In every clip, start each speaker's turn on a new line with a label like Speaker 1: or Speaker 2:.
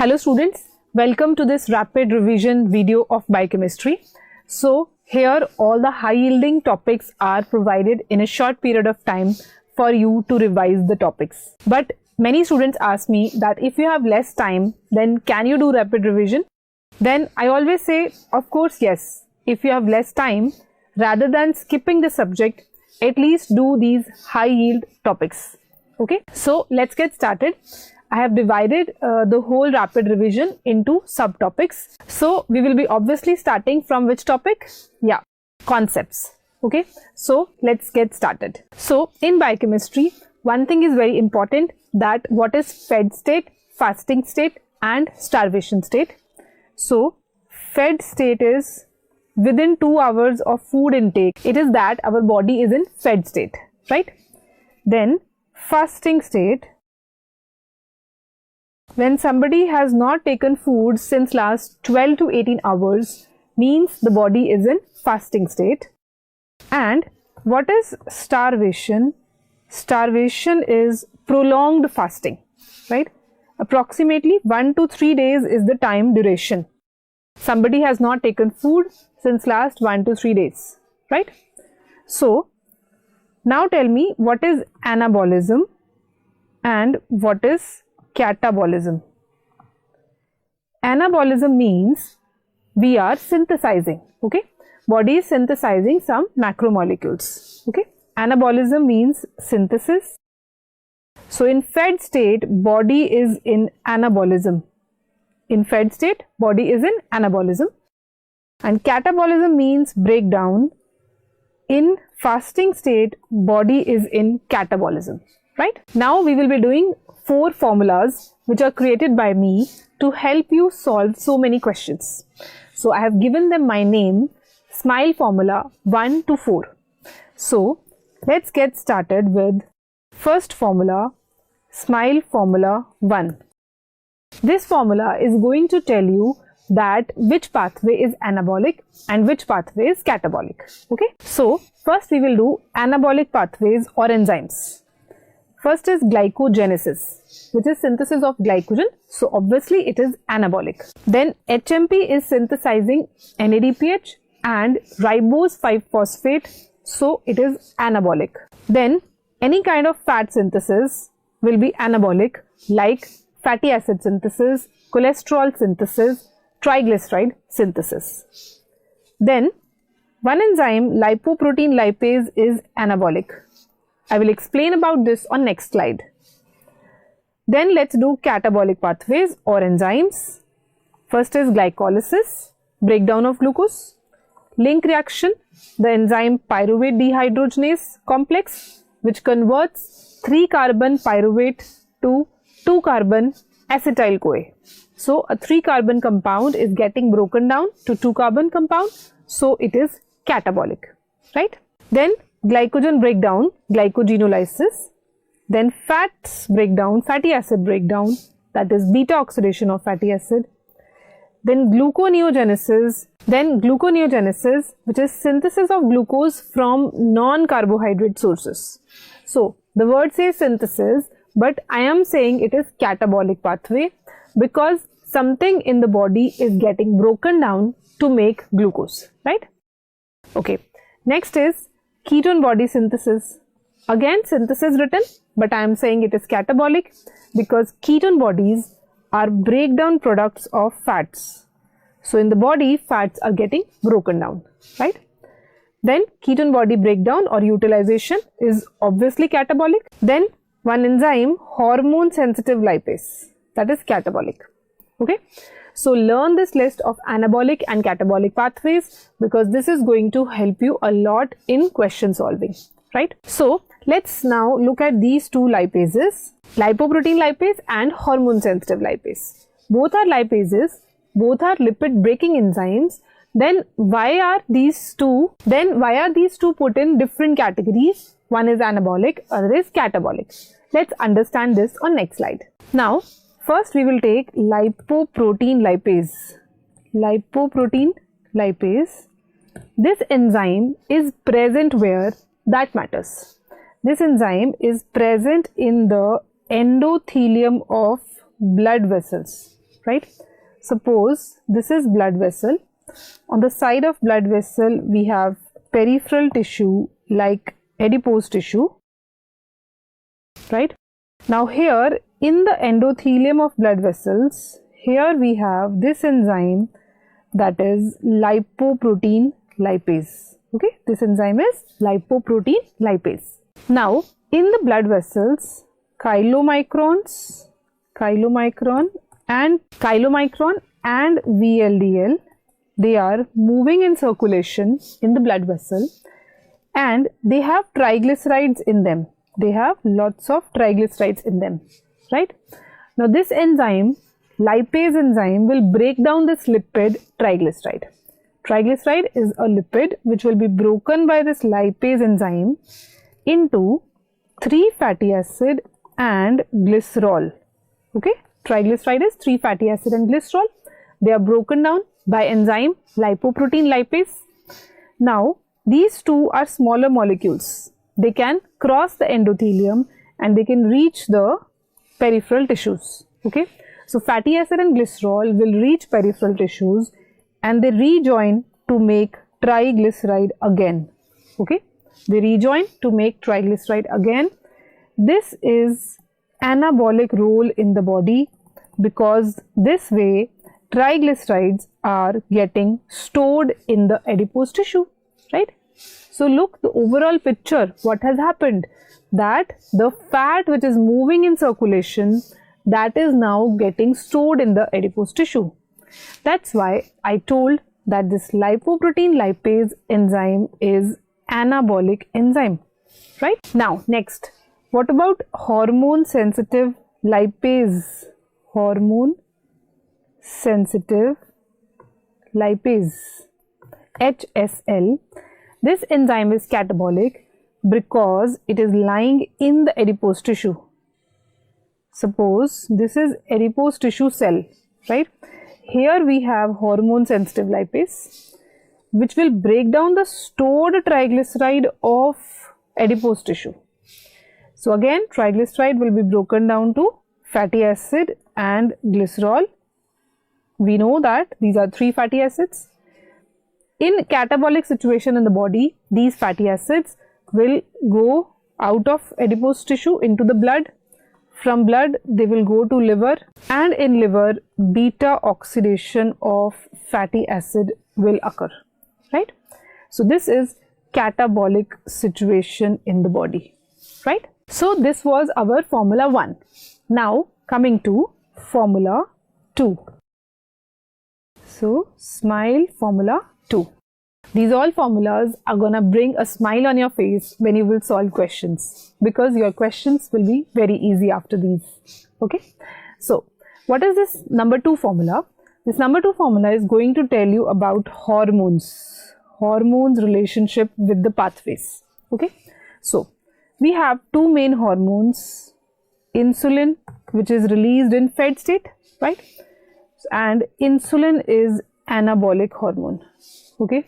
Speaker 1: Hello students, welcome to this rapid revision video of biochemistry. So here all the high yielding topics are provided in a short period of time for you to revise the topics. But many students ask me that if you have less time, then can you do rapid revision? Then I always say, of course, yes. If you have less time, rather than skipping the subject, at least do these high yield topics. Okay, so let's get started. I have divided the whole rapid revision into subtopics. So we will be obviously starting from which topic? Yeah, concepts. Okay, so let's get started. So in biochemistry, one thing is very important, that what is fed state, fasting state and starvation state. So fed state is within 2 hours of food intake. It is that our body is in fed state, right? Then fasting state, when somebody has not taken food since last 12 to 18 hours, means the body is in fasting state. And what is starvation? Starvation is prolonged fasting, right? Approximately 1 to 3 days is the time duration. Somebody has not taken food since last 1 to 3 days, right? So now tell me, what is anabolism and what is catabolism? Anabolism means we are synthesizing, okay? Body is synthesizing some macromolecules, okay? Anabolism means synthesis. So in fed state, body is in anabolism. In fed state, body is in anabolism. And catabolism means breakdown. In fasting state, body is in catabolism, right? Now we will be doing 4 formulas which are created by me to help you solve so many questions. So I have given them my name, SMILE formula 1 to 4. So let's get started with first formula, SMILE formula 1. This formula is going to tell you that which pathway is anabolic and which pathway is catabolic. Okay, so first we will do anabolic pathways or enzymes. First is glycogenesis, which is synthesis of glycogen. So obviously it is anabolic. Then HMP is synthesizing NADPH and ribose 5-phosphate. So it is anabolic. Then any kind of fat synthesis will be anabolic, like fatty acid synthesis, cholesterol synthesis, triglyceride synthesis. Then one enzyme, lipoprotein lipase, is anabolic. I will explain about this on next slide. Then let's do catabolic pathways or enzymes. First is glycolysis, breakdown of glucose. Link reaction, the enzyme pyruvate dehydrogenase complex, which converts 3-carbon pyruvate to 2-carbon acetyl CoA. So a 3-carbon compound is getting broken down to 2-carbon compound. So it is catabolic, right? Then glycogen breakdown, glycogenolysis. Then fats breakdown, fatty acid breakdown, that is beta oxidation of fatty acid. Then gluconeogenesis, which is synthesis of glucose from non-carbohydrate sources. So the word says synthesis, but I am saying it is catabolic pathway because something in the body is getting broken down to make glucose, right? Okay, next is ketone body synthesis. Again, synthesis written, but I am saying it is catabolic because ketone bodies are breakdown products of fats. So in the body, fats are getting broken down, right? Then ketone body breakdown or utilization is obviously catabolic. Then one enzyme, hormone sensitive lipase, that is catabolic. Okay, so learn this list of anabolic and catabolic pathways because this is going to help you a lot in question solving, right? So let's now look at these 2 lipases, lipoprotein lipase and hormone sensitive lipase. Both are lipases, both are lipid breaking enzymes. Then why are these two put in different categories? One is anabolic, other is catabolic. Let's understand this on next slide. Now first we will take lipoprotein lipase. Lipoprotein lipase. This enzyme is present where? That matters. This enzyme is present in the endothelium of blood vessels, right? Suppose this is blood vessel. On the side of blood vessel, we have peripheral tissue like adipose tissue, right? Now here in the endothelium of blood vessels, here we have this enzyme, that is lipoprotein lipase. Okay, this enzyme is lipoprotein lipase. Now in the blood vessels, chylomicron and VLDL, they are moving in circulation in the blood vessel, and they have triglycerides in them. They have lots of triglycerides in them, right? Now this enzyme, lipase enzyme, will break down this lipid triglyceride. Triglyceride is a lipid which will be broken by this lipase enzyme into 3 fatty acid and glycerol. Okay, triglyceride is 3 fatty acid and glycerol. They are broken down by enzyme lipoprotein lipase. Now these two are smaller molecules. They can cross the endothelium and they can reach the peripheral tissues. Okay, so fatty acid and glycerol will reach peripheral tissues and they rejoin to make triglyceride again. Okay, they rejoin to make triglyceride again. This is anabolic role in the body, because this way triglycerides are getting stored in the adipose tissue, right? So look, the overall picture, what has happened, that the fat which is moving in circulation, that is now getting stored in the adipose tissue. That's why I told that this lipoprotein lipase enzyme is anabolic enzyme, right? Now next, what about hormone sensitive lipase? Hormone sensitive lipase, HSL. This enzyme is catabolic because it is lying in the adipose tissue. Suppose this is adipose tissue cell, right? Here we have hormone sensitive lipase which will break down the stored triglyceride of adipose tissue. So again, triglyceride will be broken down to fatty acid and glycerol. We know that these are 3 fatty acids. In catabolic situation in the body, these fatty acids will go out of adipose tissue into the blood. From blood, they will go to liver, and in liver, beta oxidation of fatty acid will occur, right? So this is catabolic situation in the body, right? So this was our formula 1. Now coming to formula 2. So smile formula 2. These all formulas are gonna bring a smile on your face when you will solve questions, because your questions will be very easy after these. Okay. So what is this number 2 formula? This number 2 formula is going to tell you about hormones relationship with the pathways. Okay. So we have 2 main hormones, insulin, which is released in fed state, right? And insulin is anabolic hormone. Okay,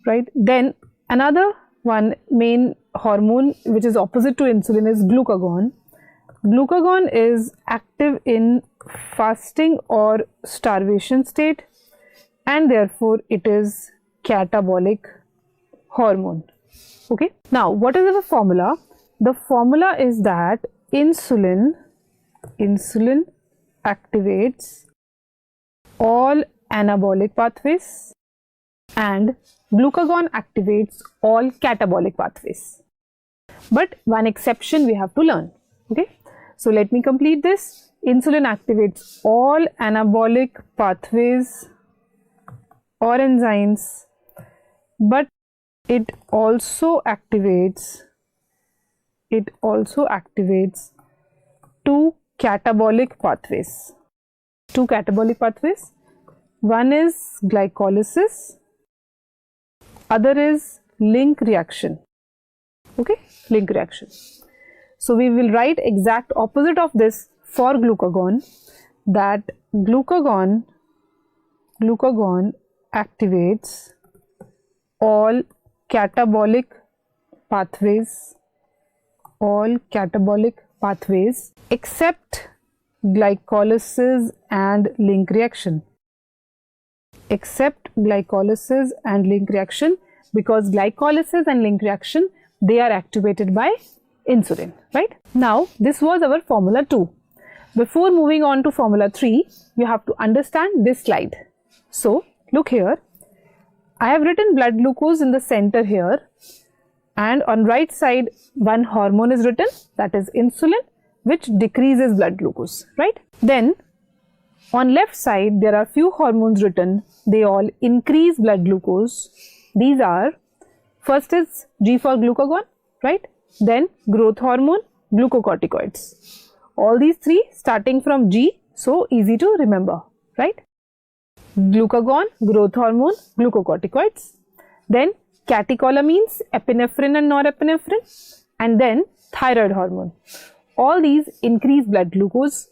Speaker 1: right? Then another one main hormone which is opposite to insulin is glucagon. Glucagon is active in fasting or starvation state, and therefore it is catabolic hormone. Okay, now what is the formula? The formula is that insulin activates all anabolic pathways and glucagon activates all catabolic pathways. But one exception we have to learn. Okay, so let me complete this. Insulin activates all anabolic pathways or enzymes, but it also activates 2 catabolic pathways. 2 catabolic pathways. One is glycolysis, other is link reaction. Okay, link reaction. So we will write exact opposite of this for glucagon, that glucagon activates all catabolic pathways except glycolysis and link reaction. Except glycolysis and link reaction, because glycolysis and link reaction, they are activated by insulin, right? Now, this was our formula 2. Before moving on to formula 3, you have to understand this slide. So, look here. I have written blood glucose in the center here, and on right side one hormone is written, that is insulin, which decreases blood glucose, right? Then on left side there are few hormones written, they all increase blood glucose. These are, first is G for glucagon, right? Then growth hormone, glucocorticoids. All these three starting from G, so easy to remember, right? Glucagon, growth hormone, glucocorticoids. Then catecholamines, epinephrine and norepinephrine, and then thyroid hormone. All these increase blood glucose,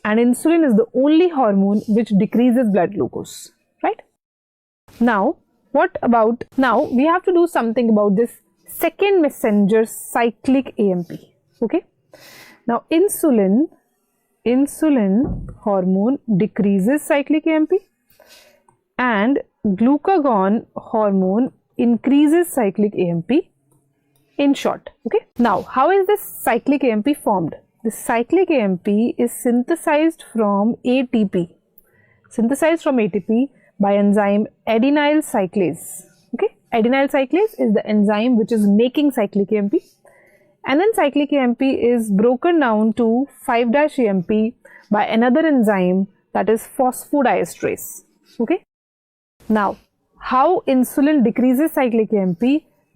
Speaker 1: and insulin is the only hormone which decreases blood glucose, right? Now, now we have to do something about this second messenger, cyclic AMP, okay? Now, insulin hormone decreases cyclic AMP, and glucagon hormone increases cyclic AMP, in short, okay? Now, how is this cyclic AMP formed? The cyclic AMP is synthesized from ATP, by enzyme adenyl cyclase, okay? Adenyl cyclase is the enzyme which is making cyclic AMP, and then cyclic AMP is broken down to 5-AMP by another enzyme, that is phosphodiesterase, okay? Now, how insulin decreases cyclic AMP?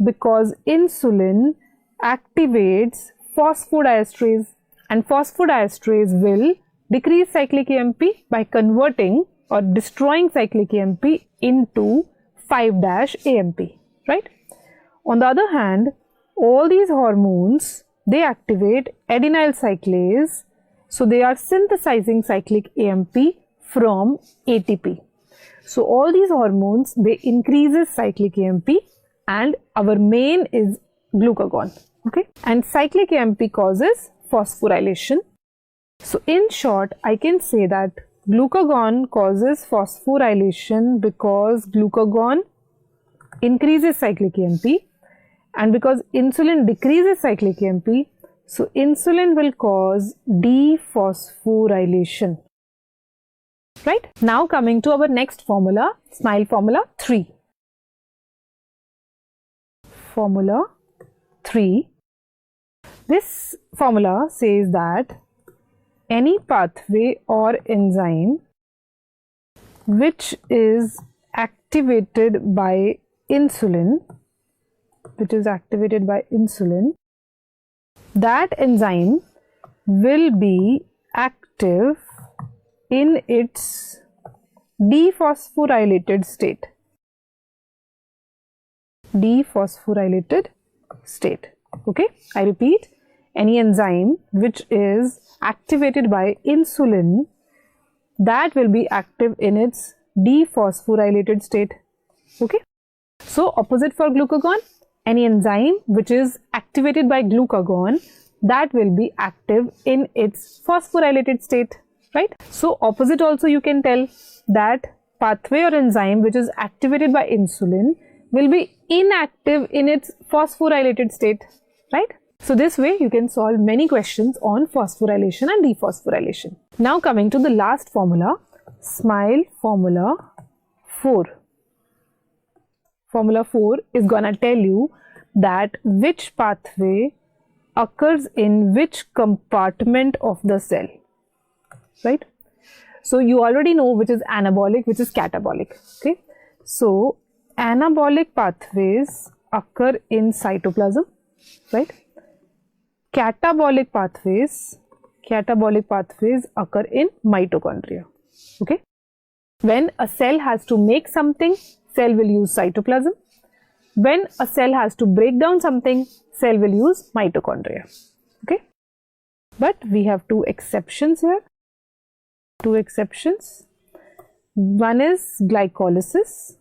Speaker 1: Because insulin activates phosphodiesterase, and phosphodiesterase will decrease cyclic AMP by converting or destroying cyclic AMP into 5-AMP, right? On the other hand, all these hormones, they activate adenyl cyclase, so they are synthesizing cyclic AMP from ATP. So all these hormones, they increases cyclic AMP, and our main is glucagon, okay? And cyclic AMP causes phosphorylation. So in short, I can say that glucagon causes phosphorylation because glucagon increases cyclic AMP, and because insulin decreases cyclic AMP, so insulin will cause dephosphorylation. Right? Now coming to our next formula, SMILE formula 3. Formula 3. This formula says that any pathway or enzyme which is activated by insulin, that enzyme will be active in its dephosphorylated state. Okay, I repeat, any enzyme which is activated by insulin, that will be active in its dephosphorylated state. Okay, so opposite for glucagon, any enzyme which is activated by glucagon, that will be active in its phosphorylated state, right? So opposite also you can tell that pathway or enzyme which is activated by insulin will be inactive in its phosphorylated state, right? So this way you can solve many questions on phosphorylation and dephosphorylation. Now coming to the last formula, SMILE formula 4. Formula 4 is gonna tell you that which pathway occurs in which compartment of the cell, right? So you already know which is anabolic, which is catabolic, okay? So anabolic pathways occur in cytoplasm, right? Catabolic pathways occur in mitochondria, okay? When a cell has to make something, cell will use cytoplasm. When a cell has to break down something, cell will use mitochondria, okay? But we have two exceptions here. Two exceptions. One is glycolysis.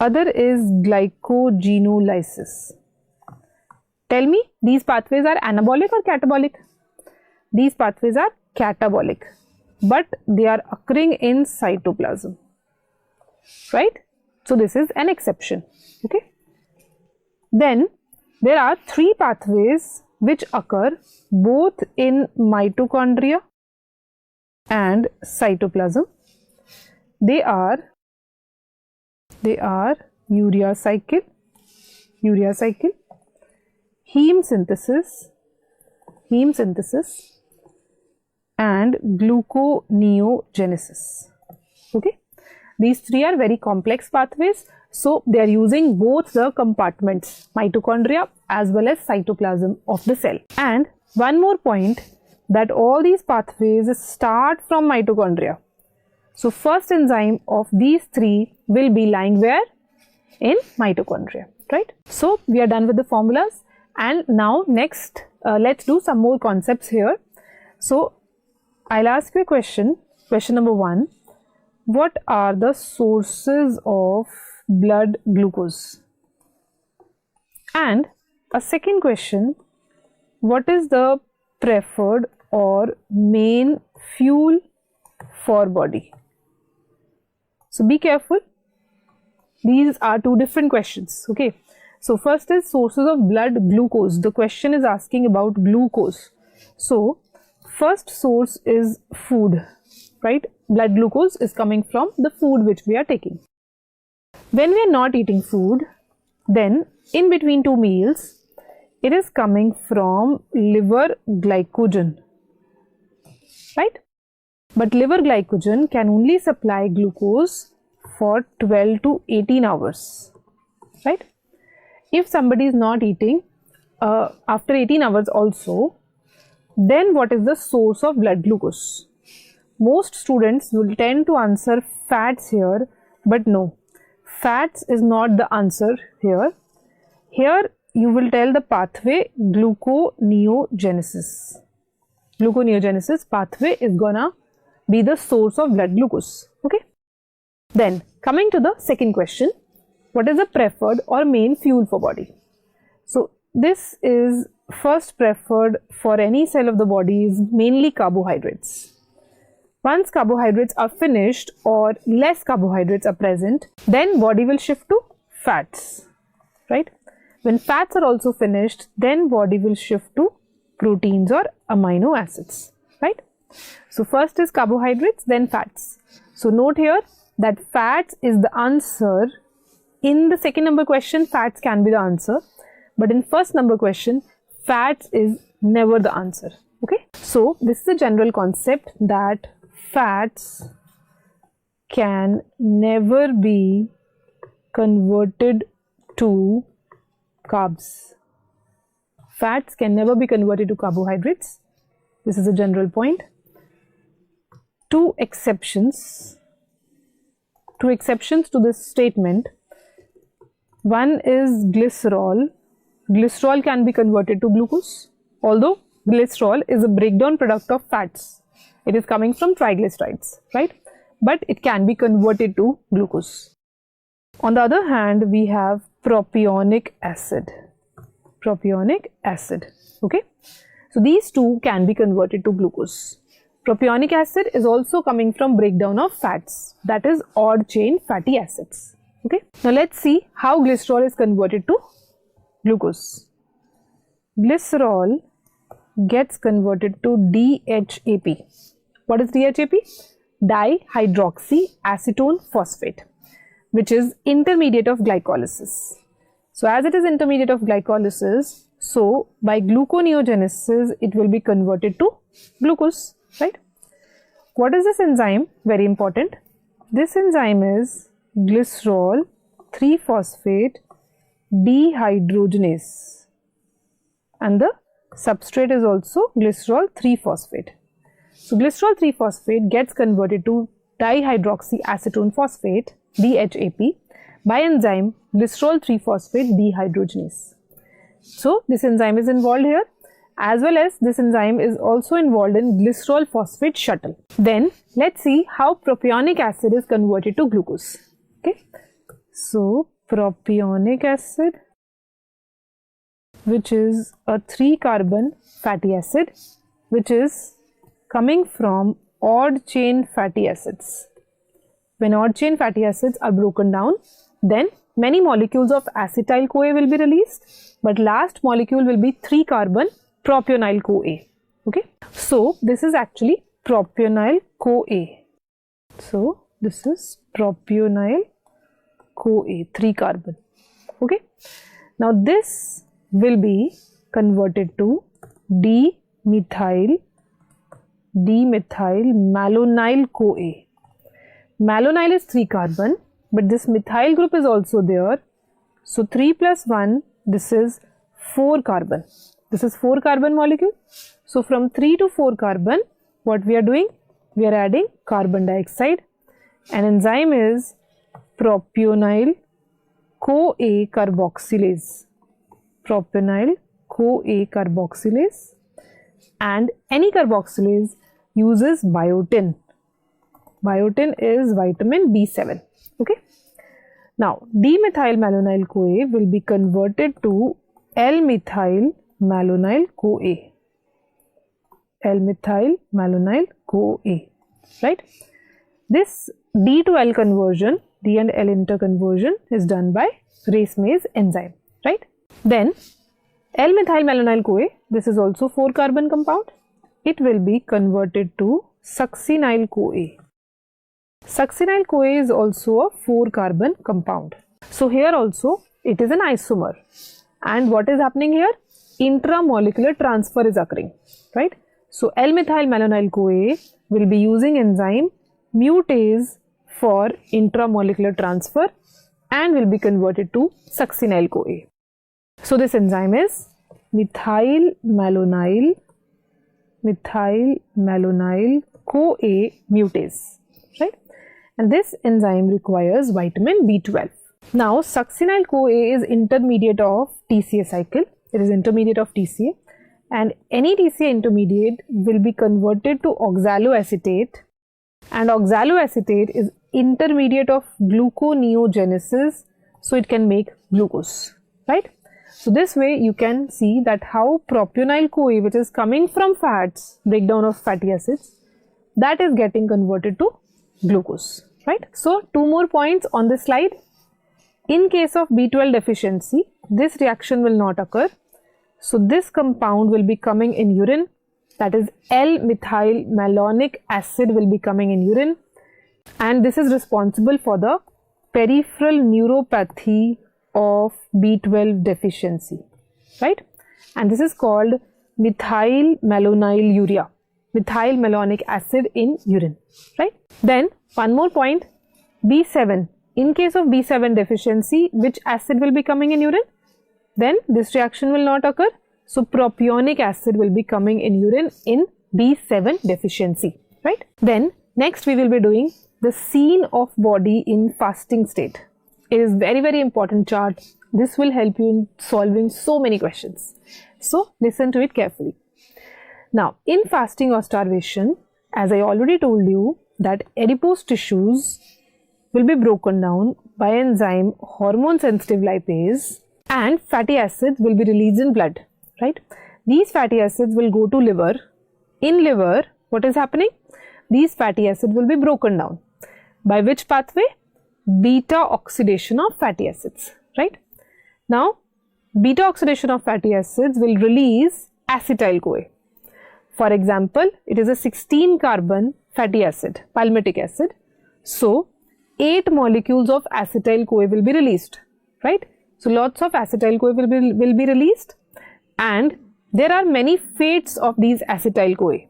Speaker 1: Other is glycogenolysis. Tell me, these pathways are anabolic or catabolic? these pathways are catabolic, but they are occurring in cytoplasm, right? So this is an exception. Okay. Then there are three pathways which occur both in mitochondria and cytoplasm. They are urea cycle, heme synthesis, and gluconeogenesis. Okay, these three are very complex pathways, so they are using both the compartments, mitochondria as well as cytoplasm of the cell. And one more point, that all these pathways start from mitochondria. So first enzyme of these three will be lying where? In mitochondria, right? So we are done with the formulas, and now next let's do some more concepts here. So I'll ask you a question. Question number 1. What are the sources of blood glucose? And a second question, what is the preferred or main fuel for body? So be careful. These are two different questions. Okay. So first is sources of blood glucose. The question is asking about glucose. So first source is food, right? Blood glucose is coming from the food which we are taking. When we are not eating food, then in between two meals, it is coming from liver glycogen, right? But liver glycogen can only supply glucose for 12 to 18 hours, right? If somebody is not eating after 18 hours also, then what is the source of blood glucose? Most students will tend to answer fats here, but no, fats is not the answer here. Here you will tell the pathway gluconeogenesis. Gluconeogenesis pathway is gonna be the source of blood glucose. Okay. Then coming to the second question, what is the preferred or main fuel for body? So this is first preferred for any cell of the body is mainly carbohydrates. Once carbohydrates are finished or less carbohydrates are present, then body will shift to fats, right? When fats are also finished, then body will shift to proteins or amino acids, right? So first is carbohydrates, then fats. So note here that fats is the answer. In the second number question, fats can be the answer, but in first number question, fats is never the answer. Okay. So this is a general concept that fats can never be converted to carbs. Fats can never be converted to carbohydrates. This is a general point. Two exceptions to this statement. One is glycerol. Glycerol can be converted to glucose, although glycerol is a breakdown product of fats. It is coming from triglycerides, right? But it can be converted to glucose. On the other hand, we have propionic acid. Okay. So these two can be converted to glucose. Propionic acid is also coming from breakdown of fats, that is odd chain fatty acids. Okay. Now let's see how glycerol is converted to glucose. Glycerol gets converted to DHAP. What is DHAP? Dihydroxyacetone phosphate, which is intermediate of glycolysis. So as it is intermediate of glycolysis, so by gluconeogenesis, it will be converted to glucose, right? What is this enzyme? Very important. This enzyme is glycerol 3-phosphate dehydrogenase, and the substrate is also glycerol 3-phosphate. So glycerol 3-phosphate gets converted to dihydroxyacetone phosphate DHAP by enzyme glycerol 3-phosphate dehydrogenase. So this enzyme is involved here, as well as this enzyme is also involved in glycerol phosphate shuttle. Then let's see how propionic acid is converted to glucose. Okay, so propionic acid, which is a 3-carbon fatty acid, which is coming from odd chain fatty acids. When odd chain fatty acids are broken down, then many molecules of acetyl-CoA will be released, but last molecule will be 3-carbon propionyl-CoA. Okay, so this is actually propionyl-CoA. So this is propionyl-CoA, 3-carbon. Okay, now this will be converted to dimethyl-malonyl-CoA. Malonyl is 3-carbon, but this methyl group is also there. So 3 plus 1, this is 4-carbon. This is 4-carbon molecule. So from 3 to 4-carbon, what we are doing? We are adding carbon dioxide. An enzyme is propionyl-CoA carboxylase. Propionyl-CoA carboxylase. And any carboxylase uses biotin. Biotin is vitamin B7. Okay. Now, dimethyl-malonyl-CoA will be converted to L-methyl-malonyl-CoA. L-methyl-malonyl-CoA. Right. This D to L conversion, D and L interconversion is done by racemase enzyme. Right. Then L-methyl-malonyl-CoA, this is also 4-carbon compound. It will be converted to succinyl-CoA. Succinyl-CoA is also a 4-carbon compound. So here also it is an isomer. And what is happening here? Intramolecular transfer is occurring, right? So L-methyl-malonyl-CoA will be using enzyme mutase for intramolecular transfer and will be converted to succinyl-CoA. So this enzyme is methyl-malonyl-CoA mutase, right? And this enzyme requires vitamin B12. Now, succinyl-CoA is intermediate of TCA cycle. It is intermediate of TCA, and any TCA intermediate will be converted to oxaloacetate, and oxaloacetate is intermediate of gluconeogenesis, so it can make glucose, right? So this way you can see that how propionyl-CoA, which is coming from fats, breakdown of fatty acids, that is getting converted to glucose, right? So 2 more points on this slide. In case of B12 deficiency, this reaction will not occur. So this compound will be coming in urine, that is L-methyl-malonic acid will be coming in urine, and this is responsible for the peripheral neuropathy of B12 deficiency, right? And this is called methylmalonyluria, methylmalonic acid in urine, right? Then one more point, B7. In case of B7 deficiency, which acid will be coming in urine? Then this reaction will not occur. So propionic acid will be coming in urine in B7 deficiency, right? Then next we will be doing the scene of body in fasting state. It is very, very important chart. This will help you in solving so many questions. So listen to it carefully. Now, in fasting or starvation, as I already told you, that adipose tissues will be broken down by enzyme hormone sensitive lipase, and fatty acids will be released in blood, right? These fatty acids will go to liver. In liver, what is happening? These fatty acids will be broken down. By which pathway? Beta oxidation of fatty acids, right? Now, beta oxidation of fatty acids will release acetyl-CoA. For example, it is a 16-carbon fatty acid, palmitic acid. So, 8 molecules of acetyl-CoA will be released, right? So, lots of acetyl-CoA will be released, and there are many fates of these acetyl-CoA.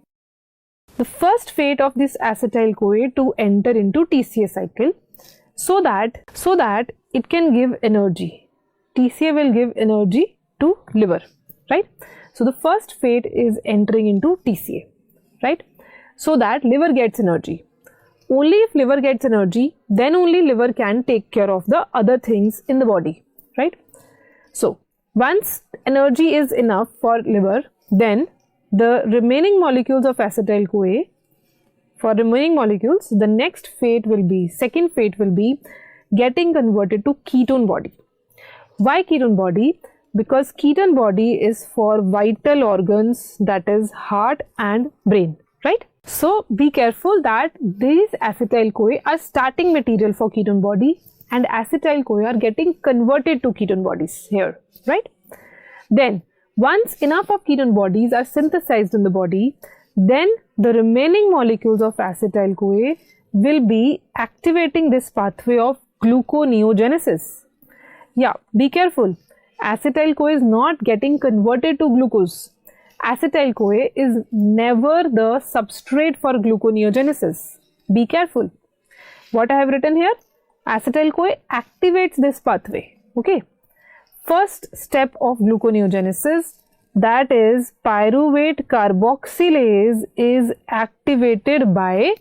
Speaker 1: The first fate of this acetyl-CoA to enter into TCA cycle so that it can give energy. TCA will give energy to liver, right? So, the first fate is entering into TCA, right? So that liver gets energy. Only if liver gets energy, then only liver can take care of the other things in the body, right? So, once energy is enough for liver, then the remaining molecules of acetyl-CoA, for remaining molecules, the next fate will be, second fate will be getting converted to ketone body. Why ketone body? Because ketone body is for vital organs, that is heart and brain, right? So be careful that these acetyl-CoA are starting material for ketone body and acetyl-CoA are getting converted to ketone bodies here, right? Then once enough of ketone bodies are synthesized in the body, then the remaining molecules of acetyl-CoA will be activating this pathway of gluconeogenesis. Yeah, be careful. Acetyl-CoA is not getting converted to glucose. Acetyl-CoA is never the substrate for gluconeogenesis. Be careful. What I have written here? Acetyl-CoA activates this pathway. Okay. First step of gluconeogenesis, that is pyruvate carboxylase, is activated by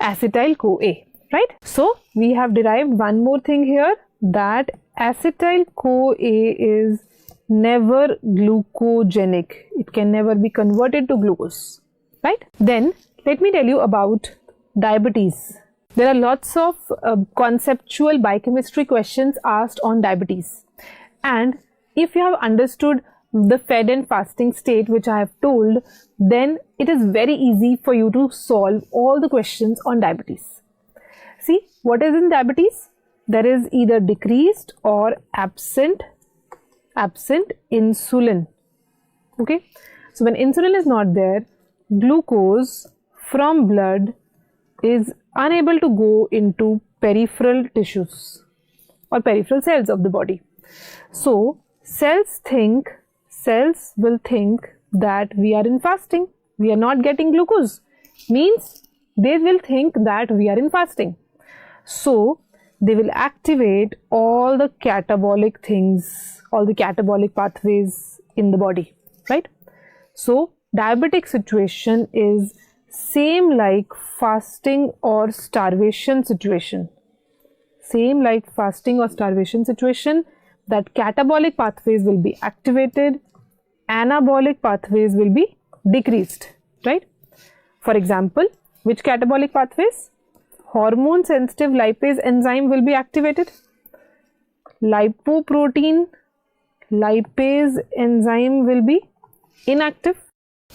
Speaker 1: acetyl-CoA, right? So we have derived one more thing here, that acetyl-CoA is never glucogenic. It can never be converted to glucose, right? Then let me tell you about diabetes. There are lots of conceptual biochemistry questions asked on diabetes. And if you have understood the fed and fasting state which I have told, then it is very easy for you to solve all the questions on diabetes. See, what is in diabetes? There is either decreased or absent insulin. Okay, so when insulin is not there, glucose from blood is unable to go into peripheral tissues or peripheral cells of the body. So cells will think that we are in fasting, we are not getting glucose, means they will think that we are in fasting. So they will activate all the catabolic things, all the catabolic pathways in the body, right? So diabetic situation is same like fasting or starvation situation. Same like fasting or starvation situation, that catabolic pathways will be activated, anabolic pathways will be decreased, right? For example, which catabolic pathways? Hormone sensitive lipase enzyme will be activated. Lipoprotein lipase enzyme will be inactive,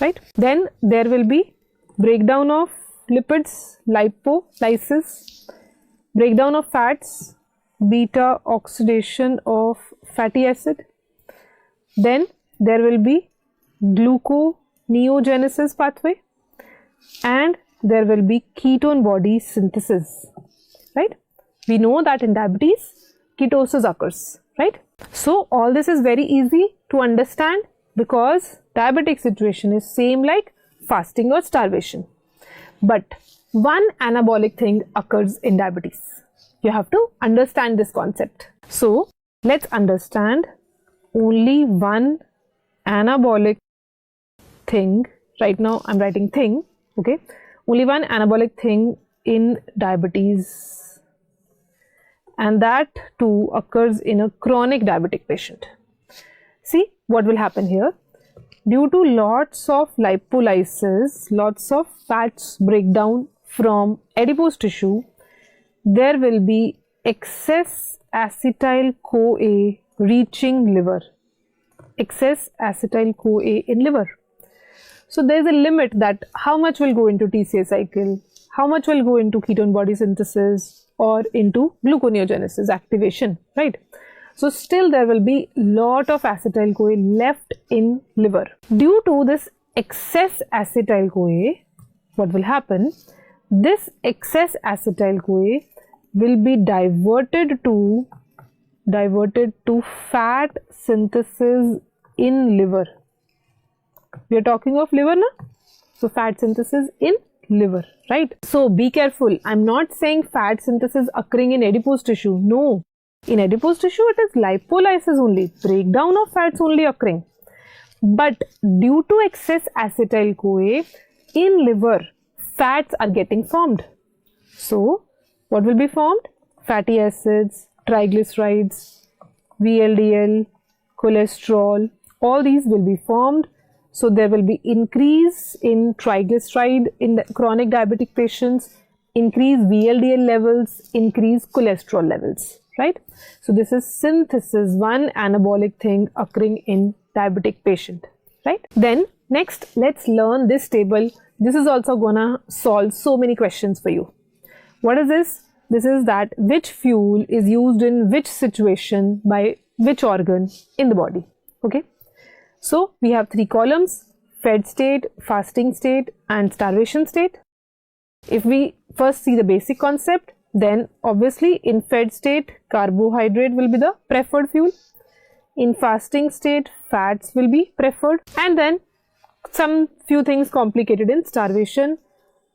Speaker 1: right? Then there will be breakdown of lipids, lipolysis, breakdown of fats, beta oxidation of fatty acid. Then there will be gluconeogenesis pathway, and there will be ketone body synthesis, right? We know that in diabetes, ketosis occurs, right? So all this is very easy to understand because diabetic situation is same like fasting or starvation. But one anabolic thing occurs in diabetes. You have to understand this concept. So let's understand only one anabolic thing. Right now I'm writing thing, okay? Only one anabolic thing in diabetes, and that too occurs in a chronic diabetic patient. See what will happen here. Due to lots of lipolysis, lots of fats breakdown from adipose tissue, there will be excess acetyl-CoA reaching liver. Excess acetyl-CoA in liver. So there is a limit that how much will go into TCA cycle, how much will go into ketone body synthesis or into gluconeogenesis activation, right? So still there will be lot of acetyl-CoA left in liver. Due to this excess acetyl-CoA, what will happen? This excess acetyl-CoA will be diverted to fat synthesis in liver. We are talking of liver now. So fat synthesis in liver, right? So be careful. I'm not saying fat synthesis occurring in adipose tissue. No. In adipose tissue, it is lipolysis only, breakdown of fats only occurring. But due to excess acetyl-CoA in liver, fats are getting formed. So what will be formed? Fatty acids, triglycerides, VLDL, cholesterol, all these will be formed. So there will be increase in triglyceride in the chronic diabetic patients, increase VLDL levels, increase cholesterol levels, right? So this is synthesis, one anabolic thing occurring in diabetic patient, right? Then next, let's learn this table. This is also gonna solve so many questions for you. What is this? This is that which fuel is used in which situation by which organ in the body. Okay. So we have three columns: fed state, fasting state, and starvation state. If we first see the basic concept, then obviously in fed state, carbohydrate will be the preferred fuel. In fasting state, fats will be preferred, and then some few things complicated in starvation,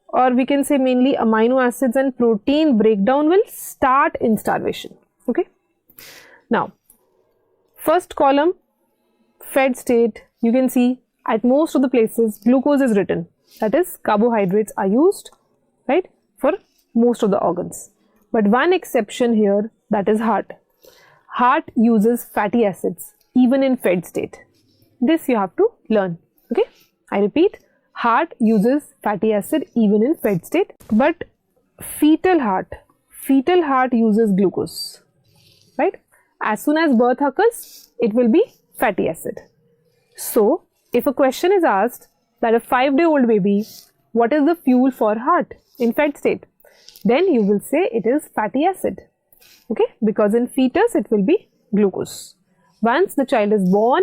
Speaker 1: or we can say mainly amino acids and protein breakdown will start in starvation. Okay. Now, first column, fed state, you can see at most of the places glucose is written. That is, carbohydrates are used, right, for most of the organs. But one exception here, that is heart. Heart uses fatty acids even in fed state. This you have to learn. Okay. I repeat, heart uses fatty acid even in fed state, but fetal heart uses glucose, right? As soon as birth occurs, it will be fatty acid. So if a question is asked that a 5-day-old baby, what is the fuel for heart in fed state, then you will say it is fatty acid. Okay, because in fetus it will be glucose. Once the child is born,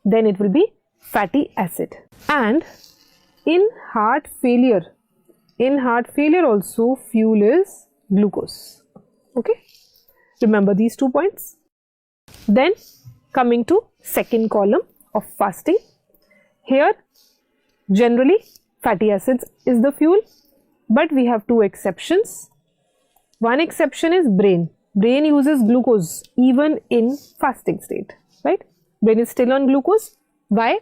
Speaker 1: then it will be fatty acid. And in heart failure also fuel is glucose. Okay, remember these 2 points. Then coming to second column of fasting, here generally fatty acids is the fuel, but we have 2 exceptions. One exception is brain. Brain uses glucose even in fasting state, right? Brain is still on glucose. Why?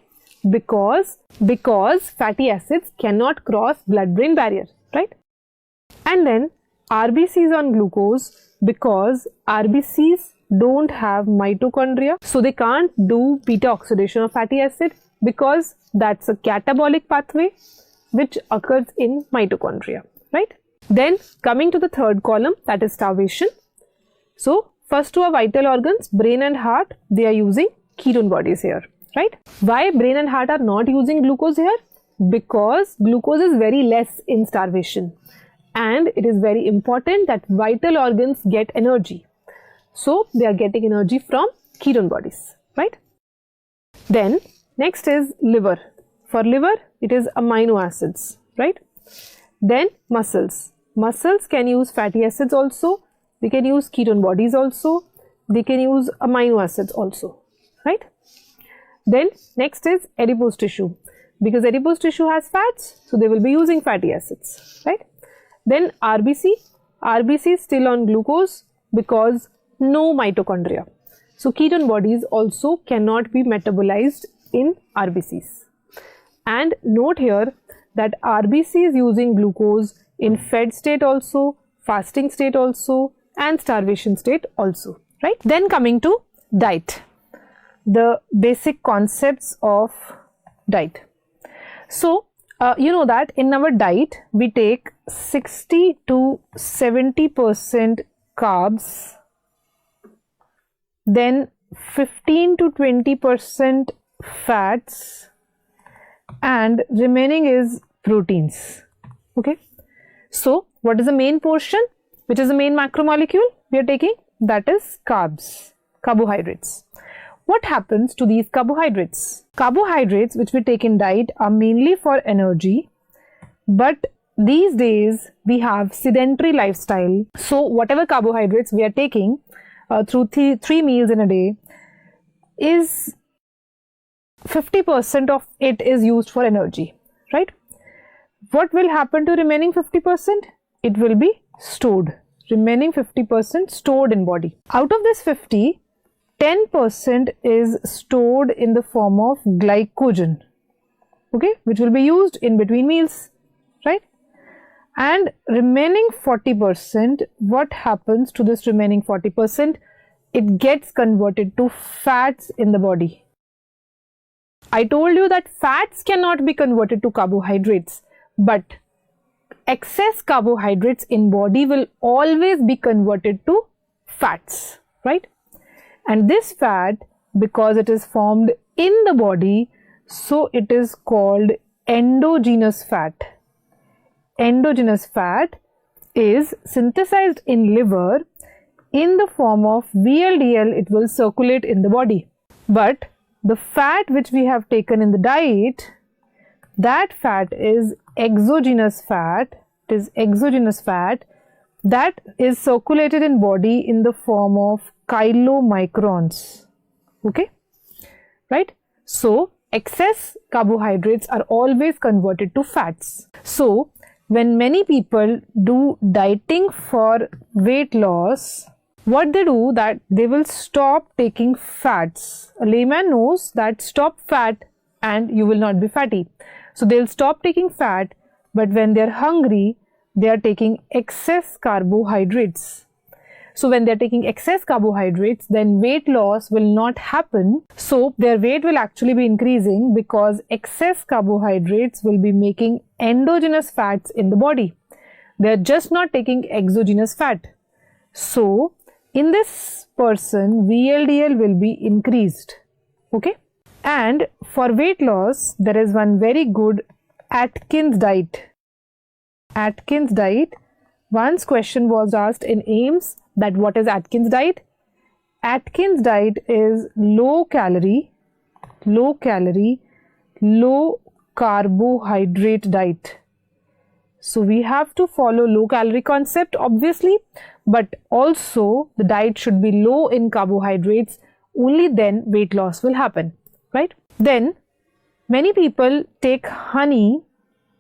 Speaker 1: Because fatty acids cannot cross blood-brain barrier, right? And then RBC is on glucose because RBCs don't have mitochondria, so they can't do beta oxidation of fatty acid because that's a catabolic pathway which occurs in mitochondria, right? Then coming to the third column, that is starvation. So first 2 are vital organs, brain and heart, they are using ketone bodies here, right? Why brain and heart are not using glucose here? Because glucose is very less in starvation, and it is very important that vital organs get energy. So they are getting energy from ketone bodies, right? Then next is liver. For liver, it is amino acids, right? Then muscles. Muscles can use fatty acids also. They can use ketone bodies also. They can use amino acids also, right? Then next is adipose tissue. Because adipose tissue has fats, so they will be using fatty acids, right? Then RBC. RBC is still on glucose because no mitochondria. So ketone bodies also cannot be metabolized in RBCs. And note here that RBC is using glucose in fed state also, fasting state also, and starvation state also, right? Then coming to diet, the basic concepts of diet. So you know that in our diet we take 60 to 70% carbs, then 15 to 20% fats, and remaining is proteins. Okay, so what is the main portion, which is the main macromolecule we are taking? That is carbs, carbohydrates. What happens to these carbohydrates? Carbohydrates which we take in diet are mainly for energy, but these days we have sedentary lifestyle, so whatever carbohydrates we are taking through three meals in a day is 50% of it is used for energy, right? What will happen to remaining 50%? It will be stored. Remaining 50% stored in body. Out of this 50, 10% is stored in the form of glycogen, okay, which will be used in between meals, right? And remaining 40%, what happens to this remaining 40%? It gets converted to fats in the body. I told you that fats cannot be converted to carbohydrates, but excess carbohydrates in body will always be converted to fats, right? And this fat, because it is formed in the body, so it is called endogenous fat. Endogenous fat is synthesized in liver in the form of VLDL. It will circulate in the body. But the fat which we have taken in the diet, that fat is exogenous fat. It is exogenous fat that is circulated in body in the form of chylomicrons. Okay, right? So excess carbohydrates are always converted to fats. So when many people do dieting for weight loss, what they do, that they will stop taking fats. A layman knows that stop fat and you will not be fatty. So they'll stop taking fat, but when they're hungry, they are taking excess carbohydrates. So when they're taking excess carbohydrates, then weight loss will not happen. So their weight will actually be increasing because excess carbohydrates will be making endogenous fats in the body. They're just not taking exogenous fat. So in this person, VLDL will be increased. Okay. And for weight loss, there is one very good Atkins diet. Atkins diet. Once question was asked in AIMS that what is Atkins diet? Atkins diet is low calorie, low carbohydrate diet. So we have to follow low calorie concept obviously, but also the diet should be low in carbohydrates. Only then weight loss will happen, right? Then many people take honey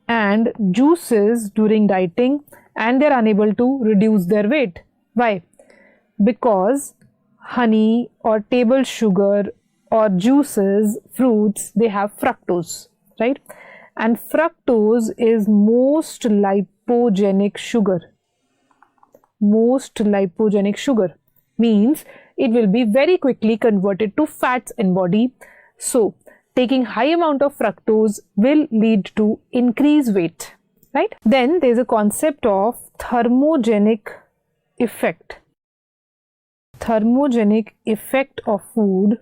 Speaker 1: and juices during dieting and they are unable to reduce their weight. Why? Because honey or table sugar or juices, fruits, they have fructose, right? And fructose is most lipogenic sugar. Most lipogenic sugar means it will be very quickly converted to fats in body. So taking high amount of fructose will lead to increased weight, right? Then there is a concept of thermogenic effect. Thermogenic effect of food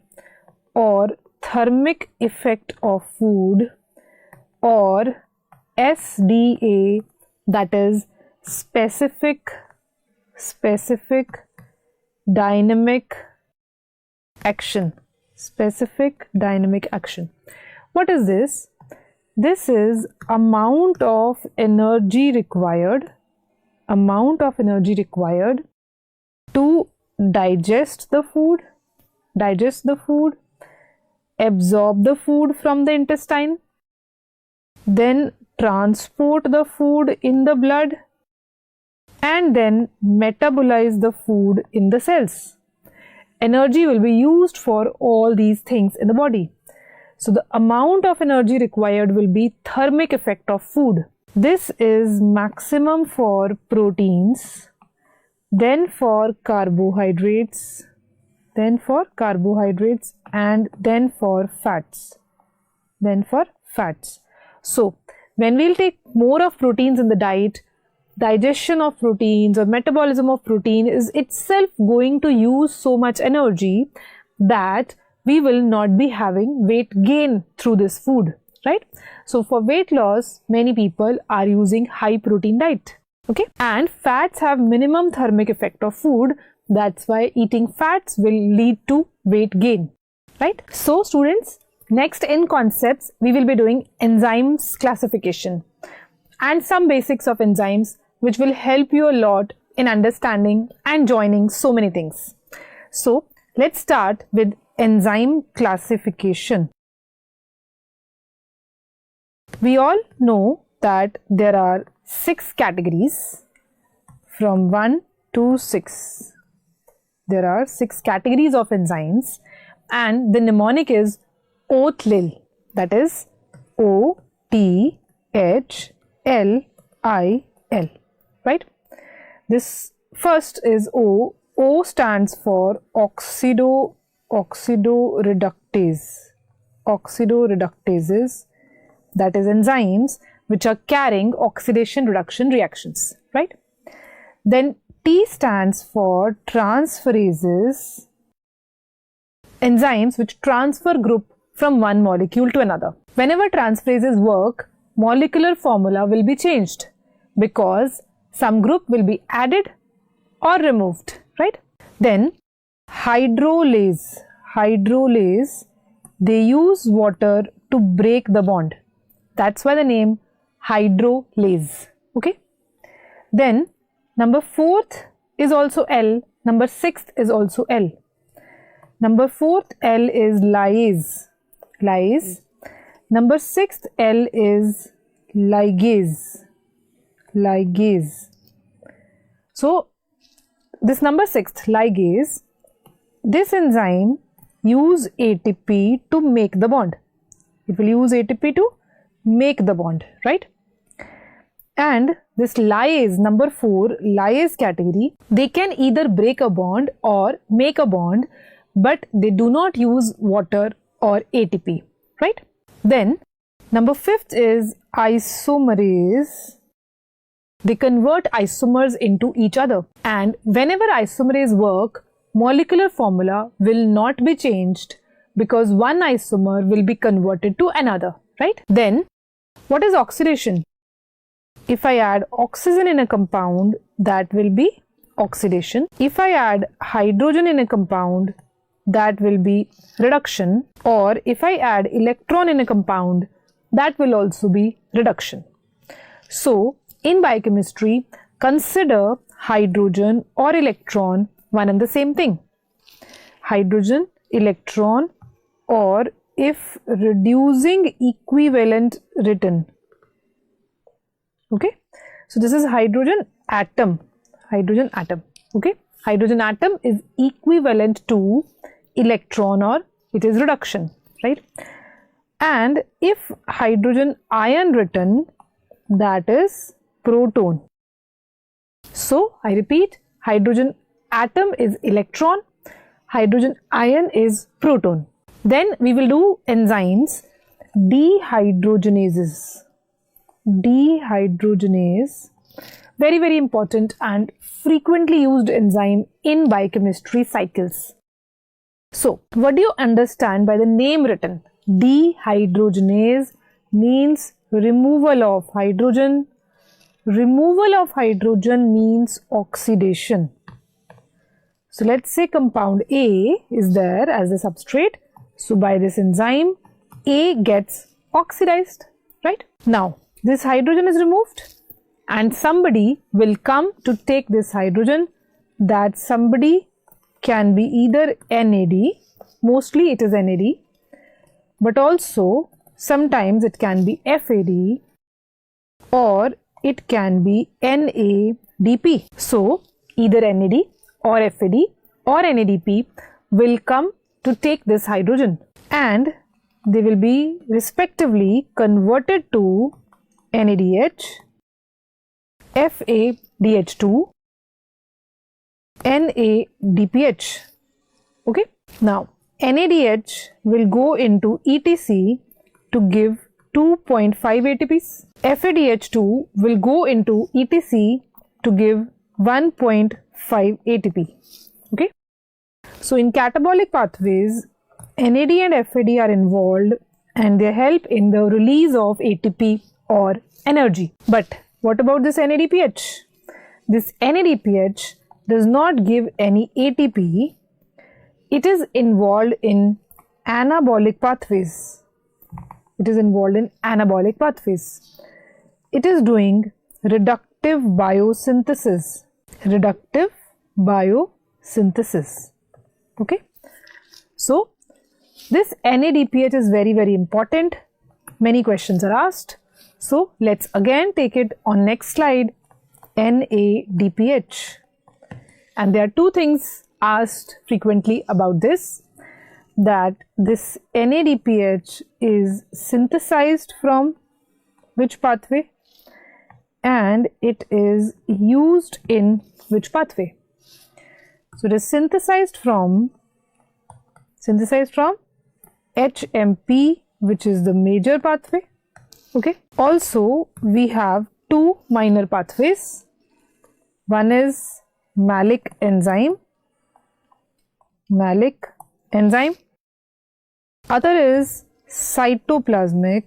Speaker 1: or thermic effect of food or SDA, that is specific dynamic action. Specific dynamic action. What is this? This is amount of energy required to digest the food, absorb the food from the intestine, then transport the food in the blood, and then metabolize the food in the cells. Energy will be used for all these things in the body. So the amount of energy required will be thermic effect of food. This is maximum for proteins, then for carbohydrates, and then for fats. So when we'll take more of proteins in the diet, digestion of proteins or metabolism of protein is itself going to use so much energy that we will not be having weight gain through this food, right? So for weight loss, many people are using high protein diet. Okay, and fats have minimum thermic effect of food. That's why eating fats will lead to weight gain, right? So students, next in concepts, we will be doing enzymes classification and some basics of enzymes, which will help you a lot in understanding and joining so many things. So let's start with enzyme classification. We all know that there are 6 categories from 1 to 6. There are 6 categories of enzymes and the mnemonic is OTLIL, that is OTHLIL, right? This first is O. O stands for oxidoreductase. Oxidoreductases, that is enzymes which are carrying oxidation reduction reactions, right? Then T stands for transferases, enzymes which transfer group from one molecule to another. Whenever transferases work, molecular formula will be changed because some group will be added or removed, right? Then hydrolase, they use water to break the bond. That's why the name hydrolase, okay? Then number 4th is also L, number 6th is also L. Number 4th L is lyase. Number 6th L is ligase. So this number 6th, ligase, this enzyme use ATP to make the bond. It will use ATP to make the bond, right? And this lyase, number 4, lyase category, they can either break a bond or make a bond, but they do not use water or ATP, right? Then number 5th is isomerase. They convert isomers into each other, and whenever isomerase work, molecular formula will not be changed because one isomer will be converted to another, right? Then what is oxidation? If I add oxygen in a compound, that will be oxidation. If I add hydrogen in a compound, that will be reduction. Or if I add electron in a compound, that will also be reduction. So in biochemistry, consider hydrogen or electron one and the same thing. Hydrogen, electron, or if reducing equivalent written. Okay, so this is hydrogen atom, okay. Hydrogen atom is equivalent to electron or it is reduction, right? And if hydrogen ion written, that is proton. So I repeat, hydrogen atom is electron, hydrogen ion is proton. Then we will do enzymes. Dehydrogenase, very, very important and frequently used enzyme in biochemistry cycles. So what do you understand by the name written? Dehydrogenase means removal of hydrogen. Removal of hydrogen means oxidation. So let's say compound A is there as a substrate. So by this enzyme, A gets oxidized, right? Now this hydrogen is removed and somebody will come to take this hydrogen. That somebody can be either NAD, mostly it is NAD, but also sometimes it can be FAD or it can be NADP. So either NAD or FAD or NADP will come to take this hydrogen and they will be respectively converted to NADH, FADH2, NADPH. Okay. Now NADH will go into ETC to give 2.5 ATPs. FADH2 will go into ETC to give 1.5 ATP. Okay. So in catabolic pathways, NAD and FAD are involved and they help in the release of ATP or energy. But what about this NADPH? This NADPH does not give any ATP. It is involved in anabolic pathways. It is doing reductive biosynthesis. Okay. So this NADPH is very, very important. Many questions are asked. So let's again take it on next slide. NADPH. And there are two things asked frequently about this. That this NADPH is synthesized from which pathway and it is used in which pathway. So it is synthesized from HMP, which is the major pathway. Okay. Also we have two minor pathways. One is malic enzyme. Other is cytoplasmic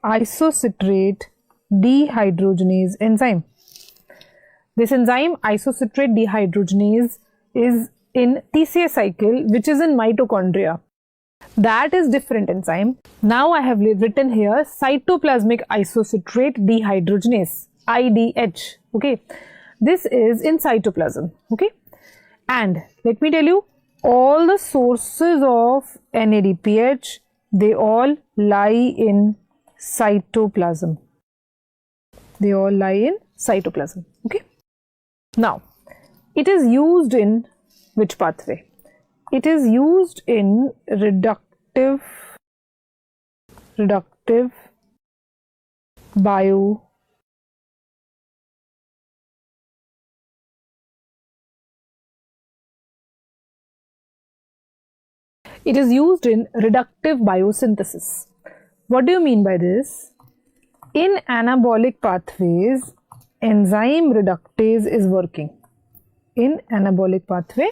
Speaker 1: isocitrate dehydrogenase enzyme. This enzyme, isocitrate dehydrogenase, is in TCA cycle, which is in mitochondria. That is different enzyme. Now I have written here cytoplasmic isocitrate dehydrogenase, IDH. Okay, this is in cytoplasm. Okay, and let me tell you, all the sources of NADPH, they all lie in cytoplasm. Okay. Now, it is used in which pathway? It is used in reductive bio It is used in reductive biosynthesis. What do you mean by this? In anabolic pathways, enzyme reductase is working. In anabolic pathway,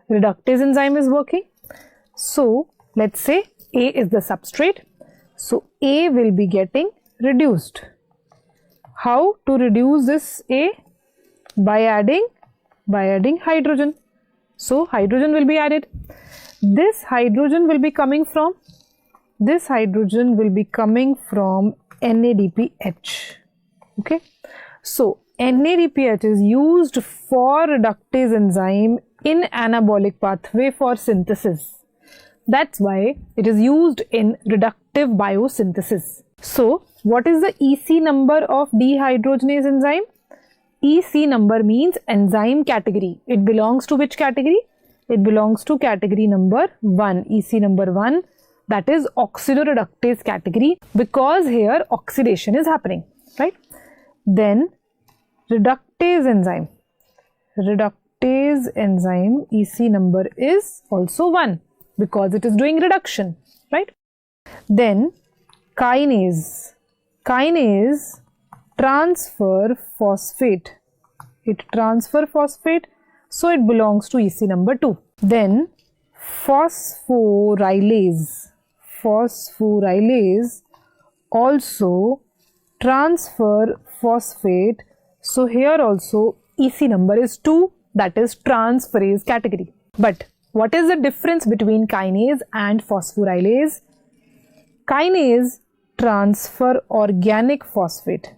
Speaker 1: reductase enzyme is working. So, let's say A is the substrate. So, A will be getting reduced. How to reduce this A? By adding hydrogen. So, hydrogen will be added. This hydrogen will be coming from NADPH. Okay. So, NADPH is used for reductase enzyme in anabolic pathway for synthesis. That's why it is used in reductive biosynthesis. So, what is the EC number of dehydrogenase enzyme? EC number means enzyme category. It belongs to which category? It belongs to category number 1, EC number 1, that is oxidoreductase category, because here oxidation is happening, right? Then reductase enzyme EC number is also 1 because it is doing reduction, right? Then kinase transfer phosphate. It transfer phosphate, so it belongs to EC number 2. Then phosphorylase also transfer phosphate. So here also EC number is 2, that is transferase category. But what is the difference between kinase and phosphorylase? Kinase transfer organic phosphate,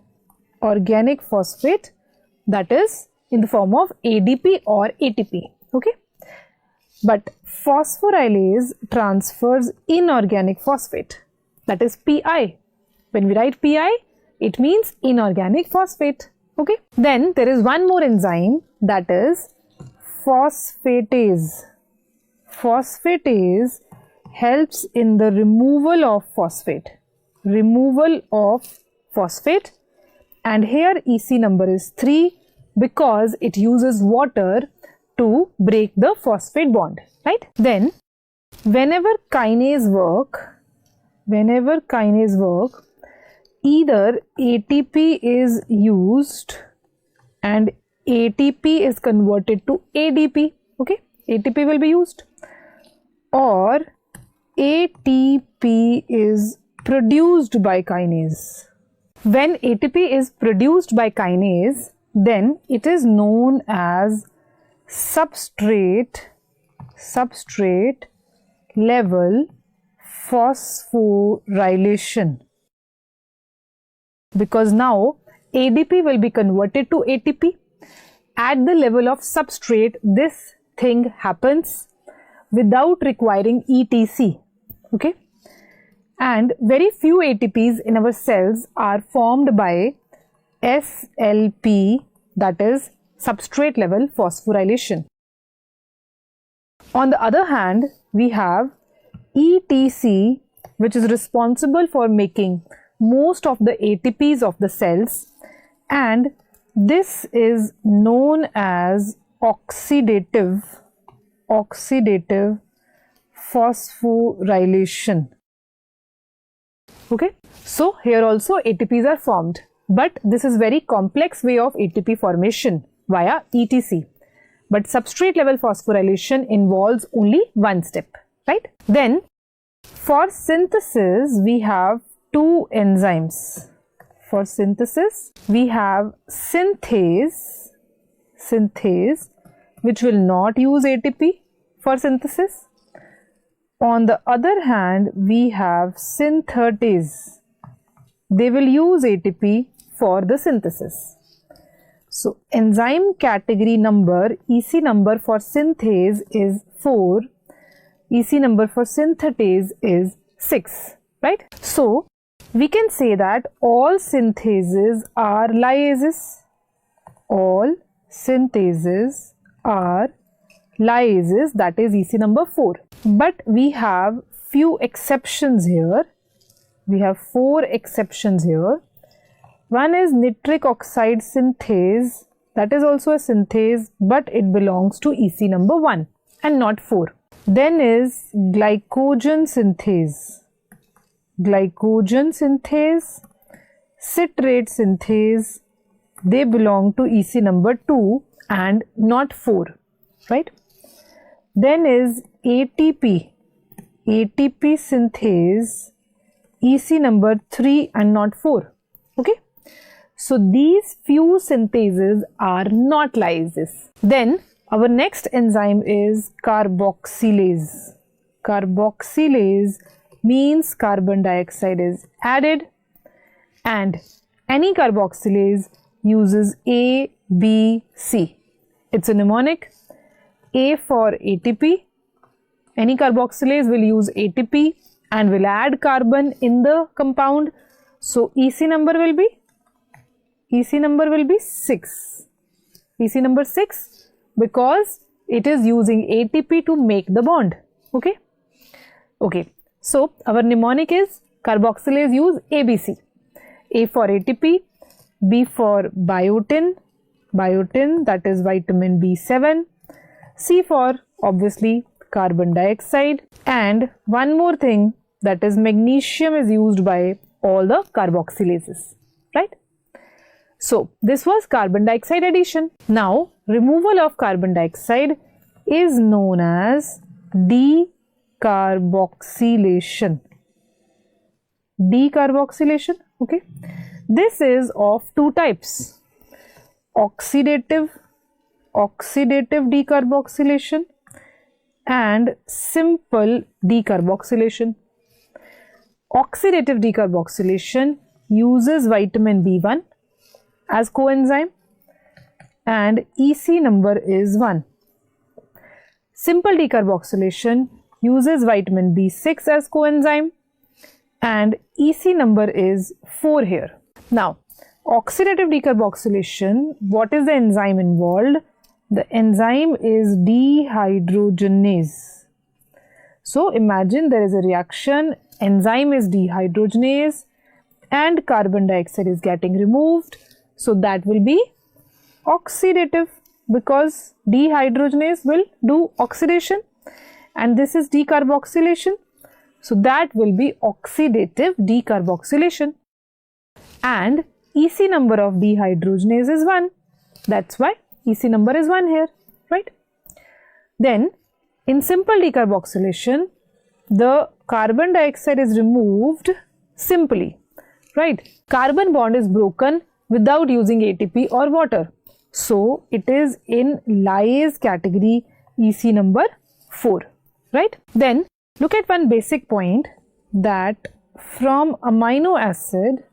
Speaker 1: that is in the form of ADP or ATP. Okay. But phosphorylase transfers inorganic phosphate, that is PI. When we write PI, it means inorganic phosphate. Okay. Then there is one more enzyme, that is phosphatase. Phosphatase helps in the removal of phosphate. And here EC number is 3 because it uses water to break the phosphate bond, right? Then whenever kinase work, either ATP is used and ATP is converted to ADP, okay? ATP will be used, or ATP is produced by kinase. When ATP is produced by kinase, then it is known as substrate level phosphorylation, because now ADP will be converted to ATP. At the level of substrate, this thing happens without requiring ETC. Okay. And very few ATPs in our cells are formed by SLP, that is substrate level phosphorylation. On the other hand, we have ETC, which is responsible for making most of the ATPs of the cells, and this is known as oxidative phosphorylation. Okay, so here also ATPs are formed, but this is very complex way of ATP formation. via ETC. But substrate level phosphorylation involves only one step, right? Then for synthesis, we have two enzymes. For synthesis, we have synthase, which will not use ATP for synthesis. On the other hand, we have synthetase. They will use ATP for the synthesis. So, enzyme category number, EC number for synthase is 4. EC number for synthetase is 6, right? So, we can say that all synthases are lyases. All synthases are lyases, that is EC number 4. But we have few exceptions here. We have 4 exceptions here. One is nitric oxide synthase, that is also a synthase, but it belongs to EC number 1 and not 4. Then is glycogen synthase, citrate synthase, they belong to EC number 2 and not 4, right? Then is ATP synthase, EC number 3 and not 4, okay? So these few synthases are not lyases. Then our next enzyme is carboxylase. Carboxylase means carbon dioxide is added, and any carboxylase uses A, B, C. It's a mnemonic. A for ATP. Any carboxylase will use ATP and will add carbon in the compound. So EC number will be 6. EC number 6 because it is using ATP to make the bond. Okay. Okay. So our mnemonic is carboxylase use ABC. A for ATP, B for biotin, that is vitamin B7, C for obviously carbon dioxide, and one more thing, that is magnesium is used by all the carboxylases, right? So this was carbon dioxide addition. Now removal of carbon dioxide is known as decarboxylation. Decarboxylation, okay. This is of two types: oxidative decarboxylation and simple decarboxylation. Oxidative decarboxylation uses vitamin B1 as coenzyme and EC number is 1. Simple decarboxylation uses vitamin B6 as coenzyme and EC number is 4 here. Now, oxidative decarboxylation, what is the enzyme involved? The enzyme is dehydrogenase. So, imagine there is a reaction, enzyme is dehydrogenase and carbon dioxide is getting removed. So, that will be oxidative because dehydrogenase will do oxidation and this is decarboxylation. So, that will be oxidative decarboxylation and EC number of dehydrogenase is 1. That's why EC number is 1 here, right? Then in simple decarboxylation, the carbon dioxide is removed simply, right? Carbon bond is broken without using ATP or water. So it is in lyase category, EC number 4, right? Then look at one basic point, that from amino acid,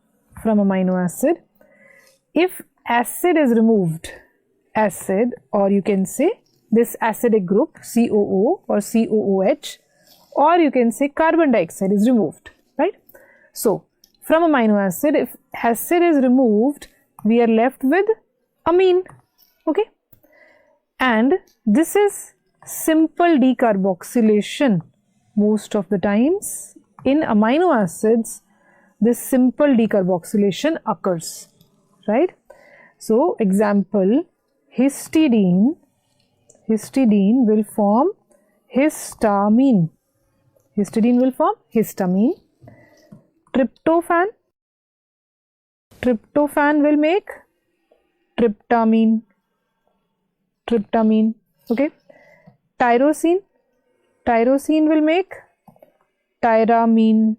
Speaker 1: if acid is removed, or you can say this acidic group COO or COOH, or you can say carbon dioxide is removed, right? So from amino acid, if acid is removed, we are left with amine, okay? And this is simple decarboxylation. Most of the times in amino acids, this simple decarboxylation occurs, right? So example, histidine will form histamine. Histidine will form histamine. Tryptophan will make tryptamine. tryptamine. Okay. Tyrosine will make tyramine.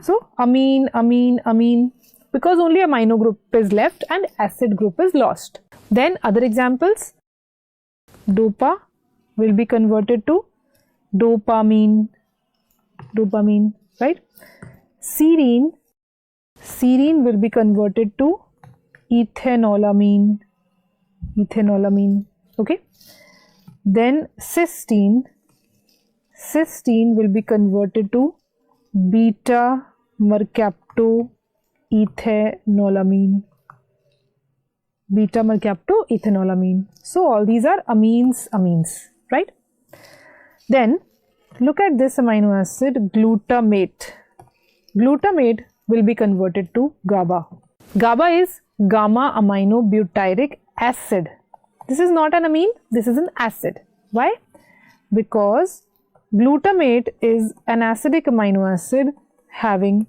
Speaker 1: So amine, because only amino group is left and acid group is lost. Then other examples, dopa will be converted to dopamine, right? Serine will be converted to ethanolamine, okay? Then cysteine will be converted to beta mercaptoethanolamine, So all these are amines, right? Then look at this amino acid, glutamate. Glutamate will be converted to GABA. GABA is gamma amino butyric acid. This is not an amine, this is an acid. Why? Because glutamate is an acidic amino acid having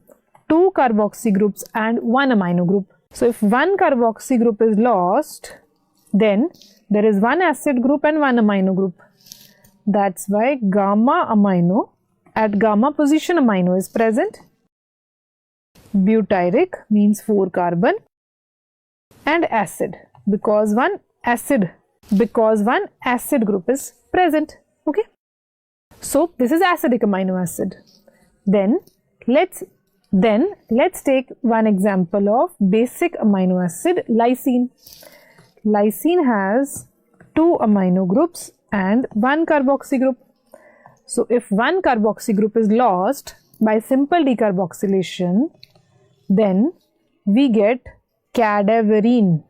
Speaker 1: 2 carboxy groups and 1 amino group. So if 1 carboxy group is lost, then there is 1 acid group and 1 amino group. That's why gamma amino, at gamma position amino is present. Butyric means 4 carbon and acid because one acid group is present. Okay. So this is acidic amino acid. Then let's take one example of basic amino acid, lysine. Lysine has 2 amino groups and 1 carboxy group. So if 1 carboxy group is lost by simple decarboxylation, then we get cadaverine,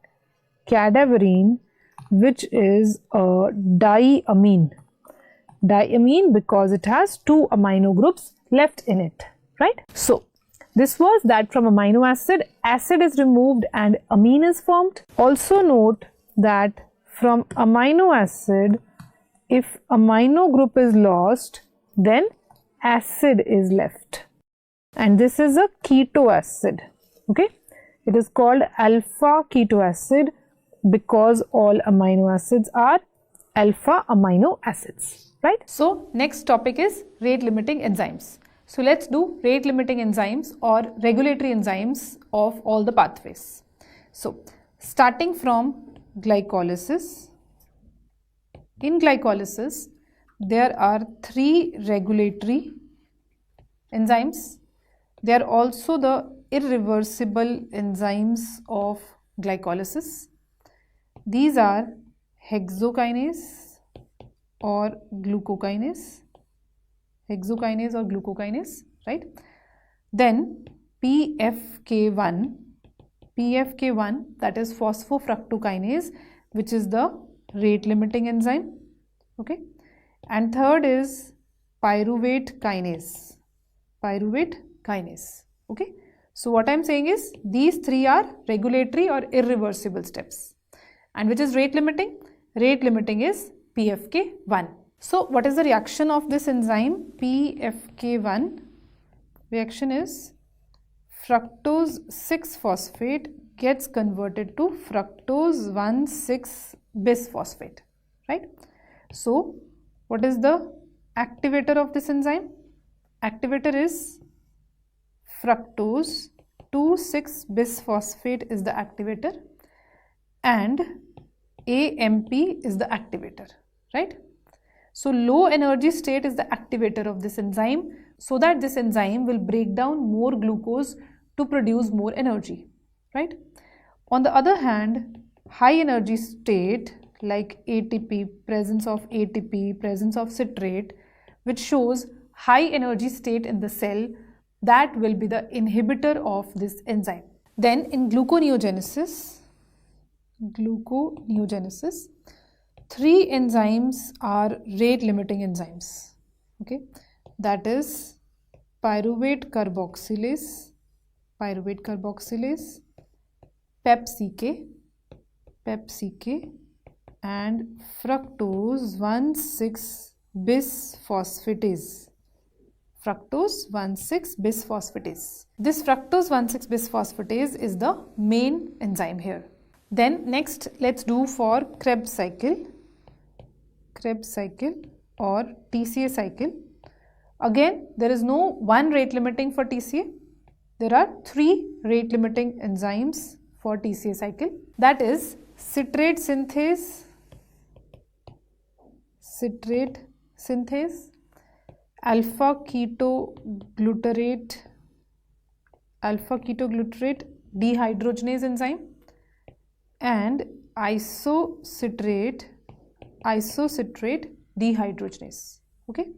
Speaker 1: which is a diamine because it has 2 amino groups left in it, right? So this was that from amino acid is removed and amine is formed. Also note that from amino acid, if amino group is lost, then acid is left. And this is a keto acid. Okay. It is called alpha keto acid because all amino acids are alpha amino acids, right? So next topic is rate limiting enzymes. So let's do rate limiting enzymes or regulatory enzymes of all the pathways. So starting from glycolysis. In glycolysis, there are 3 regulatory enzymes. They are also the irreversible enzymes of glycolysis. These are hexokinase or glucokinase. Right? Then PFK1, that is phosphofructokinase, which is the rate limiting enzyme. Okay. And third is pyruvate kinase. Okay. So what I am saying is these 3 are regulatory or irreversible steps. And which is rate limiting? Rate limiting is PFK1. So what is the reaction of this enzyme PFK1? Reaction is fructose 6-phosphate gets converted to fructose 1,6-bisphosphate, right? So what is the activator of this enzyme? Activator is fructose 2,6-bisphosphate is the activator and AMP is the activator, right? So low energy state is the activator of this enzyme so that this enzyme will break down more glucose to produce more energy, right? On the other hand, high energy state like ATP, presence of citrate, which shows high energy state in the cell, that will be the inhibitor of this enzyme. Then in gluconeogenesis, 3 enzymes are rate limiting enzymes. Okay, that is pyruvate carboxylase, PEP-CK and fructose 1,6-bisphosphatase. This fructose 1,6-bisphosphatase is the main enzyme here. Then next let's do for Krebs cycle or TCA cycle. Again, there is no one rate limiting for TCA. There are 3 rate limiting enzymes for TCA cycle. That is citrate synthase, alpha ketoglutarate dehydrogenase enzyme, and isocitrate dehydrogenase. Okay,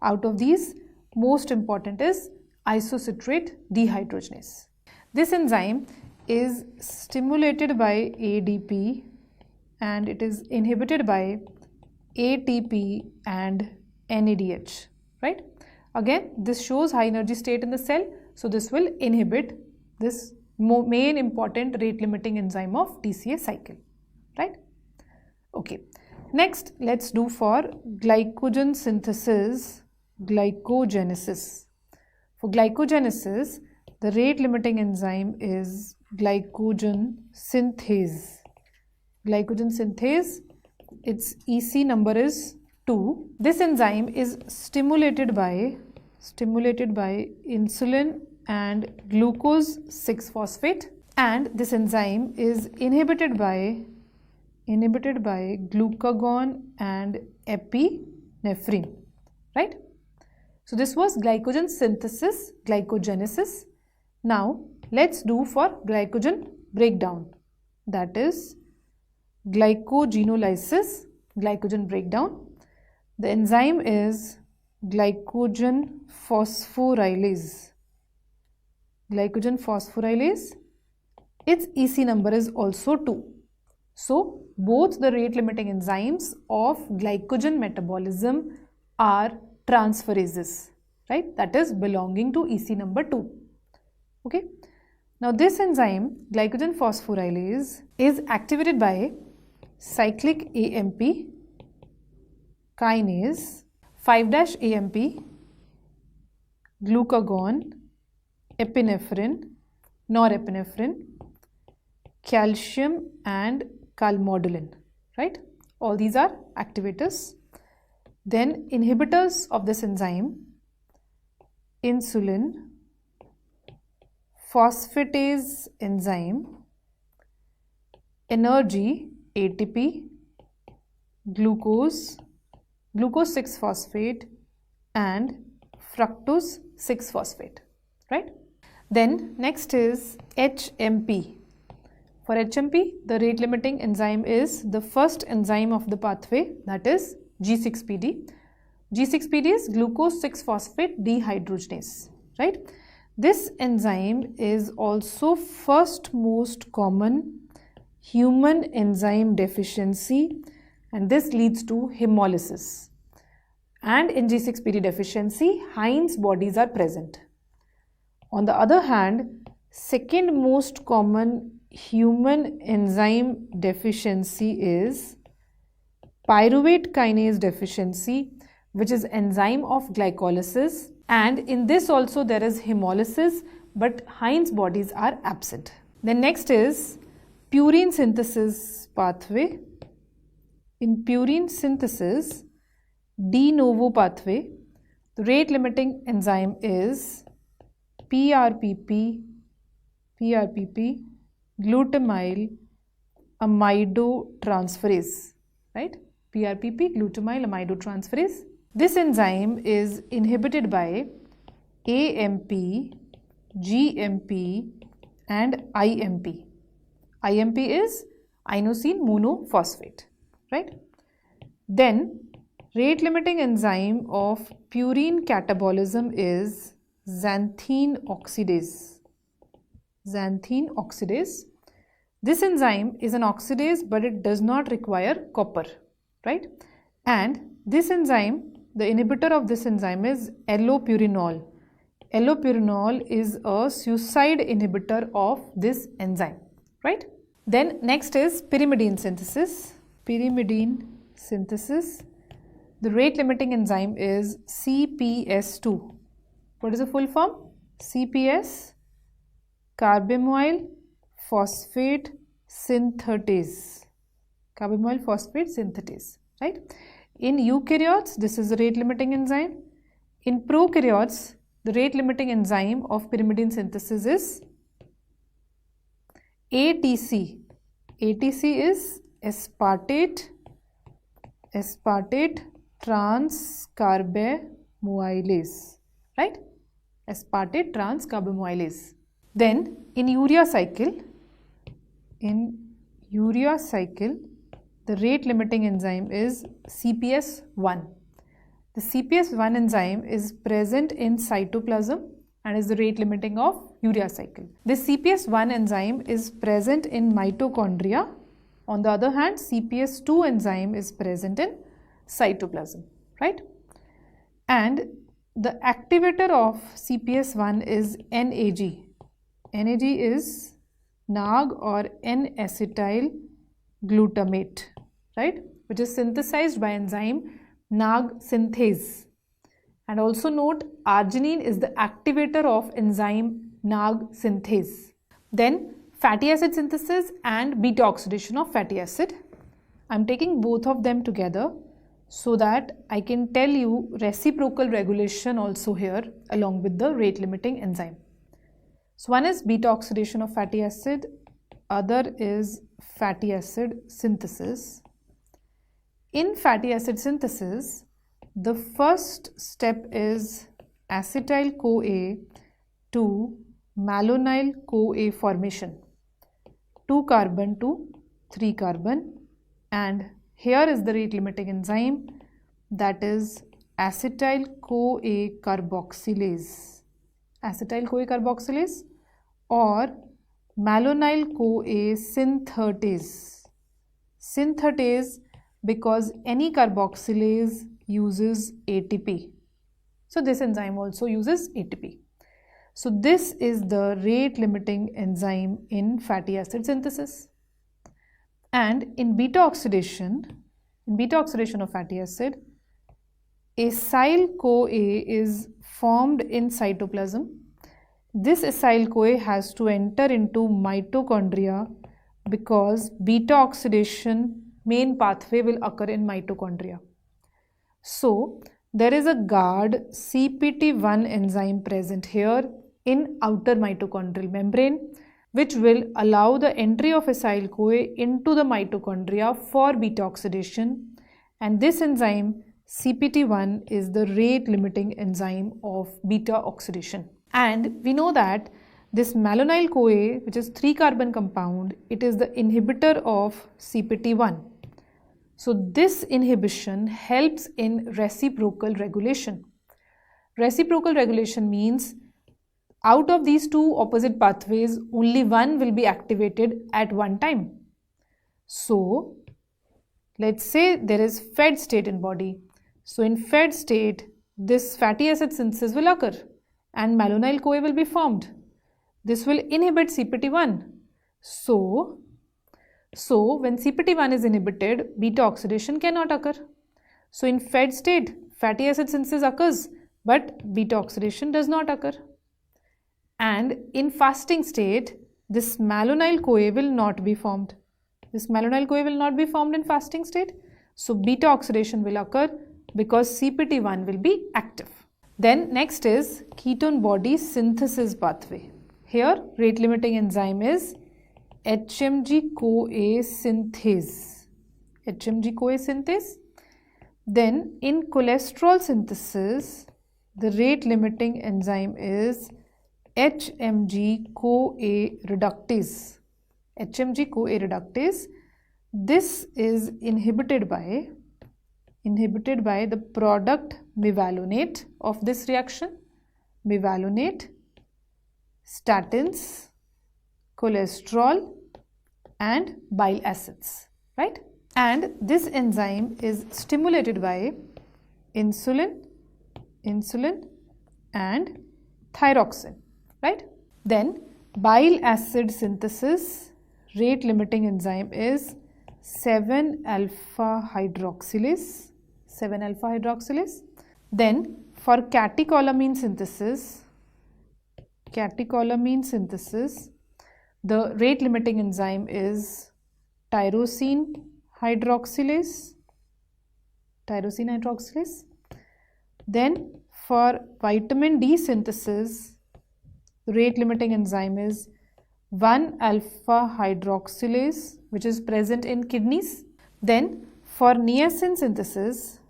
Speaker 1: out of these, most important is isocitrate dehydrogenase. This enzyme is stimulated by ADP and it is inhibited by ATP and NADH, right? Again, this shows high energy state in the cell, so this will inhibit this main important rate limiting enzyme of TCA cycle, right? Okay, next let's do for glycogen synthesis, glycogenesis. For glycogenesis, the rate limiting enzyme is glycogen synthase. Its EC number is 2. This enzyme is stimulated by insulin and glucose 6-phosphate, and this enzyme is inhibited by glucagon and epinephrine, right? So this was glycogen synthesis, glycogenesis. Now let's do for glycogen breakdown, that is glycogenolysis, glycogen breakdown. The enzyme is glycogen phosphorylase. Its EC number is also 2. So both the rate limiting enzymes of glycogen metabolism are transferases, right? That is belonging to EC number 2. Okay. Now this enzyme, glycogen phosphorylase, is activated by cyclic AMP kinase, 5-AMP, glucagon, epinephrine, norepinephrine, calcium and calmodulin, right? All these are activators. Then inhibitors of this enzyme, insulin, phosphatase enzyme, energy, ATP, glucose 6-phosphate and fructose 6-phosphate, right? Then next is HMP. For HMP, the rate limiting enzyme is the first enzyme of the pathway, that is G6PD. G6PD is glucose 6-phosphate dehydrogenase, right? This enzyme is also first most common human enzyme deficiency, and this leads to hemolysis. And in G6PD deficiency, Heinz bodies are present. On the other hand, second most common human enzyme deficiency is pyruvate kinase deficiency, which is enzyme of glycolysis, and in this also there is hemolysis, but Heinz bodies are absent. Then next is purine synthesis pathway. In purine synthesis, de novo pathway, the rate limiting enzyme is PRPP glutamyl amidotransferase, right? PRPP glutamyl amidotransferase. This enzyme is inhibited by AMP, GMP and IMP. IMP is inosine monophosphate, right? Then rate limiting enzyme of purine catabolism is xanthine oxidase. This enzyme is an oxidase, but it does not require copper, right? And this enzyme, the inhibitor of this enzyme is allopurinol. Allopurinol is a suicide inhibitor of this enzyme, right? Then next is pyrimidine synthesis. The rate limiting enzyme is CPS2. What is the full form? CPS, carbamoyl phosphate synthetase, carbamoyl phosphate synthetase, right? In eukaryotes, this is the rate limiting enzyme. In prokaryotes, the rate limiting enzyme of pyrimidine synthesis is ATC. ATC is aspartate transcarbamylase, right? Aspartate transcarbamylase. Then in urea cycle, the rate limiting enzyme is CPS1. The CPS1 enzyme is present in cytoplasm and is the rate limiting of urea cycle. This CPS1 enzyme is present in mitochondria. On the other hand, CPS2 enzyme is present in cytoplasm, right? And the activator of CPS1 is NAG. NAG is NAG or N-acetyl glutamate, right? Which is synthesized by enzyme NAG synthase. And also note, arginine is the activator of enzyme NAG synthase. Then fatty acid synthesis and beta oxidation of fatty acid. I am taking both of them together so that I can tell you reciprocal regulation also here along with the rate limiting enzyme. So one is beta oxidation of fatty acid, other is fatty acid synthesis. In fatty acid synthesis, the first step is acetyl-CoA to malonyl-CoA formation. 2 carbon to 3 carbon, and here is the rate limiting enzyme, that is acetyl-CoA carboxylase. Acetyl-CoA carboxylase or malonyl-CoA synthetase. Synthetase because any carboxylase uses ATP. So this enzyme also uses ATP. So this is the rate limiting enzyme in fatty acid synthesis. And in beta oxidation of fatty acid, acyl-CoA is formed in cytoplasm. This acyl-CoA has to enter into mitochondria because beta oxidation main pathway will occur in mitochondria. So there is a guard CPT1 enzyme present here in outer mitochondrial membrane, which will allow the entry of acyl-CoA into the mitochondria for beta oxidation, and this enzyme CPT1 is the rate limiting enzyme of beta oxidation. And we know that this malonyl-CoA, which is 3 carbon compound, it is the inhibitor of CPT1. So this inhibition helps in reciprocal regulation. Reciprocal regulation means out of these two opposite pathways, only one will be activated at one time. So let's say there is fed state in body. So in fed state, this fatty acid synthesis will occur and malonyl-CoA will be formed. This will inhibit CPT1. So when CPT1 is inhibited, beta oxidation cannot occur. So in fed state, fatty acid synthesis occurs, but beta oxidation does not occur. And in fasting state, this malonyl-CoA will not be formed. This malonyl-CoA will not be formed in fasting state. So beta oxidation will occur because CPT1 will be active. Then next is ketone body synthesis pathway. Here rate limiting enzyme is HMG-CoA synthase. HMG-CoA synthase. Then in cholesterol synthesis, the rate limiting enzyme is HMG-CoA reductase. HMG-CoA reductase. This is inhibited by the product mevalonate of this reaction. Mevalonate, statins, cholesterol and bile acids, right? And this enzyme is stimulated by insulin and thyroxine, right? Then bile acid synthesis, rate limiting enzyme is 7-alpha hydroxylase. Then for catecholamine synthesis, The rate limiting enzyme is tyrosine hydroxylase. Then for vitamin D synthesis, the rate limiting enzyme is 1-alpha hydroxylase, which is present in kidneys. Then for niacin synthesis,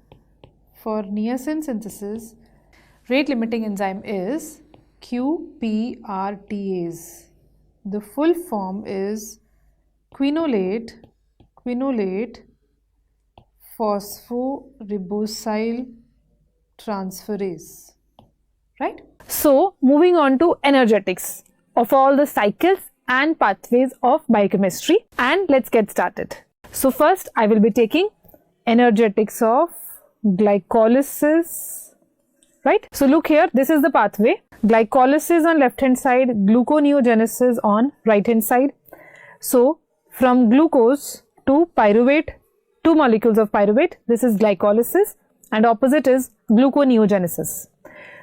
Speaker 1: rate limiting enzyme is QPRTase. The full form is quinolate phosphoribosyl transferase, right? So moving on to energetics of all the cycles and pathways of biochemistry, and let's get started. So first I will be taking energetics of glycolysis, right? So look here, this is the pathway. Glycolysis on left hand side, gluconeogenesis on right hand side. So from glucose to pyruvate, 2 molecules of pyruvate, this is glycolysis, and opposite is gluconeogenesis.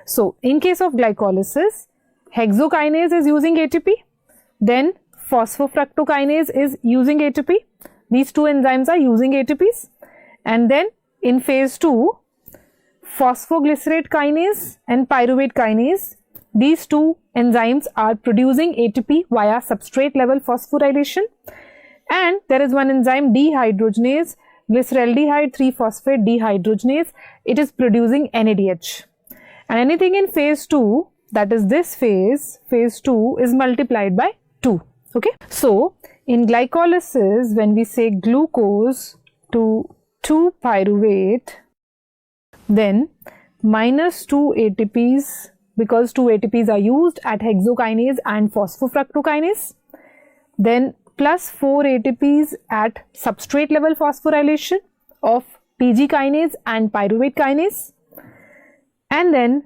Speaker 1: So in case of glycolysis, hexokinase is using ATP, then phosphofructokinase is using ATP. These two enzymes are using ATPs, and then in phase 2, phosphoglycerate kinase and pyruvate kinase, these two enzymes are producing ATP via substrate level phosphorylation, and there is one enzyme dehydrogenase, glyceraldehyde 3-phosphate dehydrogenase, it is producing NADH. And anything in phase 2, that is this phase 2 is multiplied by 2. Okay. So in glycolysis, when we say glucose to 2 pyruvate, then minus 2 ATPs, because 2 ATPs are used at hexokinase and phosphofructokinase, then plus 4 ATPs at substrate level phosphorylation of PG kinase and pyruvate kinase, and then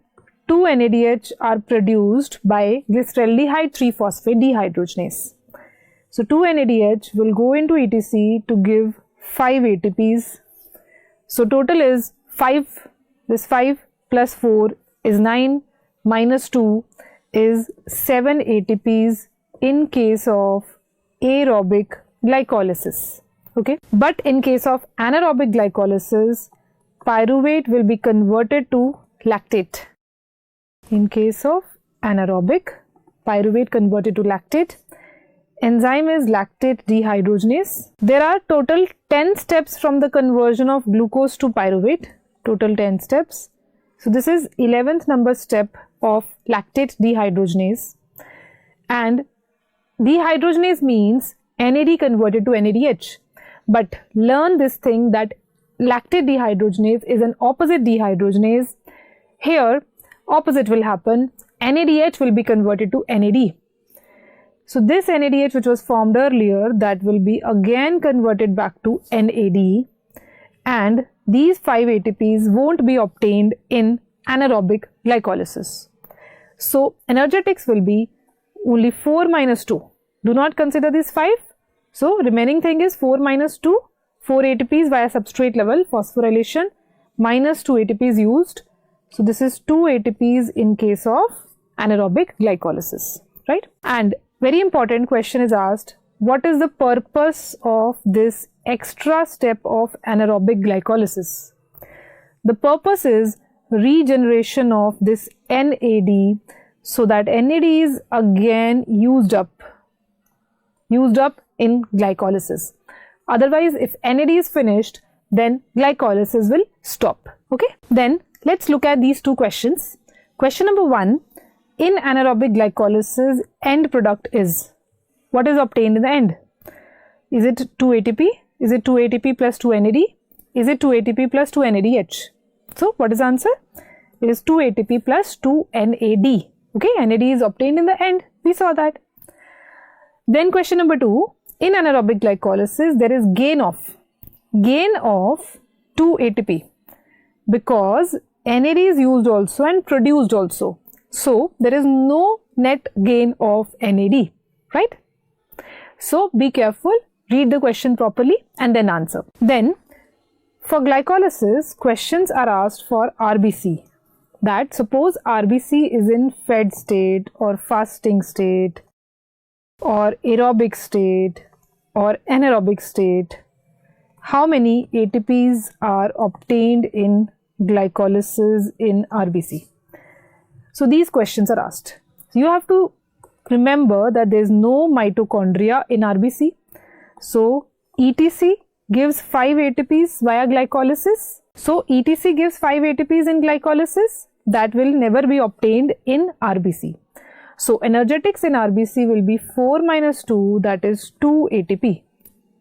Speaker 1: 2 NADH are produced by glyceraldehyde 3-phosphate dehydrogenase. So 2 NADH will go into ETC to give 5 ATPs. So total is 5, this 5 plus 4 is 9, minus 2 is 7 ATPs in case of aerobic glycolysis. Okay, but in case of anaerobic glycolysis, pyruvate will be converted to lactate. In case of anaerobic, pyruvate converted to lactate. Enzyme is lactate dehydrogenase. There are total 10 steps from the conversion of glucose to pyruvate. Total 10 steps. So this is 11th number step of lactate dehydrogenase. And dehydrogenase means NAD converted to NADH. But learn this thing that lactate dehydrogenase is an opposite dehydrogenase. Here, opposite will happen. NADH will be converted to NAD. So this NADH which was formed earlier, that will be again converted back to NAD, and these 5 ATPs won't be obtained in anaerobic glycolysis. So energetics will be only 4 minus 2. Do not consider this 5. So remaining thing is 4 minus 2, 4 ATPs via substrate level phosphorylation, minus 2 ATPs used. So this is 2 ATPs in case of anaerobic glycolysis, right? And very important question is asked, what is the purpose of this extra step of anaerobic glycolysis? The purpose is regeneration of this NAD so that NAD is again used up in glycolysis. Otherwise, if NAD is finished, then glycolysis will stop. Okay. Then let's look at these two questions. Question number 1. In anaerobic glycolysis, end product is, what is obtained in the end? Is it 2 ATP? Is it 2 ATP plus 2 NAD? Is it 2 ATP plus 2 NADH? So what is the answer? It is 2 ATP plus 2 NAD. Okay, NAD is obtained in the end. We saw that. Then question number 2. In anaerobic glycolysis, there is gain of 2 ATP because NAD is used also and produced also. So there is no net gain of NAD, right? So be careful, read the question properly and then answer. Then for glycolysis, questions are asked for RBC. That suppose RBC is in fed state or fasting state, or aerobic state or anaerobic state, how many ATPs are obtained in glycolysis in RBC? So these questions are asked. You have to remember that there is no mitochondria in RBC. So ETC gives 5 ATPs via glycolysis. So ETC gives 5 ATPs in glycolysis. That will never be obtained in RBC. So energetics in RBC will be 4 minus 2, that is 2 ATP,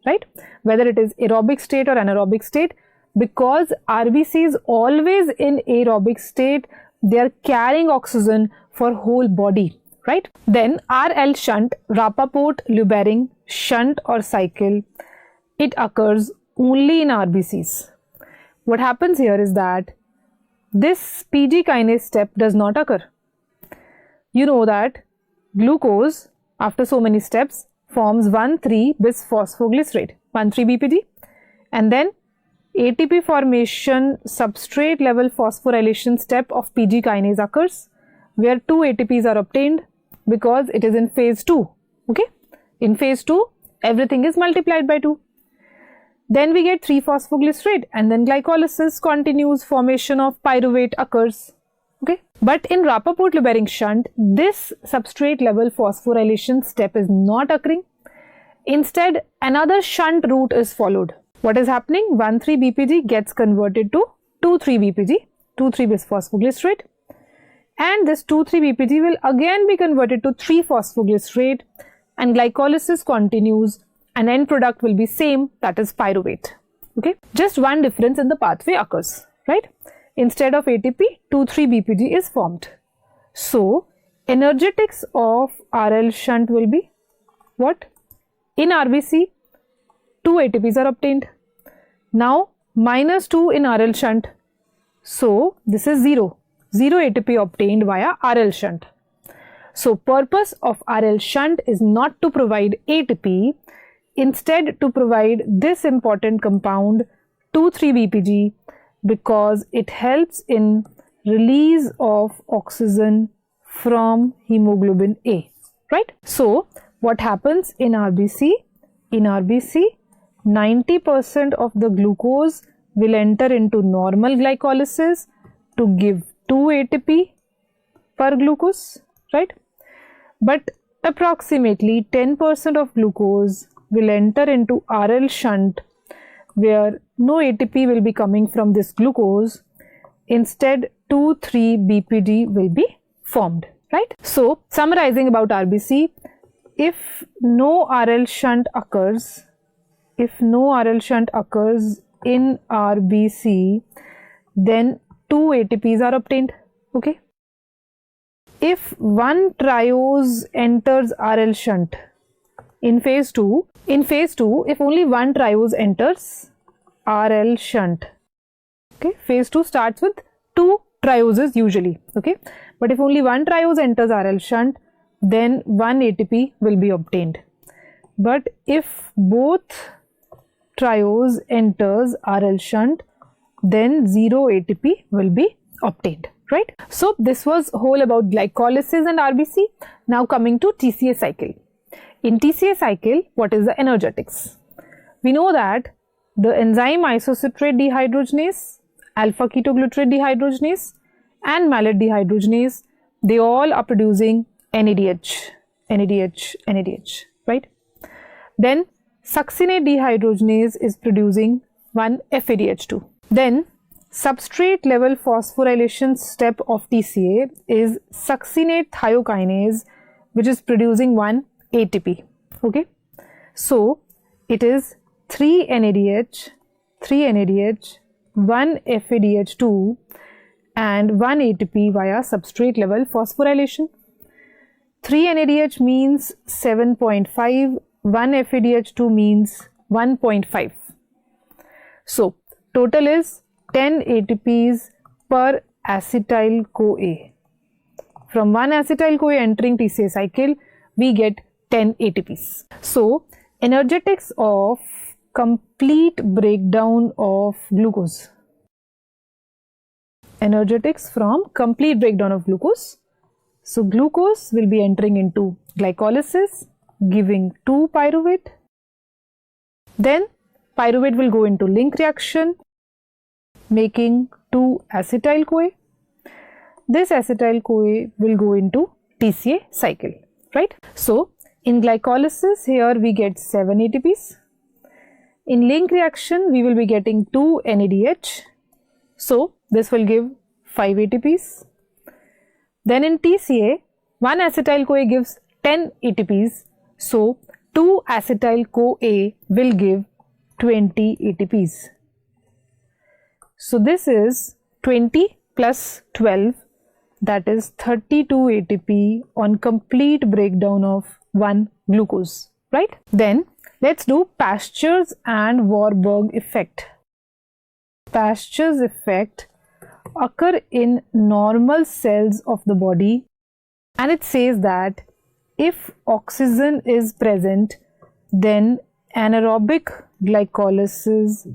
Speaker 1: right? Whether it is aerobic state or anaerobic state, because RBC is always in aerobic state, they are carrying oxygen for whole body, right? Then RL shunt, Rappaport-Lubering shunt or cycle, it occurs only in RBCs. What happens here is that this PG kinase step does not occur. You know that glucose, after so many steps, forms 1,3-bis-phosphoglycerate, 1,3-BPG, and then ATP formation substrate level phosphorylation step of PG kinase occurs, where 2 ATPs are obtained because it is in phase 2. Okay, in phase 2, everything is multiplied by 2. Then we get 3-phosphoglycerate, and then glycolysis continues, formation of pyruvate occurs. Okay, but in Rappaport-Lubering shunt, this substrate level phosphorylation step is not occurring. Instead, another shunt route is followed. What is happening? 1,3-BPG gets converted to 2,3-BPG, 2,3-bis-phosphoglycerate, and this 2,3-BPG will again be converted to 3-phosphoglycerate, and glycolysis continues, and end product will be same, that is pyruvate. Okay, just one difference in the pathway occurs, right? Instead of ATP, 2,3-BPG is formed. So energetics of RL shunt will be what? In RBC, 2 ATPs are obtained. Now minus 2 in RL shunt. So this is 0. 0 ATP obtained via RL shunt. So purpose of RL shunt is not to provide ATP, instead to provide this important compound 2,3-BPG, because it helps in release of oxygen from hemoglobin A, right? So what happens in RBC? In RBC, 90% of the glucose will enter into normal glycolysis to give 2 ATP per glucose, right? But approximately 10% of glucose will enter into RL shunt, where no ATP will be coming from this glucose. Instead, 2,3-BPG will be formed, right? So summarizing about RBC, if no RL shunt occurs, in RBC, then 2 ATPs are obtained. Okay. If one triose enters RL shunt in phase 2, if only one triose enters RL shunt, okay, phase 2 starts with 2 trioses usually, okay, but if only one triose enters RL shunt, then 1 ATP will be obtained. But if both triose enters RL shunt, then 0 ATP will be obtained, right? So this was whole about glycolysis and RBC. Now coming to TCA cycle. In TCA cycle, what is the energetics? We know that the enzyme isocitrate dehydrogenase, alpha ketoglutarate dehydrogenase and malate dehydrogenase, they all are producing NADH, right? Then succinate dehydrogenase is producing 1-FADH2. Then substrate level phosphorylation step of TCA is succinate thiokinase, which is producing 1 ATP. Okay, so it is 3 NADH, 1 FADH2 and 1 ATP via substrate level phosphorylation. 3 NADH means 7.5, 1 FADH2 means 1.5. So total is 10 ATPs per acetyl-CoA. From one acetyl-CoA entering TCA cycle, we get 10 ATPs. So energetics of complete breakdown of glucose. Energetics from complete breakdown of glucose. So glucose will be entering into glycolysis, giving 2 pyruvate. Then pyruvate will go into link reaction, making 2 acetyl-CoA. This acetyl-CoA will go into TCA cycle, right? So in glycolysis, here we get 7 ATPs. In link reaction, we will be getting 2 NADH. So this will give 5 ATPs. Then in TCA, 1 acetyl-CoA gives 10 ATPs. So 2 acetyl-CoA will give 20 ATPs. So this is 20 plus 12, that is 32 ATP on complete breakdown of 1 glucose, right? Then let's do Pasteur's and Warburg effect. Pasteur's effect occur in normal cells of the body, and it says that if oxygen is present, then anaerobic glycolysis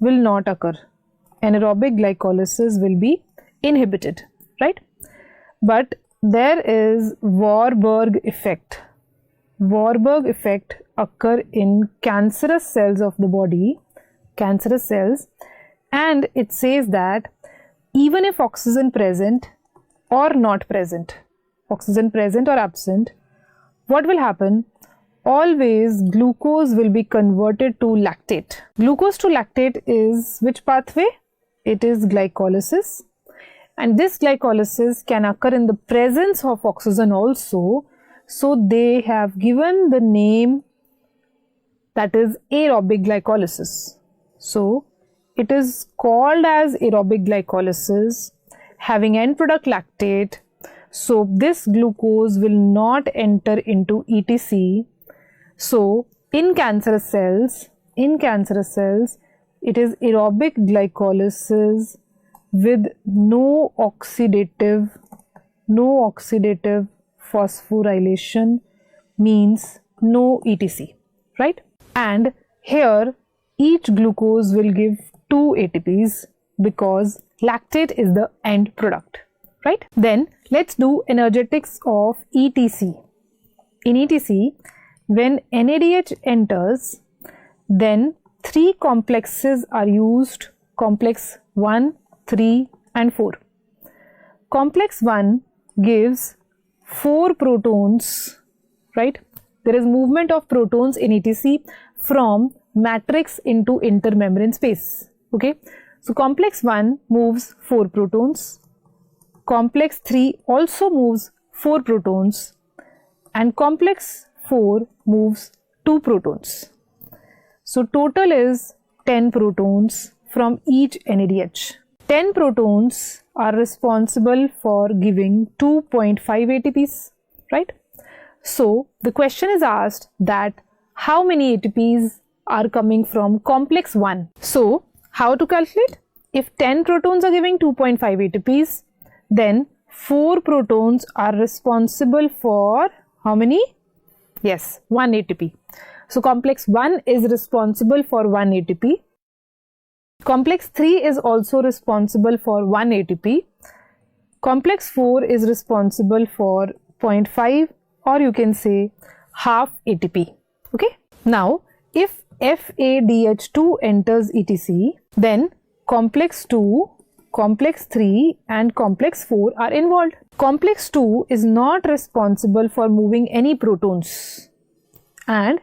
Speaker 1: will not occur. Anaerobic glycolysis will be inhibited, right? But there is Warburg effect. Warburg effect occur in cancerous cells of the body, cancerous cells, and it says that even if oxygen present or not present, oxygen present or absent, what will happen? Always glucose will be converted to lactate. Glucose to lactate is which pathway? It is glycolysis, and this glycolysis can occur in the presence of oxygen also. So they have given the name, that is aerobic glycolysis. So it is called as aerobic glycolysis, having end product lactate. So this glucose will not enter into ETC. So in cancerous cells, it is aerobic glycolysis with no oxidative phosphorylation, means no ETC, right? And here each glucose will give 2 ATPs because lactate is the end product, right? Then let's do energetics of ETC. In ETC, when NADH enters, then 3 complexes are used, complex 1, 3 and 4. Complex 1 gives 4 protons, right? There is movement of protons in ETC from matrix into intermembrane space, okay? So complex 1 moves 4 protons, complex 3 also moves 4 protons, and complex 4 moves 2 protons. So total is 10 protons from each NADH. 10 protons are responsible for giving 2.5 ATPs, right? So the question is asked that how many ATPs are coming from complex 1. So how to calculate? If 10 protons are giving 2.5 ATPs, then 4 protons are responsible for how many? Yes, 1 ATP. So complex 1 is responsible for 1 ATP. Complex 3 is also responsible for 1 ATP. Complex 4 is responsible for 0.5, or you can say half ATP. Okay. Now, if FADH2 enters ETC, then complex 2, complex 3 and complex 4 are involved. Complex 2 is not responsible for moving any protons, and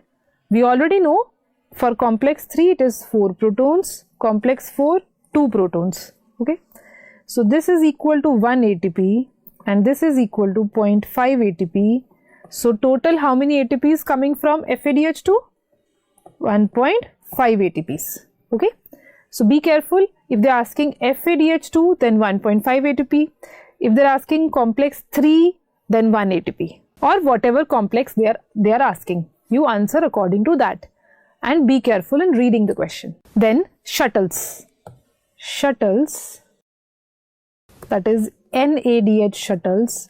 Speaker 1: we already know for complex 3 it is 4 protons, complex 4 2 protons, okay. So this is equal to 1 ATP and this is equal to 0.5 ATP. So total how many ATPs coming from FADH2? 1.5 ATPs, okay. So be careful, if they are asking FADH2 then 1.5 ATP, if they are asking complex 3 then 1 ATP, or whatever complex they are asking, you answer according to that and be careful in reading the question. Then shuttles, that is NADH shuttles,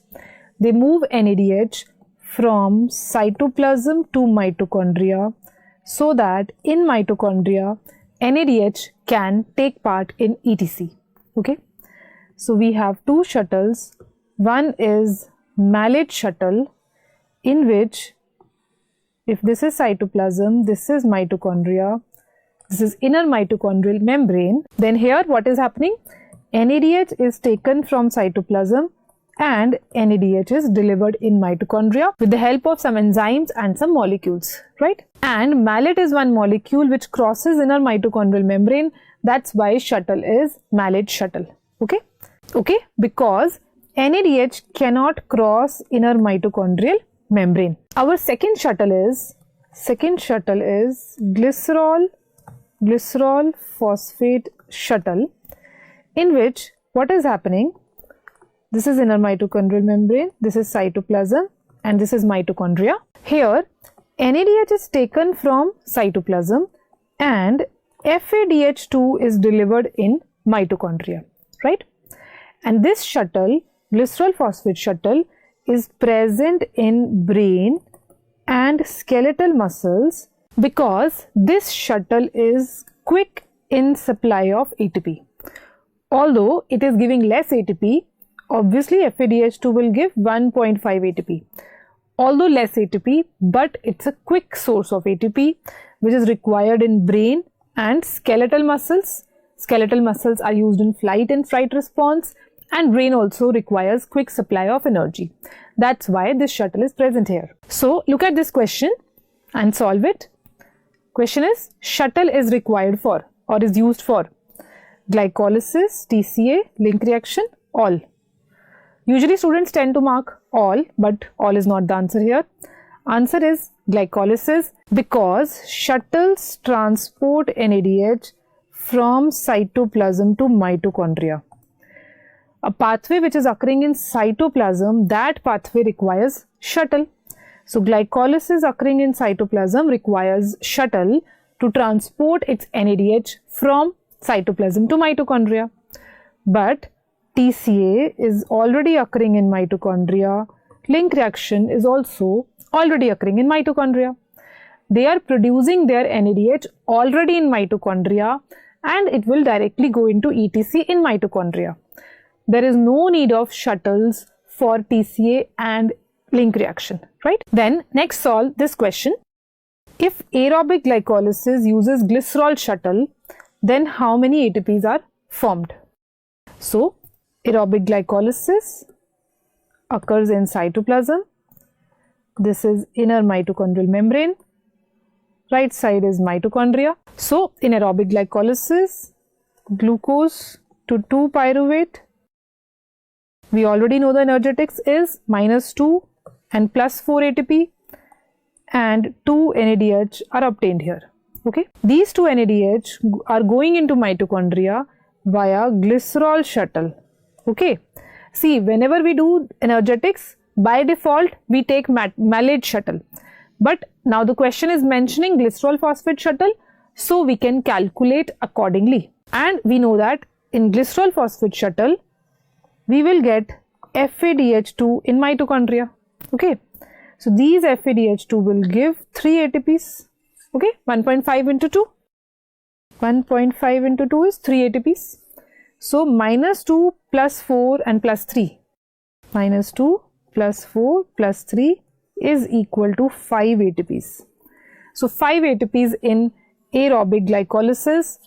Speaker 1: they move NADH from cytoplasm to mitochondria so that in mitochondria NADH can take part in ETC, okay. So we have 2 shuttles. One is malate shuttle, in which if this is cytoplasm, this is mitochondria, this is inner mitochondrial membrane, then here what is happening? NADH is taken from cytoplasm and NADH is delivered in mitochondria with the help of some enzymes and some molecules, right? And malate is one molecule which crosses inner mitochondrial membrane. That's why shuttle is malate shuttle. Okay? Okay? Because NADH cannot cross inner mitochondrial membrane. Our second shuttle is glycerol phosphate shuttle, in which what is happening? This is inner mitochondrial membrane, this is cytoplasm, and this is mitochondria. Here NADH is taken from cytoplasm and FADH2 is delivered in mitochondria, right? And this shuttle, glycerol phosphate shuttle, is present in brain and skeletal muscles because this shuttle is quick in supply of ATP. Although it is giving less ATP, obviously FADH2 will give 1.5 ATP. Although less ATP, but it's a quick source of ATP which is required in brain and skeletal muscles. Skeletal muscles are used in flight and fright response, and brain also requires quick supply of energy. That's why this shuttle is present here. So look at this question and solve it. Question is, shuttle is required for or is used for glycolysis, TCA, link reaction, all. Usually students tend to mark all, but all is not the answer here. Answer is glycolysis because shuttles transport NADH from cytoplasm to mitochondria. A pathway which is occurring in cytoplasm, that pathway requires shuttle. So glycolysis occurring in cytoplasm requires shuttle to transport its NADH from cytoplasm to mitochondria. But TCA is already occurring in mitochondria. Link reaction is also already occurring in mitochondria. They are producing their NADH already in mitochondria and it will directly go into ETC in mitochondria. There is no need of shuttles for TCA and link reaction, right? Then next solve this question. If aerobic glycolysis uses glycerol shuttle, then how many ATPs are formed? So aerobic glycolysis occurs in cytoplasm. This is inner mitochondrial membrane. Right side is mitochondria. So in aerobic glycolysis, glucose to 2-pyruvate. We already know the energetics is -2 and +4 ATP and 2 NADH are obtained here. Okay. These 2 NADH are going into mitochondria via glycerol shuttle. Okay. See, whenever we do energetics, by default we take malate shuttle. But now the question is mentioning glycerol phosphate shuttle, so we can calculate accordingly. And we know that in glycerol phosphate shuttle, we will get FADH2 in mitochondria. Okay. So these FADH2 will give 3 ATPs. Okay. 1.5 into 2. 1.5 into 2 is 3 ATPs. So -2 + 4 and +3. -2 + 4 + 3 is equal to 5 ATPs. So 5 ATPs in aerobic glycolysis.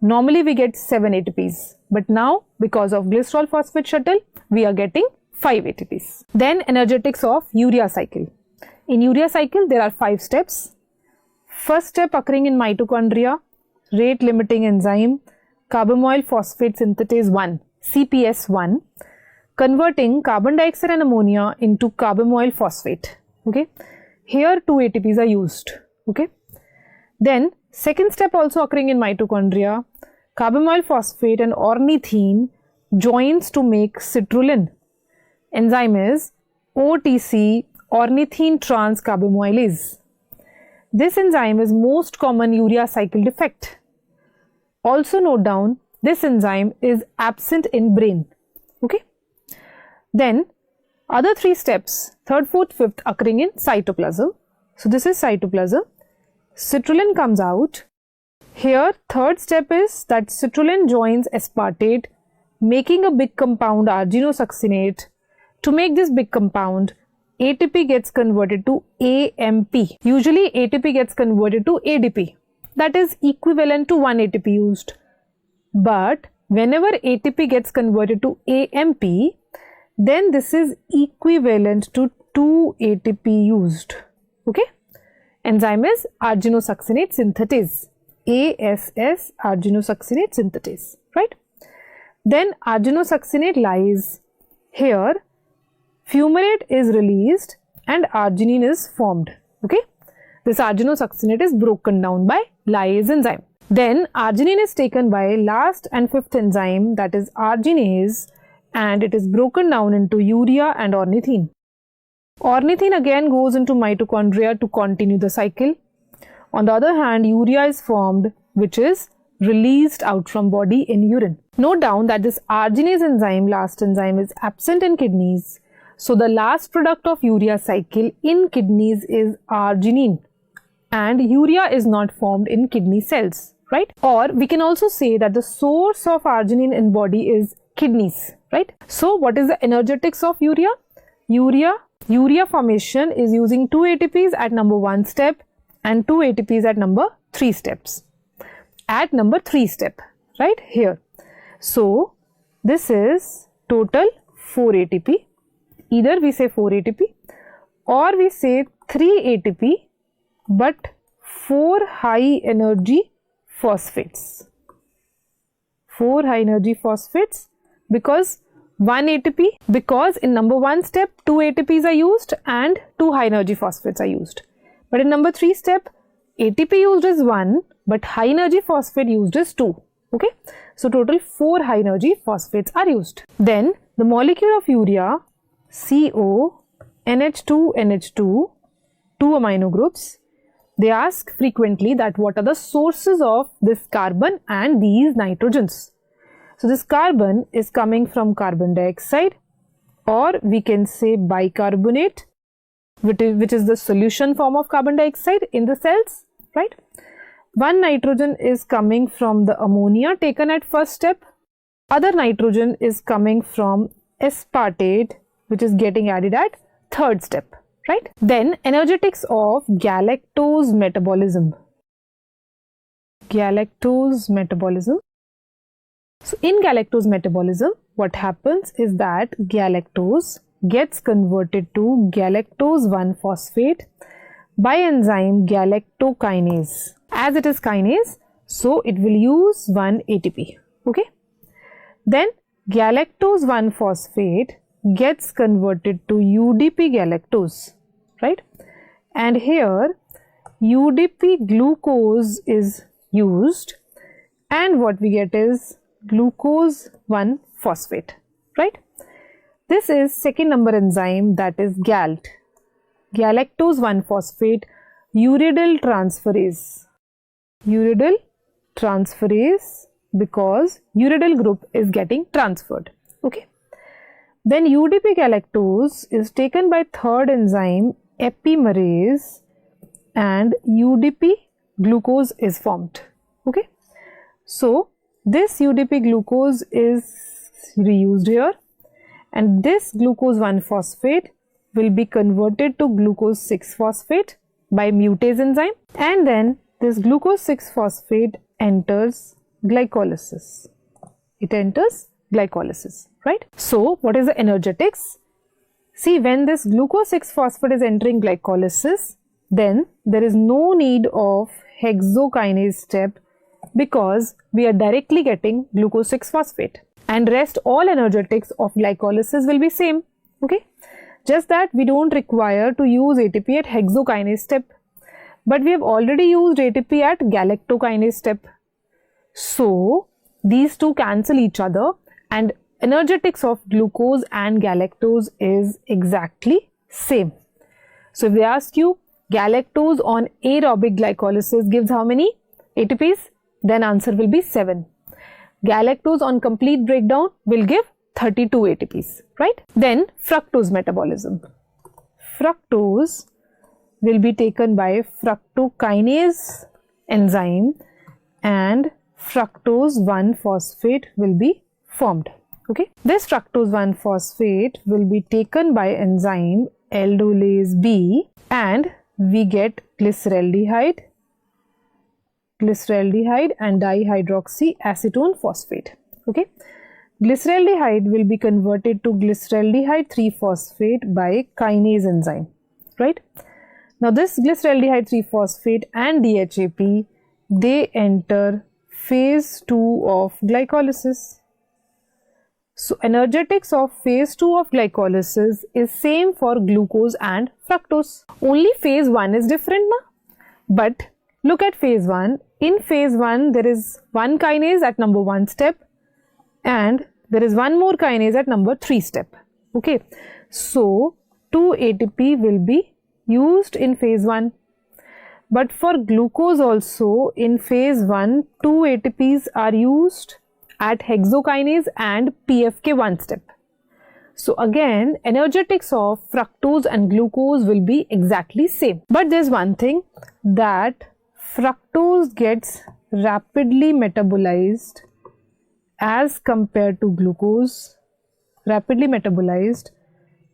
Speaker 1: Normally we get 7 ATPs. But now because of glycerol phosphate shuttle, we are getting 5 ATPs. Then energetics of urea cycle. In urea cycle, there are 5 steps. First step occurring in mitochondria, rate limiting enzyme, carbamoyl phosphate synthetase 1, CPS1, converting carbon dioxide and ammonia into carbamoyl phosphate. Okay. Here 2 ATPs are used. Okay. Then second step also occurring in mitochondria, carbamoyl phosphate and ornithine joins to make citrulline. Enzyme is OTC, ornithine transcarbamylase. This enzyme is most common urea cycle defect. Also note down, this enzyme is absent in brain. Okay. Then other 3 steps, 3rd, 4th, 5th occurring in cytoplasm. So this is cytoplasm. Citrulline comes out. Here 3rd step is that citrulline joins aspartate, making a big compound arginosuccinate. To make this big compound, ATP gets converted to AMP. Usually ATP gets converted to ADP. That is equivalent to 1 ATP used. But whenever ATP gets converted to AMP, then this is equivalent to 2 ATP used. Okay? Enzyme is arginosuccinate synthetase. ASS, arginosuccinate synthetase. Right? Then arginosuccinate lies here. Fumarate is released and arginine is formed. Okay? This arginosuccinate is broken down by lyase enzyme. Then arginine is taken by last and fifth enzyme, that is arginase, and it is broken down into urea and ornithine. Ornithine again goes into mitochondria to continue the cycle. On the other hand, urea is formed, which is released out from body in urine. Note down that this arginase enzyme, last enzyme, is absent in kidneys. So the last product of urea cycle in kidneys is arginine, and urea is not formed in kidney cells, right? Or we can also say that the source of arginine in body is kidneys, right? So what is the energetics of urea? Urea formation is using 2 ATPs at number 1 step and 2 ATPs at number 3 steps. At number 3 step, right here. So this is total 4 ATP. Either we say 4 ATP or we say 3 ATP but 4 high energy phosphates. 4 high energy phosphates because 1 ATP, because in number 1 step 2 ATPs are used and 2 high energy phosphates are used. But in number 3 step ATP used is 1 but high energy phosphate used is 2. Okay, so total 4 high energy phosphates are used. Then the molecule of urea, CO, NH2, NH2, 2 amino groups. They ask frequently that what are the sources of this carbon and these nitrogens. So this carbon is coming from carbon dioxide, or we can say bicarbonate, which is the solution form of carbon dioxide in the cells, right? One nitrogen is coming from the ammonia taken at first step. Other nitrogen is coming from aspartate, which is getting added at third step, right? Then energetics of galactose metabolism. Galactose metabolism. So in galactose metabolism, what happens is that galactose gets converted to galactose 1-phosphate by enzyme galactokinase. As it is kinase, so it will use 1 ATP. Okay. Then galactose 1-phosphate gets converted to UDP galactose, right? And here UDP glucose is used and what we get is glucose 1-phosphate, right? This is second number enzyme, that is GALT, galactose 1-phosphate uridyl transferase. Uridyl transferase because uridyl group is getting transferred. Okay. Then UDP galactose is taken by third enzyme epimerase and UDP glucose is formed. Okay. So this UDP glucose is reused here and this glucose 1-phosphate will be converted to glucose 6-phosphate by mutase enzyme, and then this glucose 6-phosphate enters glycolysis. It enters glycolysis, right? So what is the energetics? See, when this glucose 6-phosphate is entering glycolysis, then there is no need of hexokinase step because we are directly getting glucose 6-phosphate, and rest all energetics of glycolysis will be same. Okay, just that we don't require to use ATP at hexokinase step, but we have already used ATP at galactokinase step. So these two cancel each other and energetics of glucose and galactose is exactly same. So if they ask you galactose on aerobic glycolysis gives how many ATPs, then answer will be 7. Galactose on complete breakdown will give 32 ATPs, right? Then fructose metabolism. Fructose will be taken by fructokinase enzyme and fructose 1-phosphate will be formed. Okay, this fructose 1-phosphate will be taken by enzyme aldolase B, and we get glyceraldehyde and dihydroxyacetone phosphate. Okay, glyceraldehyde will be converted to glyceraldehyde 3-phosphate by kinase enzyme, right? Now this glyceraldehyde 3-phosphate and DHAP, they enter phase 2 of glycolysis. So energetics of phase 2 of glycolysis is same for glucose and fructose. Only phase 1 is different now. But look at phase 1. In phase 1 there is one kinase at number 1 step and there is one more kinase at number 3 step. Okay. So 2 ATP will be used in phase 1. But for glucose also in phase 1 2 ATPs are used at hexokinase and PFK1 step. So again energetics of fructose and glucose will be exactly same. But there's one thing, that fructose gets rapidly metabolized as compared to glucose,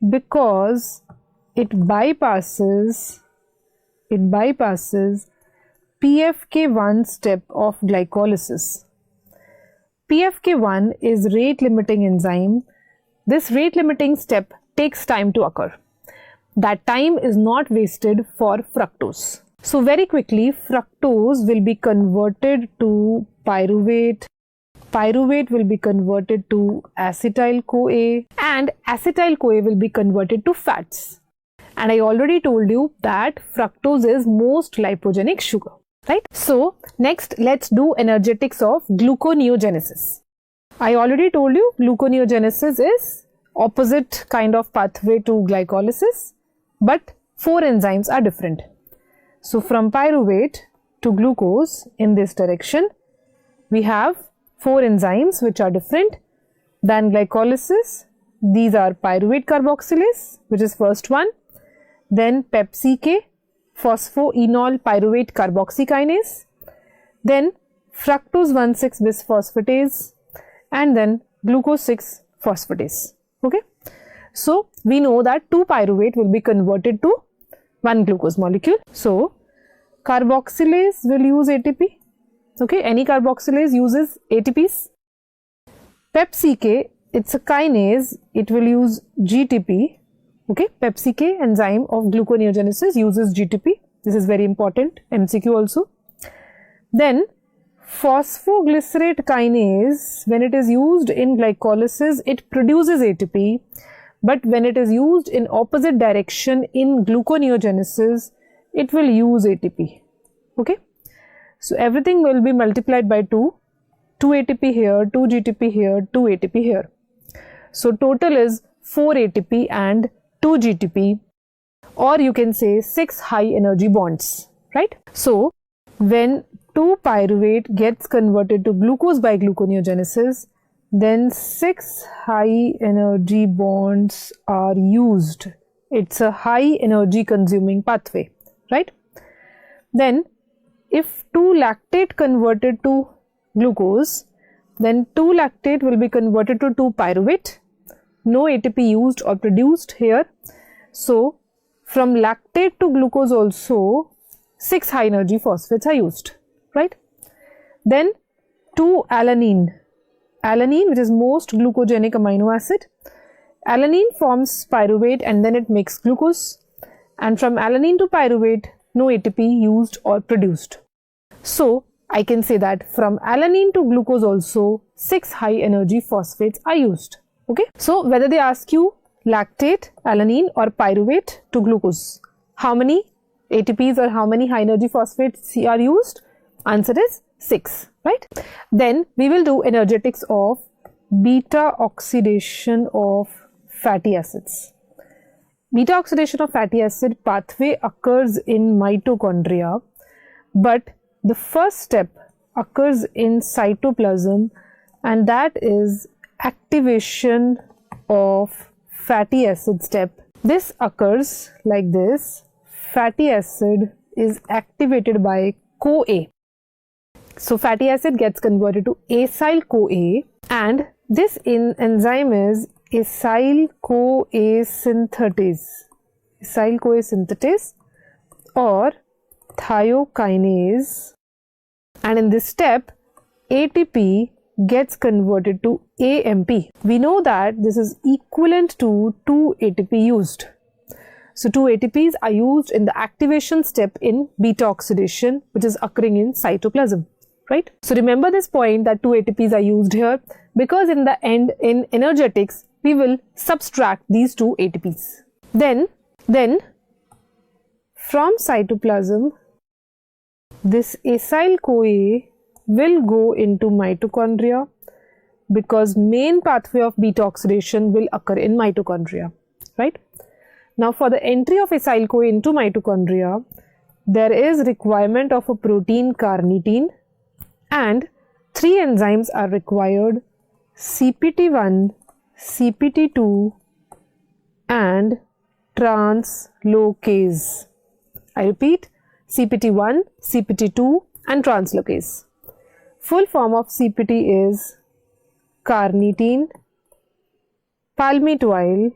Speaker 1: because it bypasses PFK1 step of glycolysis. PFK1 is rate limiting enzyme. This rate limiting step takes time to occur. That time is not wasted for fructose. So very quickly fructose will be converted to pyruvate. Pyruvate will be converted to acetyl-CoA and acetyl-CoA will be converted to fats. And I already told you that fructose is most lipogenic sugar. Right? So next let's do energetics of gluconeogenesis. I already told you gluconeogenesis is opposite kind of pathway to glycolysis, but 4 enzymes are different. So from pyruvate to glucose in this direction, we have 4 enzymes which are different than glycolysis. These are pyruvate carboxylase, which is first one, then PepCK, phosphoenol pyruvate carboxykinase, then fructose 1,6-bisphosphatase, and then glucose 6-phosphatase. Okay, so we know that 2 pyruvate will be converted to 1 glucose molecule. So carboxylase will use ATP. Okay, any carboxylase uses ATPs. PepCK, it's a kinase, it will use GTP. Okay, PepCK enzyme of gluconeogenesis uses GTP. This is very important, MCQ also. Then phosphoglycerate kinase, when it is used in glycolysis, it produces ATP. But when it is used in opposite direction in gluconeogenesis, it will use ATP. Okay, so everything will be multiplied by 2. 2 ATP here, 2 GTP here, 2 ATP here. So total is 4 ATP and 2 GTP, or you can say 6 high energy bonds, right? So when 2 pyruvate gets converted to glucose by gluconeogenesis, then 6 high energy bonds are used. It's a high energy consuming pathway, right? Then if 2 lactate converted to glucose, then 2 lactate will be converted to 2 pyruvate. No ATP used or produced here. So from lactate to glucose also 6 high energy phosphates are used, right? Then 2 alanine, which is most glucogenic amino acid. Alanine forms pyruvate and then it makes glucose, and from alanine to pyruvate no ATP used or produced. So I can say that from alanine to glucose also 6 high energy phosphates are used. Okay, so whether they ask you lactate, alanine or pyruvate to glucose, how many ATPs or how many high energy phosphates are used? Answer is 6, right? Then we will do energetics of beta oxidation of fatty acids. Beta oxidation of fatty acid pathway occurs in mitochondria, but the first step occurs in cytoplasm, and that is activation of fatty acid step. This occurs like this. Fatty acid is activated by CoA. So fatty acid gets converted to acyl-CoA, and this enzyme is acyl-CoA synthetase. acyl-CoA synthetase or thiokinase, and in this step ATP gets converted to AMP. We know that this is equivalent to 2 ATP used. So 2 ATPs are used in the activation step in beta oxidation, which is occurring in cytoplasm, right? So remember this point that 2 ATPs are used here because in the end, in energetics, we will subtract these 2 ATPs. Then from cytoplasm, this acyl-CoA will go into mitochondria because main pathway of beta oxidation will occur in mitochondria, right? Now for the entry of acyl-CoA into mitochondria, there is requirement of a protein carnitine and 3 enzymes are required: CPT1, CPT2 and translocase. I repeat, CPT1, CPT2 and translocase. Full form of CPT is carnitine palmitoyl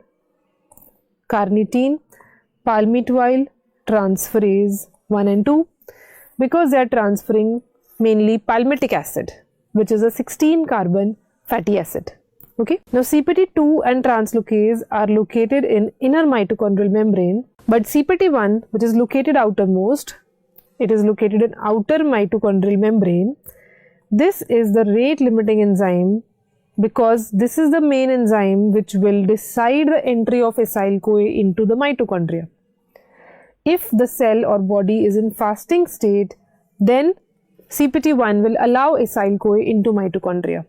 Speaker 1: transferase 1 and 2 because they are transferring mainly palmitic acid, which is a 16 carbon fatty acid. Okay. Now CPT2 and translocase are located in inner mitochondrial membrane, but CPT1, which is located outermost, it is located in outer mitochondrial membrane. This is the rate limiting enzyme because this is the main enzyme which will decide the entry of acyl-CoA into the mitochondria. If the cell or body is in fasting state, then CPT1 will allow acyl-CoA into mitochondria.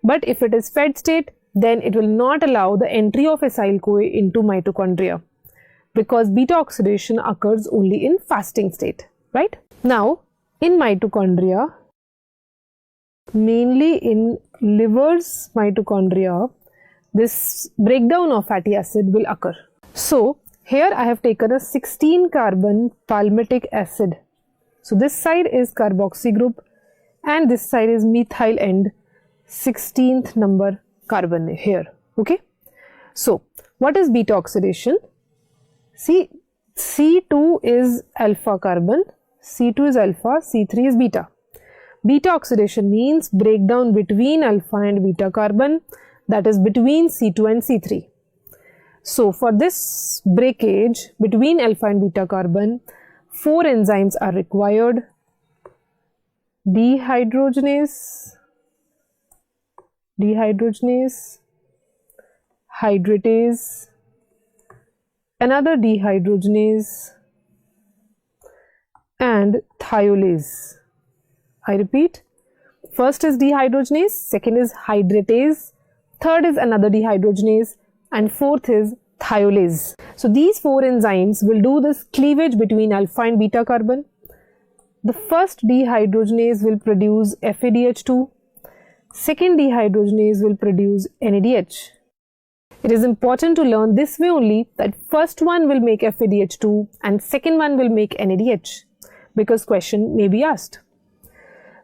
Speaker 1: But if it is fed state, then it will not allow the entry of acyl-CoA into mitochondria because beta oxidation occurs only in fasting state, right? Now, in mitochondria, mainly in liver's mitochondria, this breakdown of fatty acid will occur. So, here I have taken a 16 carbon palmitic acid. So, this side is carboxy group and this side is methyl end 16th number carbon here. Okay. So, what is beta oxidation? See, C2 is alpha carbon, C2 is alpha, C3 is beta. Beta oxidation means breakdown between alpha and beta carbon, that is between C2 and C3. So, for this breakage between alpha and beta carbon, 4 enzymes are required: dehydrogenase, hydratase, another dehydrogenase and thiolase. I repeat, first is dehydrogenase, second is hydratase, third is another dehydrogenase and fourth is thiolase. So these 4 enzymes will do this cleavage between alpha and beta carbon. The first dehydrogenase will produce FADH2, second dehydrogenase will produce NADH. It is important to learn this way only that first one will make FADH2 and second one will make NADH because question may be asked.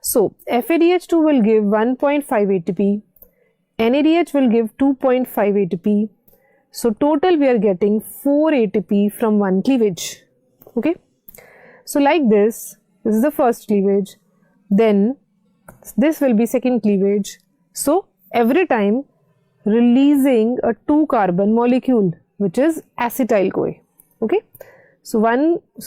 Speaker 1: So, FADH2 will give 1.5 ATP, NADH will give 2.5 ATP. So, total we are getting 4 ATP from one cleavage. Okay. So, like this is the first cleavage, then this will be second cleavage. So, every time releasing a 2 carbon molecule, which is acetyl-CoA. Okay. So,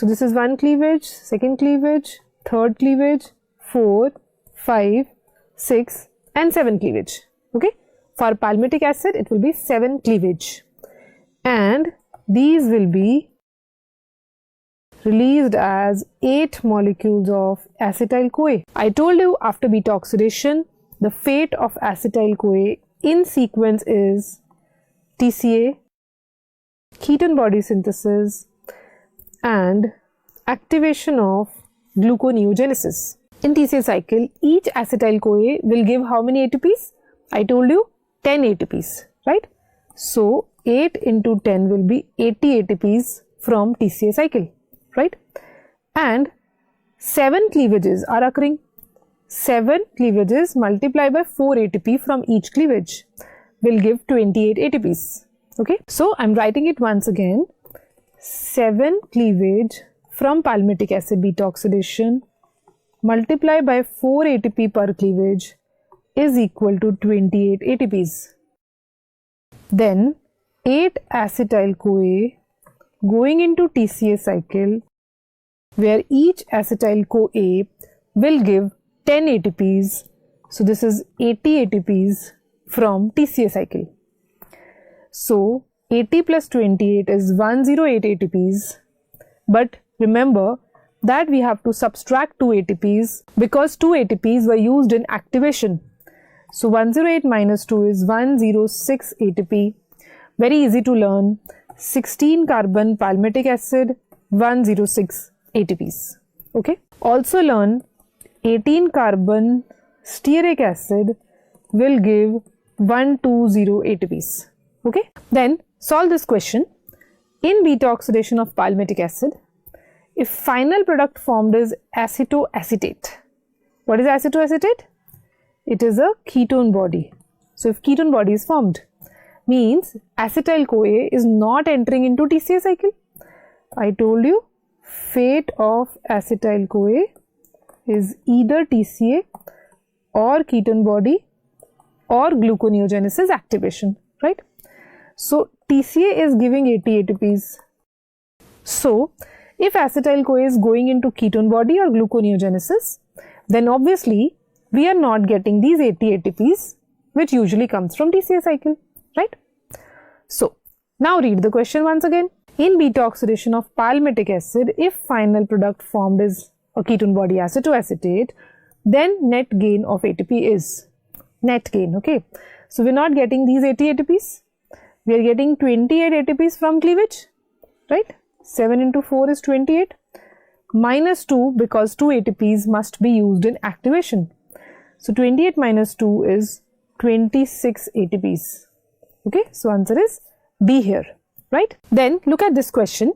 Speaker 1: this is one cleavage, second cleavage, third cleavage, 4, 5, 6 and 7 cleavage. Okay. For palmitic acid, it will be 7 cleavage. And these will be released as 8 molecules of acetyl-CoA. I told you after beta oxidation, the fate of acetyl-CoA in sequence is TCA, ketone body synthesis and activation of gluconeogenesis. In TCA cycle, each acetyl-CoA will give how many ATPs? I told you 10 ATPs, right? So, 8 into 10 will be 80 ATPs from TCA cycle, right? And 7 cleavages are occurring. 7 cleavages multiplied by 4 ATP from each cleavage will give 28 ATPs. Okay, so I'm writing it once again. 7 cleavage from palmitic acid beta oxidation multiply by 4 ATP per cleavage is equal to 28 ATPs. Then 8 acetyl-CoA going into TCA cycle where each acetyl-CoA will give 10 ATPs. So this is 80 ATPs from TCA cycle. So 80 plus 28 is 108 ATPs. But remember that we have to subtract 2 ATPs because 2 ATPs were used in activation. So 108 minus 2 is 106 ATP. Very easy to learn. 16 carbon palmitic acid, 106 ATPs. Okay. Also learn 18 carbon stearic acid will give 120 ATPs. Okay. Then solve this question. In beta oxidation of palmitic acid, if final product formed is acetoacetate. What is acetoacetate? It is a ketone body. So if ketone body is formed, means acetyl-CoA is not entering into TCA cycle. I told you fate of acetyl-CoA is either TCA or ketone body or gluconeogenesis activation, right? So TCA is giving 80 ATPs. So if acetyl-CoA is going into ketone body or gluconeogenesis, then obviously we are not getting these 80 ATPs which usually comes from TCA cycle, right? So now read the question once again. In beta oxidation of palmitic acid, if final product formed is a ketone body acetoacetate, then net gain of ATP is net gain. Okay, so we're not getting these 80 ATPs. We are getting 28 ATPs from cleavage, right? 7 into 4 is 28 minus 2 because 2 ATPs must be used in activation. So 28 minus 2 is 26 ATPs. Okay, so answer is B here, right? Then look at this question.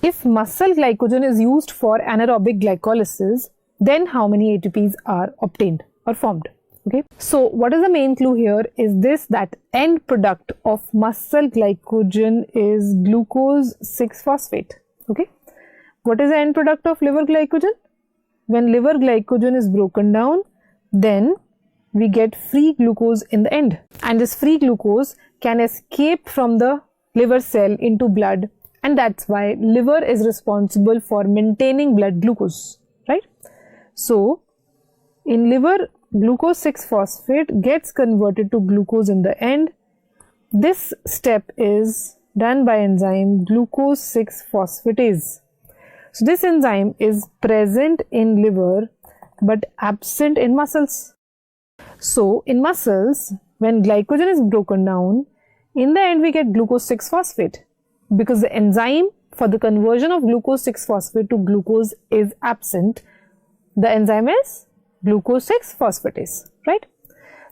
Speaker 1: If muscle glycogen is used for anaerobic glycolysis, then how many ATPs are obtained or formed? Okay, so what is the main clue here is this, that end product of muscle glycogen is glucose 6-phosphate. Okay, what is the end product of liver glycogen? When liver glycogen is broken down, then we get free glucose in the end, and this free glucose can escape from the liver cell into blood, and that's why liver is responsible for maintaining blood glucose, right? So in liver, glucose 6-phosphate gets converted to glucose in the end. This step is done by enzyme glucose 6-phosphatase. So this enzyme is present in liver but absent in muscles. So in muscles, when glycogen is broken down, in the end we get glucose 6-phosphate because the enzyme for the conversion of glucose 6-phosphate to glucose is absent. The enzyme is glucose 6-phosphatase, right?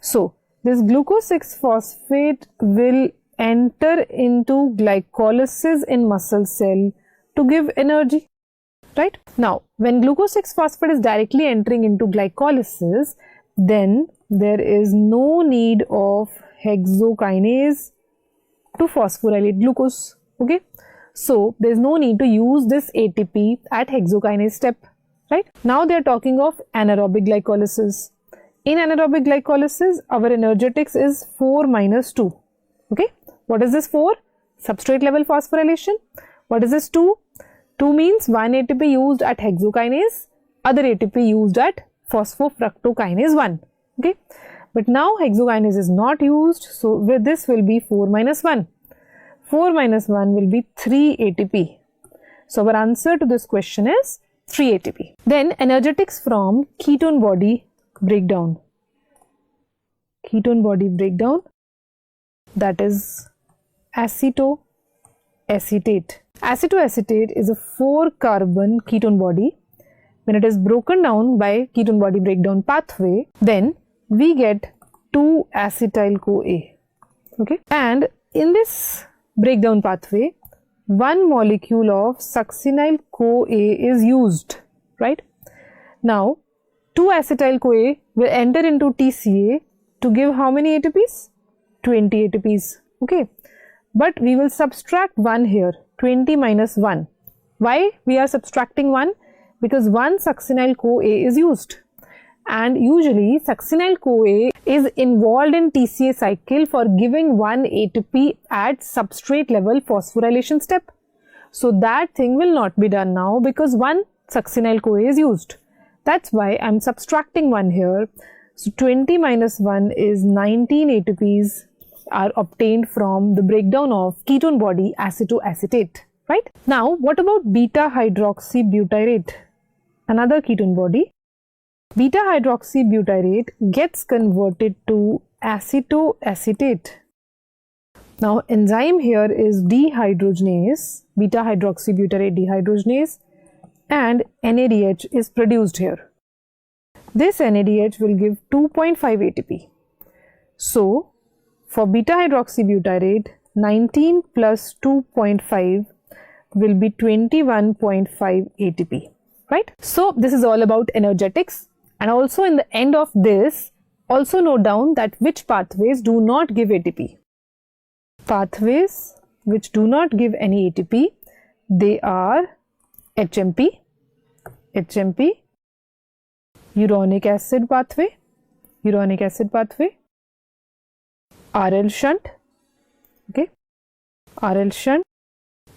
Speaker 1: So this glucose 6-phosphate will enter into glycolysis in muscle cell to give energy, right? Now when glucose 6-phosphate is directly entering into glycolysis, then there is no need of hexokinase to phosphorylate glucose. Okay, so there is no need to use this ATP at hexokinase step, right? Now they are talking of anaerobic glycolysis. In anaerobic glycolysis, our energetics is 4 minus 2. Okay, what is this 4? Substrate level phosphorylation. What is this 2? 2 means one ATP used at hexokinase, other ATP used at phosphofructokinase 1. Okay, but now hexokinase is not used, so with this will be 4 minus 1. 4 minus 1 will be 3 ATP. So our answer to this question is 3 ATP. Then energetics from ketone body breakdown. Ketone body breakdown, that is acetoacetate. Acetoacetate is a 4-carbon ketone body. When it is broken down by ketone body breakdown pathway, then we get 2-acetyl-CoA. Okay, and in this breakdown pathway, one molecule of succinyl-CoA is used, right? Now 2-acetyl-CoA will enter into TCA to give how many ATPs? 20 ATPs. Okay, but we will subtract 1 here, 20 minus 1. Why we are subtracting 1? Because 1 succinyl-CoA is used. And usually succinyl-CoA is involved in TCA cycle for giving 1 ATP at substrate level phosphorylation step. So that thing will not be done now because 1 succinyl-CoA is used. That's why I am subtracting 1 here. So 20 minus 1 is 19 ATPs are obtained from the breakdown of ketone body acetoacetate. Right? Now what about beta hydroxybutyrate? Another ketone body. Beta hydroxybutyrate gets converted to acetoacetate. Now enzyme here is dehydrogenase, beta hydroxybutyrate dehydrogenase, and NADH is produced here. This NADH will give 2.5 ATP. So for beta hydroxybutyrate, 19 plus 2.5 will be 21.5 ATP. Right? So this is all about energetics, and also in the end of this, also note down that which pathways do not give ATP. Pathways which do not give any ATP, they are HMP, uronic acid pathway, RL shunt, okay, RL shunt,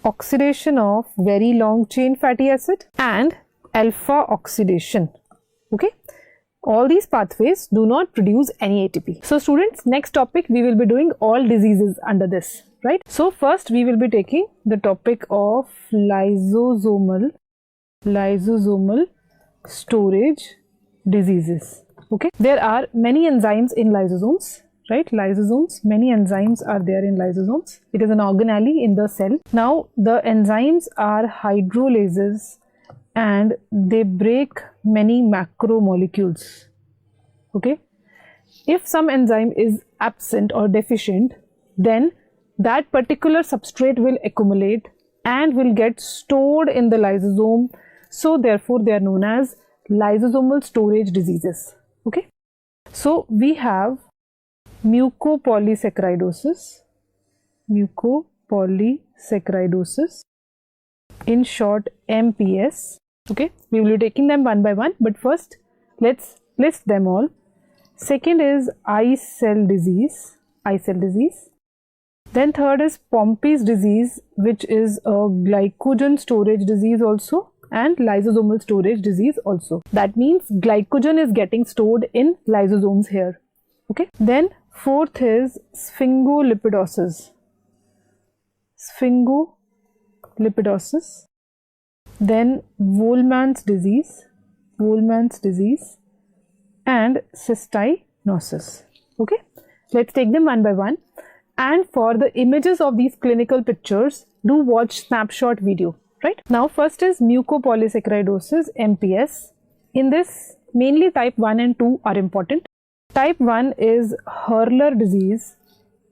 Speaker 1: oxidation of very long chain fatty acid, and alpha oxidation. Okay, all these pathways do not produce any ATP. So students, next topic we will be doing all diseases under this, right? So first we will be taking the topic of lysosomal storage diseases. Okay, there are many enzymes in lysosomes, right? Lysosomes, many enzymes are there in lysosomes. It is an organelle in the cell. Now the enzymes are hydrolases and they break many macromolecules. Okay, if some enzyme is absent or deficient, then that particular substrate will accumulate and will get stored in the lysosome. So therefore they are known as lysosomal storage diseases. Okay, so we have mucopolysaccharidosis, in short MPS. Okay, we will be taking them one by one, but first let's list them all. Second is eye cell disease. Then third is Pompey's disease, which is a glycogen storage disease also, and lysosomal storage disease also. That means glycogen is getting stored in lysosomes here. Okay, then fourth is sphingolipidosis. Then Wolman's disease, and cystinosis. Okay, let's take them one by one. And for the images of these clinical pictures, do watch snapshot video. Right? Now first is mucopolysaccharidosis, MPS. In this, mainly type 1 and 2 are important. Type 1 is Hurler disease,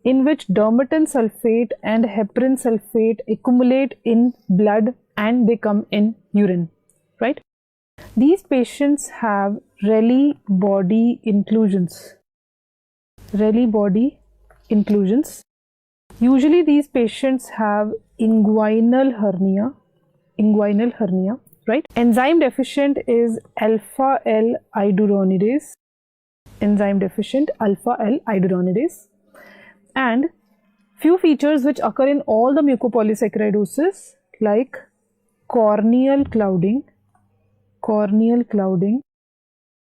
Speaker 1: in which dermatan sulfate and heparin sulfate accumulate in blood and they come in urine, right? These patients have Rayleigh body inclusions. Usually these patients have inguinal hernia, right? Enzyme deficient is alpha L iduronidase. And few features which occur in all the mucopolysaccharidosis, like corneal clouding,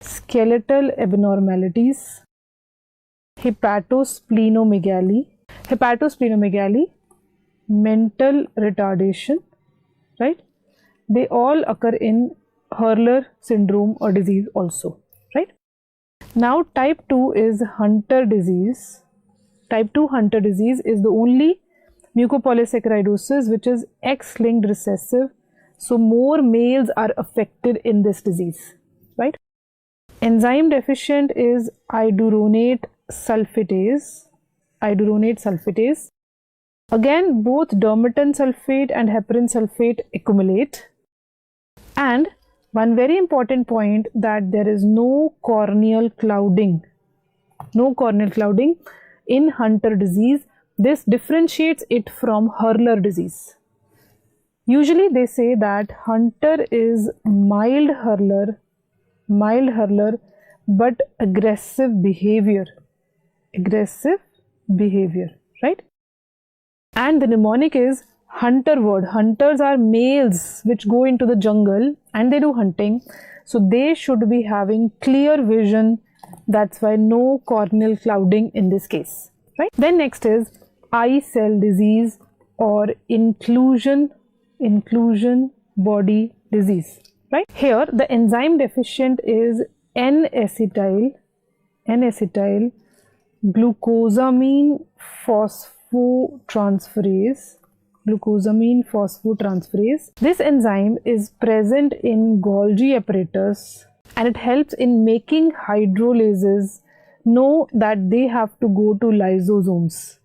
Speaker 1: skeletal abnormalities, hepatosplenomegaly, mental retardation, right? They all occur in Hurler syndrome or disease also, right? Now type 2 is Hunter disease. Type 2 Hunter disease is the only mucopolysaccharidosis which is X-linked recessive. So more males are affected in this disease, right? Enzyme deficient is iduronate sulfatase. Again, both dermatan sulfate and heparin sulfate accumulate. And one very important point, that there is no corneal clouding in Hunter disease This differentiates it from Hurler disease. Usually they say that Hunter is mild Hurler, but aggressive behavior, right? And the mnemonic is hunter word. Hunters are males which go into the jungle and they do hunting. So they should be having clear vision. That's why no corneal clouding in this case, right? Then next is eye cell disease or inclusion body disease, right? Here the enzyme deficient is N-acetyl glucosamine phosphotransferase. This enzyme is present in Golgi apparatus and it helps in making hydrolases know that they have to go to lysosomes.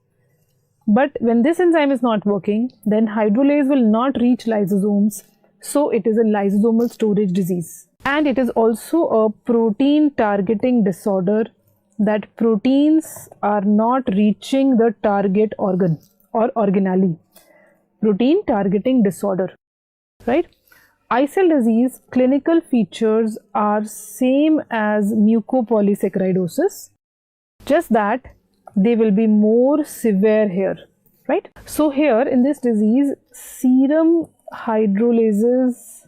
Speaker 1: But when this enzyme is not working, then hydrolase will not reach lysosomes, so it is a lysosomal storage disease. And it is also a protein targeting disorder, that proteins are not reaching the target organ or organelle. Protein targeting disorder, right? Eye cell disease clinical features are same as mucopolysaccharidosis, just that they will be more severe here, right? So here in this disease, serum hydrolases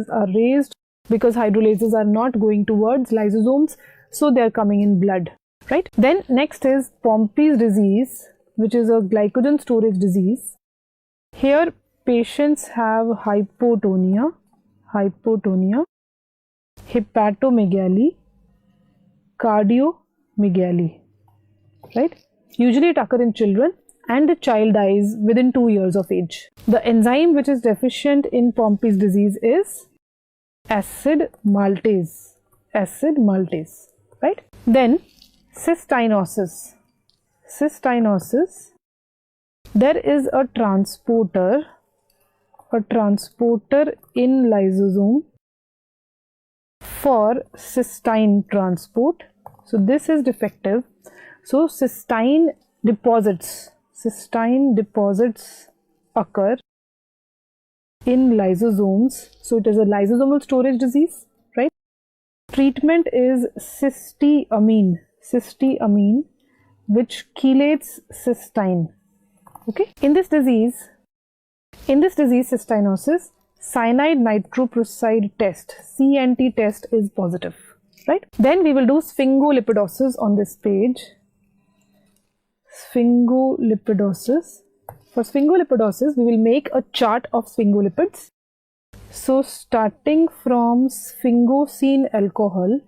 Speaker 1: are raised because hydrolases are not going towards lysosomes, so they are coming in blood, right? Then next is Pompey's disease, which is a glycogen storage disease. Here patients have hypotonia, hepatomegaly, cardiomegaly, right? Usually it occurs in children and the child dies within 2 years of age. The enzyme which is deficient in Pompey's disease is acid maltase, right? Then cystinosis. There is a transporter in lysosome for cystine transport. So this is defective. So cystine deposits occur in lysosomes. So it is a lysosomal storage disease, right? Treatment is cysteamine, which chelates cystine. Okay. In this disease, cystinosis, cyanide nitroprusside test, CNT test is positive, right? Then we will do sphingolipidosis on this page. Sphingolipidosis. For sphingolipidosis, we will make a chart of sphingolipids. So starting from sphingosine alcohol,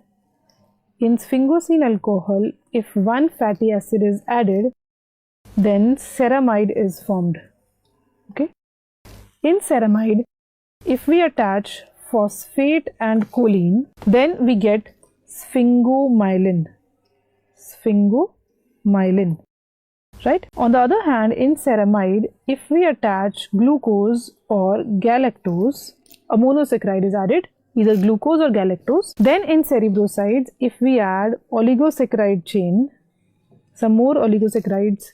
Speaker 1: in sphingosine alcohol, if one fatty acid is added, then ceramide is formed. Okay. In ceramide, if we attach phosphate and choline, then we get sphingomyelin, right? On the other hand, in ceramide, if we attach glucose or galactose, a monosaccharide is added, either glucose or galactose. Then in cerebrosides, if we add oligosaccharide chain, some more monosaccharides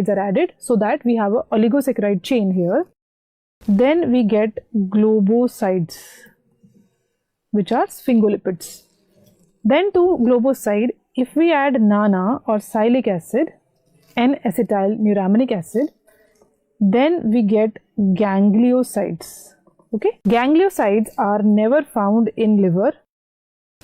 Speaker 1: are added, so that we have an oligosaccharide chain here. Then we get globosides, which are sphingolipids. Then to globoside, if we add NANA or sialic acid, N-acetyl nuraminic acid, then we get gangliosides. Okay, gangliosides are never found in liver,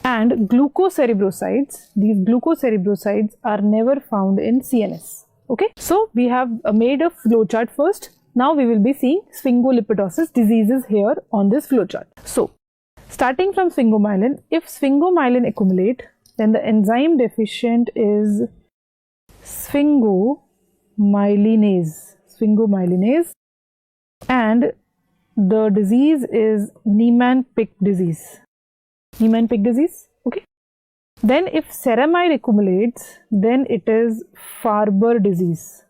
Speaker 1: and glucocerebrosides, these glucocerebrosides are never found in CNS. Okay, so we have made a flowchart first. Now we will be seeing sphingolipidosis diseases here on this flowchart. So starting from sphingomyelin, if sphingomyelin accumulate, then the enzyme deficient is sphingomyelinase, and the disease is Niemann-Pick disease. Okay. Then if ceramide accumulates, then it is Farber disease.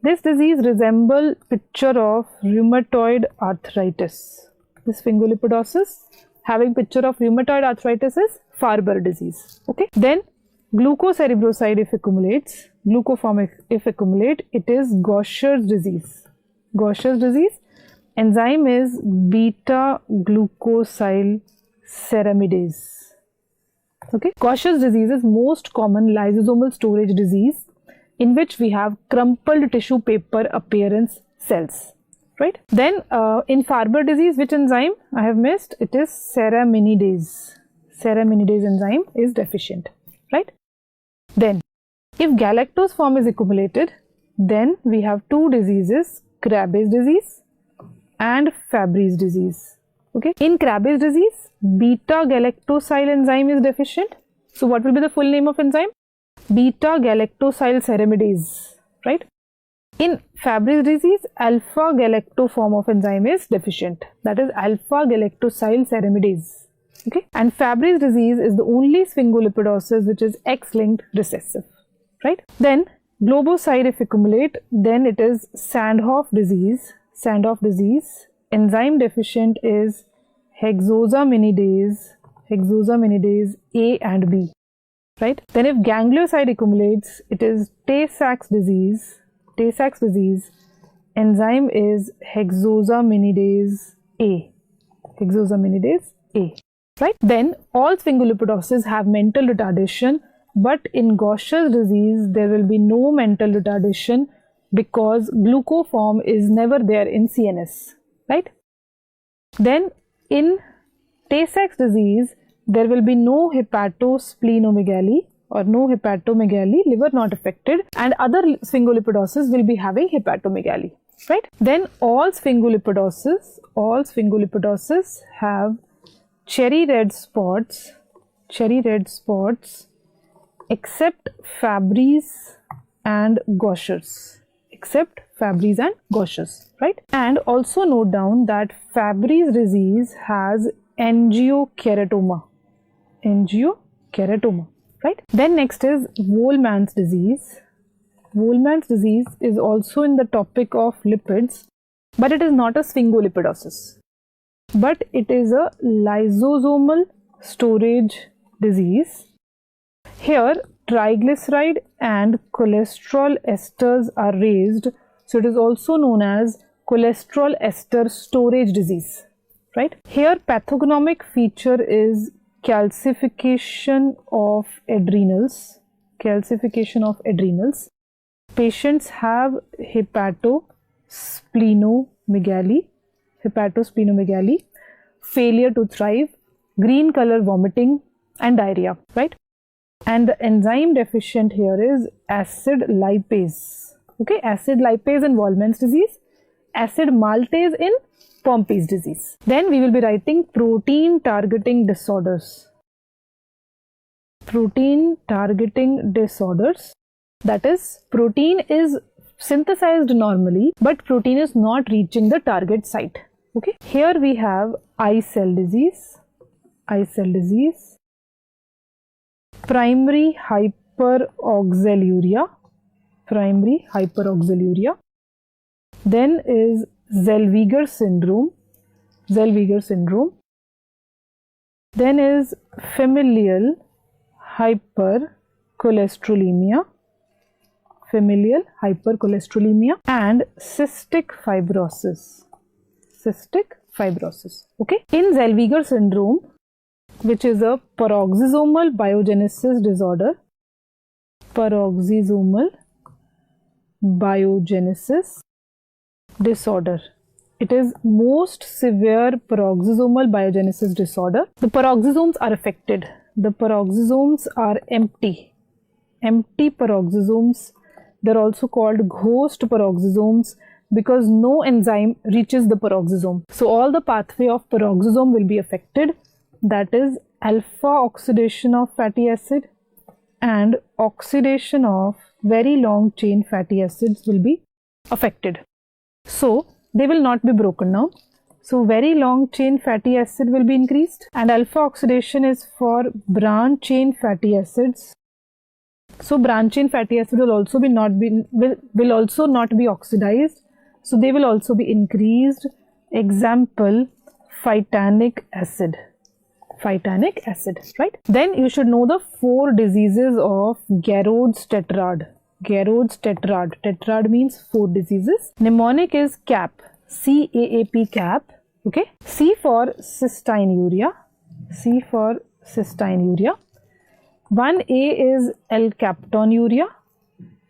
Speaker 1: This disease resembles picture of rheumatoid arthritis. This sphingolipidosis having picture of rheumatoid arthritis is Farber disease. Okay. Then Glucocerebroside if accumulates, glucoform if accumulate, it is Gaucher's disease. Gaucher's disease, enzyme is beta glucosyl ceramidase. Okay, Gaucher's disease is most common lysosomal storage disease in which we have crumpled tissue paper appearance cells, right? Then in Farber disease, which enzyme I have missed? It is ceramidase. Ceramidase enzyme is deficient, right? Then if galactose form is accumulated, then we have two diseases, Krabbe's disease and Fabry's disease. Okay, in Krabbe's disease, beta galactosyl enzyme is deficient. So what will be the full name of enzyme? Beta galactosyl ceramidase, right? In Fabry's disease, alpha galacto form of enzyme is deficient. That is alpha galactosyl ceramidase. Okay, and Fabry's disease is the only sphingolipidosis which is X-linked recessive, right? Then globoside if accumulate, then it is Sandhoff disease. Sandhoff disease, enzyme deficient is hexosaminidase A and B, right? Then if ganglioside accumulates, it is Tay-Sachs disease. Tay-Sachs disease, enzyme is hexosaminidase A. Hexosaminidase A, right? Then all sphingolipidosis have mental retardation, but in Gaucher's disease there will be no mental retardation because glucoform is never there in CNS, right? Then in Tay-Sachs disease, there will be no hepatosplenomegaly or no hepatomegaly, liver not affected, and other sphingolipidosis will be having hepatomegaly, right? Then all sphingolipidosis have cherry red spots except Fabry's and Gaucher's. Except Fabry's and Gaucher's, right? And also note down that Fabry's disease has angiokeratoma, right? Then next is Wolman's disease. Wolman's disease is also in the topic of lipids, but it is not a sphingolipidosis, but it is a lysosomal storage disease. Here triglyceride and cholesterol esters are raised, so it is also known as cholesterol ester storage disease, right? Here pathognomic feature is calcification of adrenals. Patients have hepatosplenomegaly, failure to thrive, green color vomiting and diarrhea, right? And the enzyme deficient here is acid lipase. Okay, acid lipase in Wolman's disease, acid maltase in Pompe's disease. Then we will be writing protein targeting disorders. Protein targeting disorders, that is, protein is synthesized normally, but protein is not reaching the target site. Okay, here we have eye cell disease, primary hyperoxaluria, then is Zellweger syndrome, then is familial hypercholesterolemia, and cystic fibrosis. Okay, in Zellweger syndrome, which is a paroxysmal biogenesis disorder, It is most severe paroxysmal biogenesis disorder. The paroxysomes are affected. The paroxysomes are empty paroxysomes. They're also called ghost paroxysomes because no enzyme reaches the peroxisome. So all the pathway of peroxisome will be affected. That is, alpha oxidation of fatty acid and oxidation of very long chain fatty acids will be affected. So they will not be broken down. So very long chain fatty acid will be increased, and alpha oxidation is for branch chain fatty acids. So branch chain fatty acid will also not be oxidized. So they will also be increased. Example, phytanic acid. phytanic acid, right? Then you should know the 4 diseases of Garrod's tetrad. Garrod's tetrad. Tetrad means 4 diseases. Mnemonic is CAP. CAAP, CAP. Okay. C for cystinuria. C for cystinuria. 1A is L-captonuria.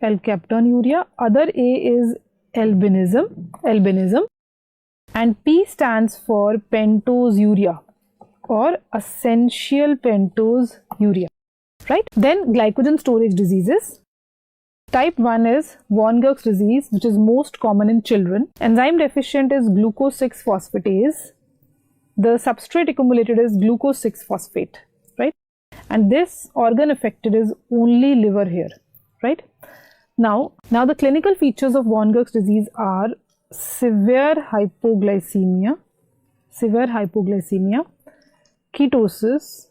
Speaker 1: L-captonuria. Other A is albinism. And P stands for pentosuria or essential pentosuria, right? Then glycogen storage diseases. Type 1 is von Gog's disease, which is most common in children. Enzyme deficient is glucose 6-phosphatase. The substrate accumulated is glucose 6-phosphate, right? And this organ affected is only liver here, right? Now the clinical features of von Gog's disease are severe hypoglycemia, ketosis,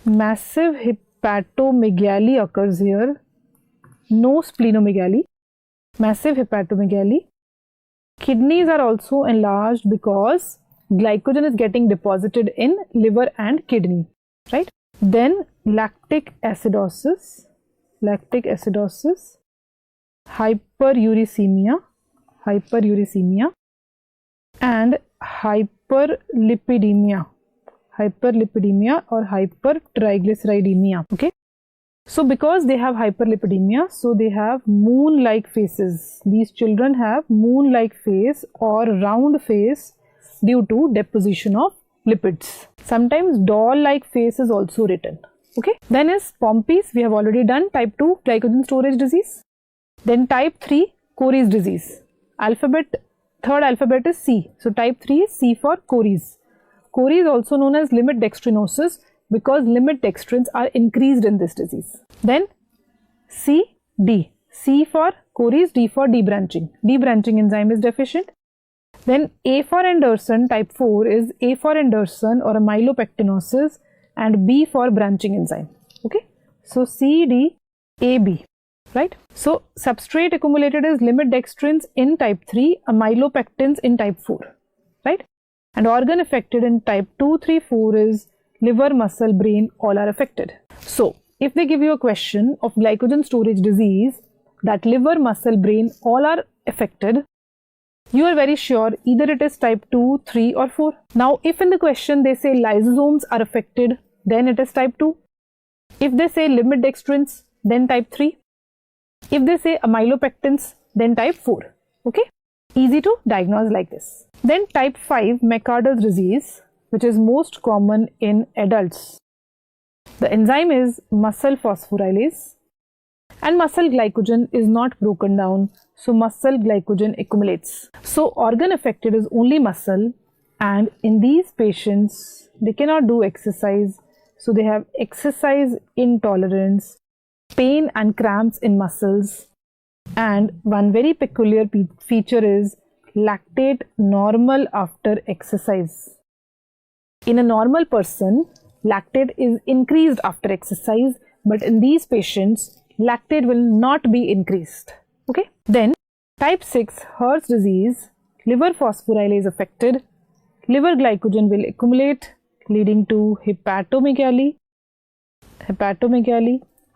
Speaker 1: massive hepatomegaly occurs here, no splenomegaly, massive hepatomegaly. Kidneys are also enlarged because glycogen is getting deposited in liver and kidney, right? Then lactic acidosis, hyperuricemia, and hyperlipidemia or hypertriglyceridemia. Okay. So because they have hyperlipidemia, so they have moon-like faces. These children have moon-like face or round face due to deposition of lipids. Sometimes doll-like face is also written. Okay. Then is Pompey's, we have already done. Type 2, glycogen storage disease. Then type 3, Cory's disease. Third alphabet is C. So type 3 is C for Cory's. Cory is also known as limit dextrinosis because limit dextrins are increased in this disease. Then C, D. C for Cory's, D for debranching. Debranching enzyme is deficient. Then A for Anderson, type 4 is A for Anderson or a myelopectinosis, and B for branching enzyme. Okay. So C, D, A, B. Right. So substrate accumulated is limit dextrins in type 3, amylopectins in type 4. Right. And organ affected in type 2, 3, 4 is liver, muscle, brain, all are affected. So if they give you a question of glycogen storage disease that liver, muscle, brain all are affected, you are very sure either it is type 2, 3 or 4. Now if in the question they say lysosomes are affected, then it is type 2. If they say limit dextrins, then type 3. If they say amylopectins, then type 4. Okay. Easy to diagnose like this. Then type 5, McArdle's disease, which is most common in adults. The enzyme is muscle phosphorylase and muscle glycogen is not broken down, so muscle glycogen accumulates. So organ affected is only muscle, and in these patients they cannot do exercise, so they have exercise intolerance, pain and cramps in muscles, and one very peculiar feature is lactate normal after exercise. In a normal person, lactate is increased after exercise, but in these patients, lactate will not be increased. Okay. Then type 6, Hertz disease, liver phosphorylase affected, liver glycogen will accumulate leading to hepatomegaly,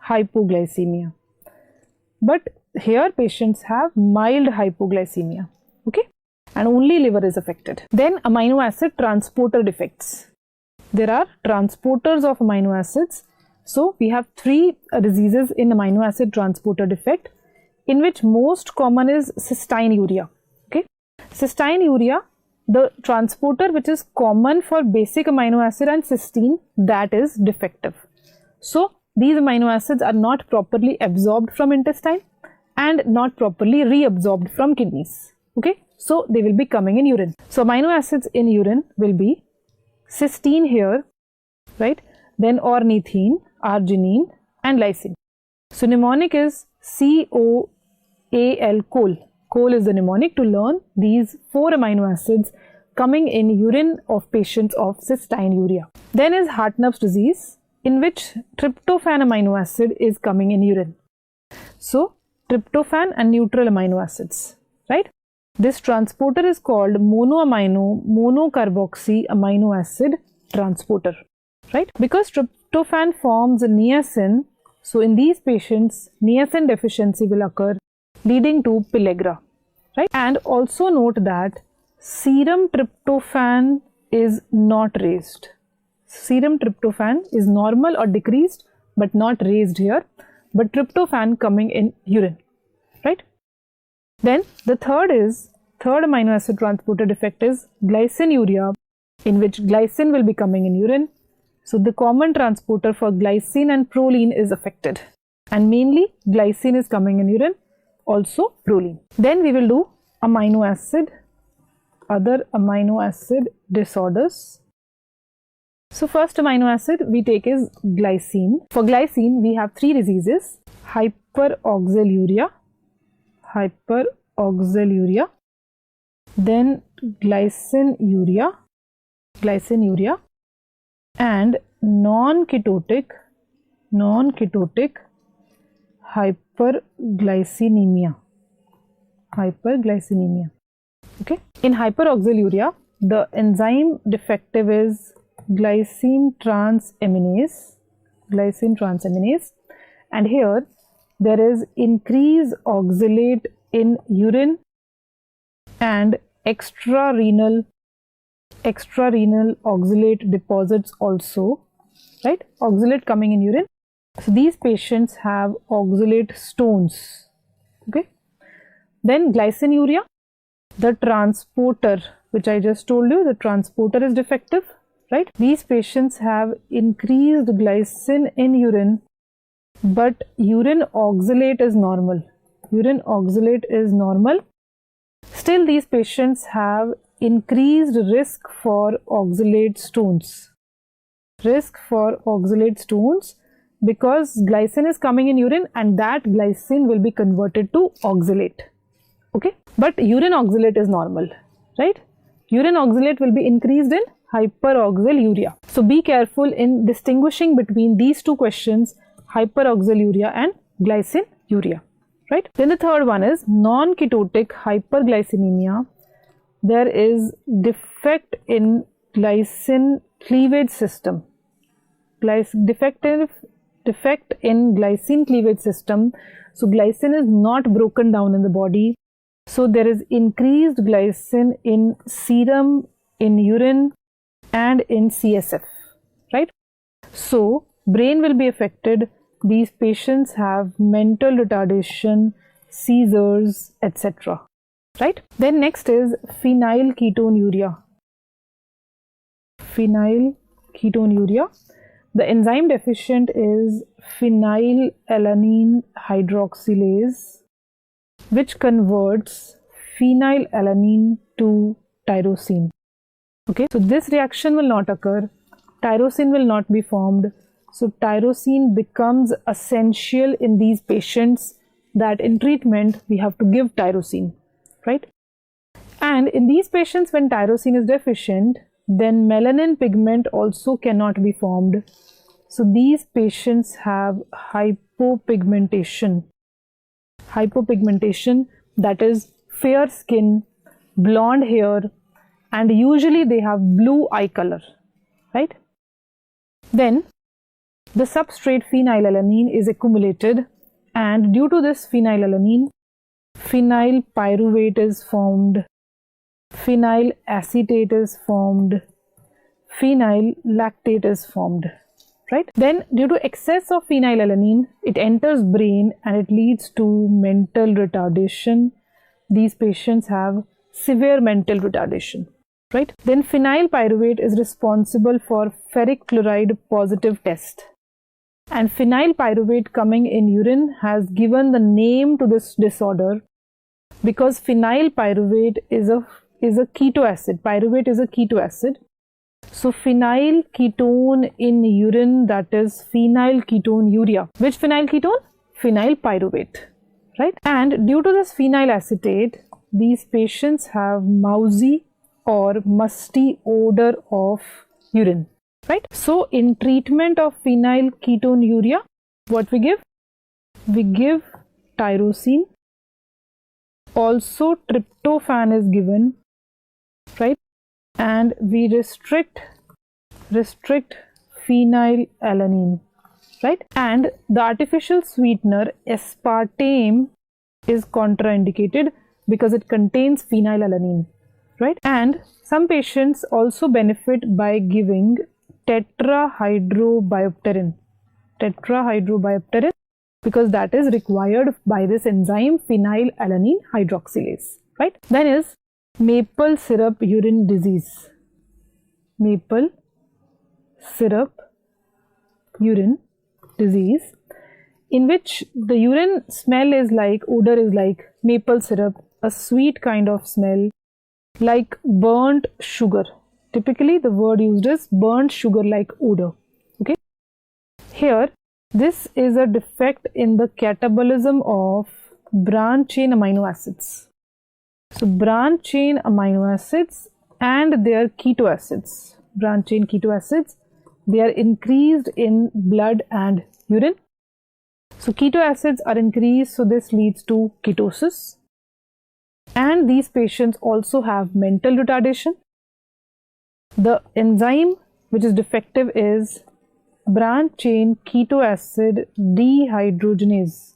Speaker 1: hypoglycemia. But here patients have mild hypoglycemia. Okay. And only liver is affected. Then amino acid transporter defects. There are transporters of amino acids. So we have 3 diseases in amino acid transporter defect, in which most common is cystinuria. Okay. Cystinuria, the transporter which is common for basic amino acid and cysteine, that is defective. So these amino acids are not properly absorbed from intestine and not properly reabsorbed from kidneys. Okay. So they will be coming in urine. So amino acids in urine will be cysteine here, right? Then ornithine, arginine and lysine. So mnemonic is COAL, coal. Coal is the mnemonic to learn these 4 amino acids coming in urine of patients of cystinuria. Then is Hartnupp's disease, in which tryptophan amino acid is coming in urine. So tryptophan and neutral amino acids, right? This transporter is called monocarboxy amino acid transporter, right? Because tryptophan forms niacin, so in these patients, niacin deficiency will occur, leading to pellagra, right? And also note that serum tryptophan is not raised. Serum tryptophan is normal or decreased, but not raised here, but tryptophan coming in urine, right? Then the third amino acid transporter defect is glycinuria, in which glycine will be coming in urine. So the common transporter for glycine and proline is affected, and mainly glycine is coming in urine, also proline. Then we will do other amino acid disorders. So first amino acid we take is glycine. For glycine we have three diseases: hyperoxaluria, then glycinuria, and non-ketotic hyperglycinemia. Okay. In hyperoxaluria, the enzyme defective is glycine transaminase, and here there is increased oxalate in urine and extrarenal oxalate deposits also, right? Oxalate coming in urine. So these patients have oxalate stones. Okay. Then glycinuria, the transporter, which I just told you, the transporter is defective, right? These patients have increased glycine in urine, but urine oxalate is normal. Still, these patients have increased risk for oxalate stones. Because glycine is coming in urine and that glycine will be converted to oxalate. Okay, but urine oxalate is normal, right? Urine oxalate will be increased in hyperoxaluria. So be careful in distinguishing between these two questions, hyperoxaluria and glycinuria, right? Then the third one is non-ketotic hyperglycinemia. There is defect in glycine cleavage system. Defect in glycine cleavage system. So glycine is not broken down in the body. So there is increased glycine in serum, in urine, and in CSF, right? So brain will be affected. These patients have mental retardation, seizures, etc. Right? Then next is phenylketonuria. The enzyme deficient is phenylalanine hydroxylase, which converts phenylalanine to tyrosine. Okay, so this reaction will not occur. Tyrosine will not be formed. So tyrosine becomes essential in these patients, that in treatment we have to give tyrosine, right? And in these patients, when tyrosine is deficient, then melanin pigment also cannot be formed. So these patients have hypopigmentation, that is fair skin, blonde hair, and usually they have blue eye color, right? Then the substrate phenylalanine is accumulated, and due to this phenylalanine, phenyl pyruvate is formed, phenyl acetate is formed, phenyl lactate is formed, right? Then due to excess of phenylalanine, it enters brain and it leads to mental retardation. These patients have severe mental retardation, right? Then phenyl pyruvate is responsible for ferric chloride positive test. And phenyl pyruvate coming in urine has given the name to this disorder, because phenyl pyruvate is a keto acid. Pyruvate is a keto acid. So phenyl ketone in urine, that is phenylketonuria. Which phenyl ketone? Phenyl pyruvate, right? And due to this phenyl acetate, these patients have mousy or musty odor of urine, right? So in treatment of phenylketonuria, what we give? We give tyrosine. Also tryptophan is given, right? And we restrict phenylalanine, right? And the artificial sweetener aspartame is contraindicated because it contains phenylalanine, right? And some patients also benefit by giving tetrahydrobiopterin because that is required by this enzyme phenylalanine hydroxylase, right? Then is maple syrup urine disease. Maple syrup urine disease, in which the urine smell is like, odor is like maple syrup, a sweet kind of smell, like burnt sugar. Typically, the word used is burnt sugar like odor. Okay. Here, this is a defect in the catabolism of branch chain amino acids. So, branch chain amino acids and their keto acids, branch chain keto acids, they are increased in blood and urine. So, keto acids are increased, so this leads to ketosis. And these patients also have mental retardation. The enzyme which is defective is branch chain keto acid dehydrogenase.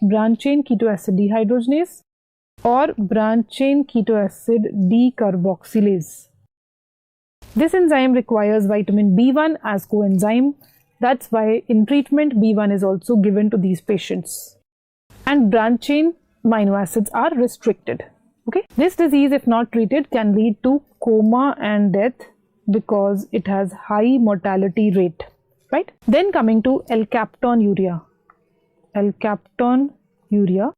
Speaker 1: Branch chain keto acid dehydrogenase or branch chain keto acid decarboxylase. This enzyme requires vitamin B1 as coenzyme. That's why in treatment B1 is also given to these patients. And branch chain amino acids are restricted. Okay. This disease, if not treated, can lead to coma and death because it has high mortality rate. Right. Then coming to L-captonuria. L-captonuria.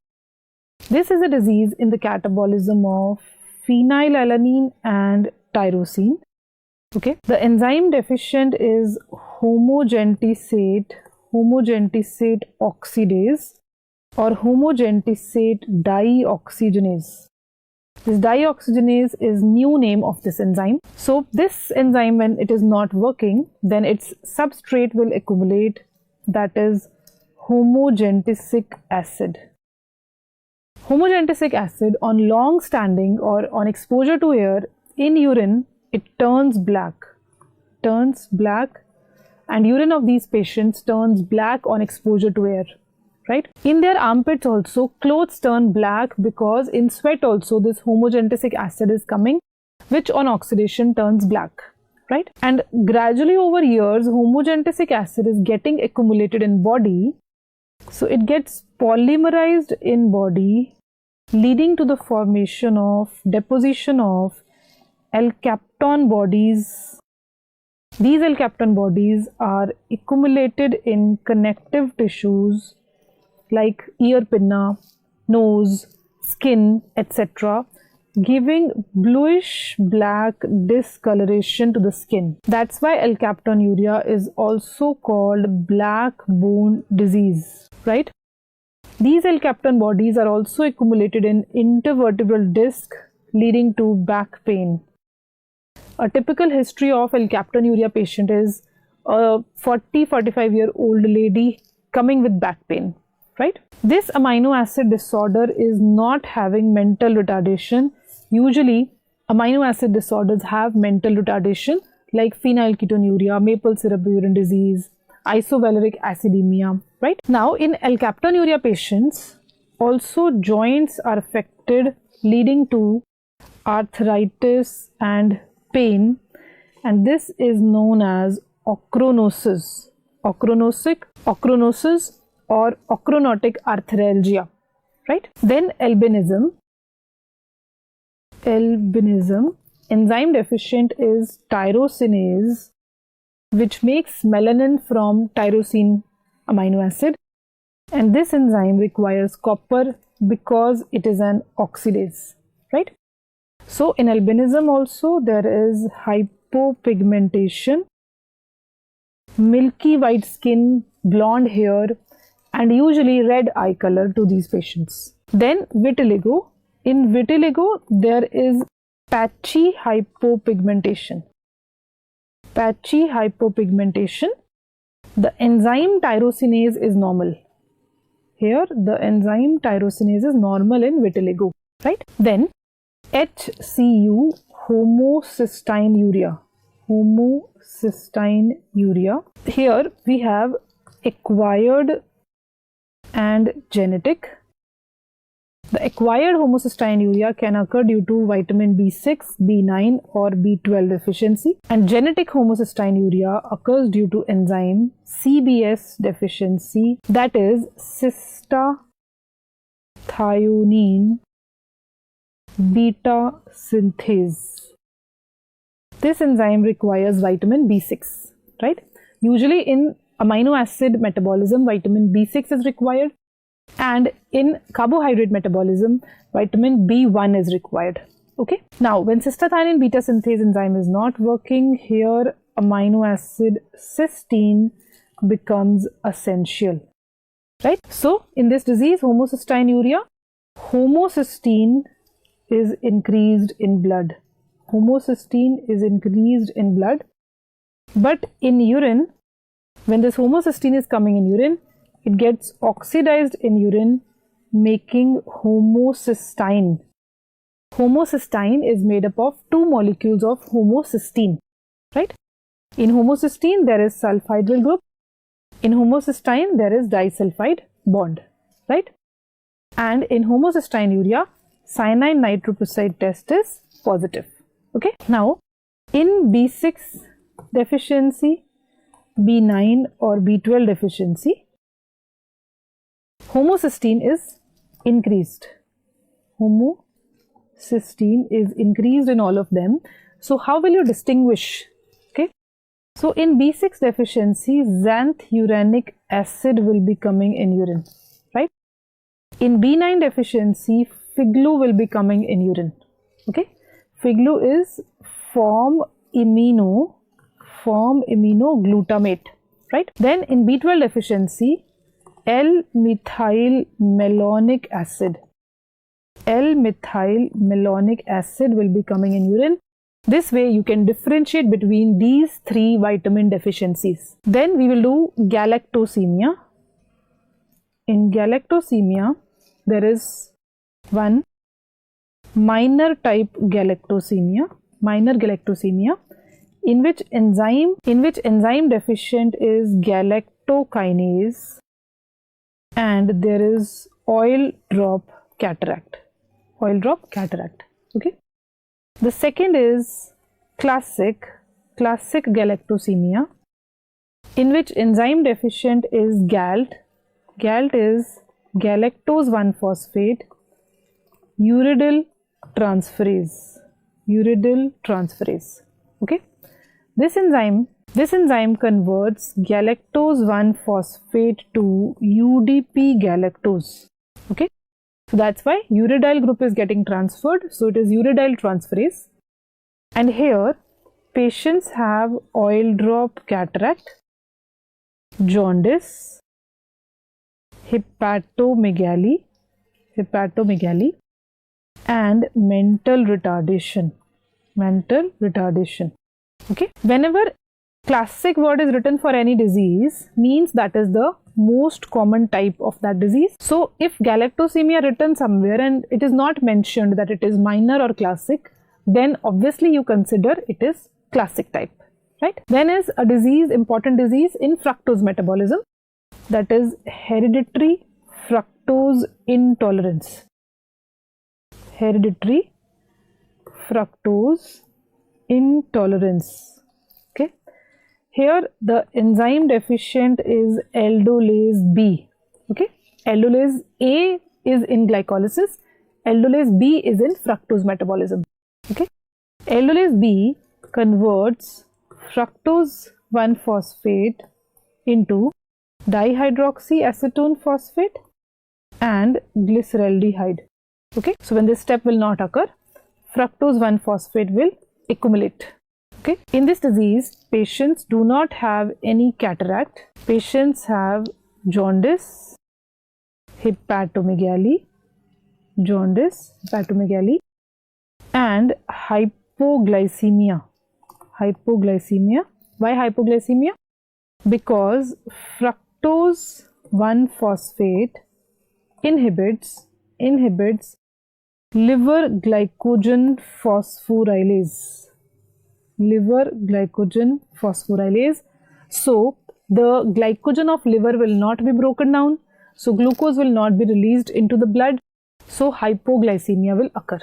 Speaker 1: This is a disease in the catabolism of phenylalanine and tyrosine. Okay. The enzyme deficient is homogentisate oxidase or homogentisate dioxygenase. This dioxygenase is new name of this enzyme. So this enzyme, when it is not working, then its substrate will accumulate, that is homogentisic acid. Homogentisic acid on long standing or on exposure to air in urine, it turns black, and urine of these patients turns black on exposure to air. Right? In their armpits also, clothes turn black because in sweat also this homogentisic acid is coming, which on oxidation turns black. Right? And gradually over years, homogentisic acid is getting accumulated in body. So it gets polymerized in body, leading to the formation of deposition of L-capton bodies. These L-capton bodies are accumulated in connective tissues like ear pinna, nose, skin, etc., giving bluish black discoloration to the skin. That's why L-captonuria is also called black bone disease, right? These L-capton bodies are also accumulated in intervertebral disc, leading to back pain. A typical history of L-captonuria patient is a 40-45-year-old lady coming with back pain. Right? This amino acid disorder is not having mental retardation. Usually, amino acid disorders have mental retardation like phenylketonuria, maple syrup urine disease, isovaleric acidemia. Right? Now, in L-captonuria patients, also joints are affected, leading to arthritis and pain, and this is known as ochronosis. Ochronosis or ochronotic arthralgia, right? Then albinism. Enzyme deficient is tyrosinase, which makes melanin from tyrosine amino acid, and this enzyme requires copper because it is an oxidase, right? So in albinism also there is hypopigmentation, milky white skin, blonde hair, and usually red eye color to these patients. Then vitiligo. In vitiligo, there is patchy hypopigmentation. The enzyme tyrosinase is normal. Here the enzyme tyrosinase is normal in vitiligo, right? Then HCU, homocystinuria. Homocystinuria. Here we have acquired and genetic. The acquired homocystinuria can occur due to vitamin B6, B9 or B12 deficiency, and genetic homocystinuria occurs due to enzyme CBS deficiency, that is cystathionine beta synthase. This enzyme requires vitamin B6, right? Usually in amino acid metabolism, vitamin B6 is required, and in carbohydrate metabolism, vitamin B1 is required. Okay. Now, when cystathionine beta synthase enzyme is not working, here amino acid cysteine becomes essential, right? So, in this disease, homocystinuria, homocysteine is increased in blood. Homocysteine is increased in blood, but in urine, when this homocysteine is coming in urine, it gets oxidized in urine, making homocysteine. Homocysteine is made up of two molecules of homocysteine, right? In homocysteine, there is sulfhydryl group. In homocysteine, there is disulfide bond, right? And in homocystinuria, cyanide nitroprusside test is positive. Okay. Now, in B6 deficiency, B9 or B12 deficiency, homocysteine is increased. Homocysteine is increased in all of them. So, how will you distinguish? Okay. So, in B6 deficiency, xanthuranic acid will be coming in urine, right? In B9 deficiency, Figlu will be coming in urine. Okay. Figlu is form aminoglutamate, right? Then in B12 deficiency, L-methyl malonic acid. L-methyl malonic acid will be coming in urine. This way you can differentiate between these three vitamin deficiencies. Then we will do galactosemia. In galactosemia, there is one minor type galactosemia, in which enzyme deficient is galactokinase, and there is oil drop cataract. Okay. The second is classic galactosemia, in which enzyme deficient is GALT. GALT is galactose 1-phosphate uridyl transferase. Okay. This enzyme converts galactose 1-phosphate to UDP galactose. Okay. So that's why uridyl group is getting transferred. So it is uridyl transferase. And here patients have oil drop cataract, jaundice, hepatomegaly, and mental retardation. Okay. Whenever classic word is written for any disease, means that is the most common type of that disease. So if galactosemia written somewhere and it is not mentioned that it is minor or classic, then obviously you consider it is classic type, right? Then is a disease, important disease in fructose metabolism, that is hereditary fructose intolerance. Hereditary fructose intolerance. Okay. Here the enzyme deficient is aldolase B. Okay. Aldolase A is in glycolysis. Aldolase B is in fructose metabolism. Okay. Aldolase B converts fructose 1-phosphate into dihydroxyacetone phosphate and glyceraldehyde. Okay. So when this step will not occur, fructose 1-phosphate will accumulate. Okay. In this disease, patients do not have any cataract. Patients have jaundice, hepatomegaly, and hypoglycemia. Why hypoglycemia? Because fructose 1-phosphate inhibits liver glycogen phosphorylase. Liver glycogen phosphorylase. So the glycogen of liver will not be broken down, so glucose will not be released into the blood, so hypoglycemia will occur,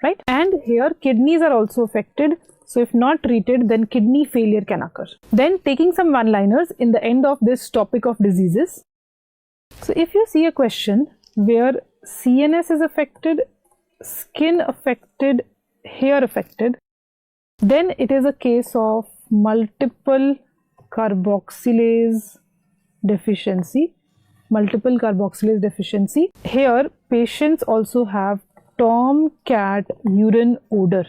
Speaker 1: right? And here kidneys are also affected, so if not treated, then kidney failure can occur. Then taking some one-liners in the end of this topic of diseases. So if you see a question where CNS is affected, skin affected, hair affected, then it is a case of multiple carboxylase deficiency. Multiple carboxylase deficiency. Here patients also have tomcat urine odor.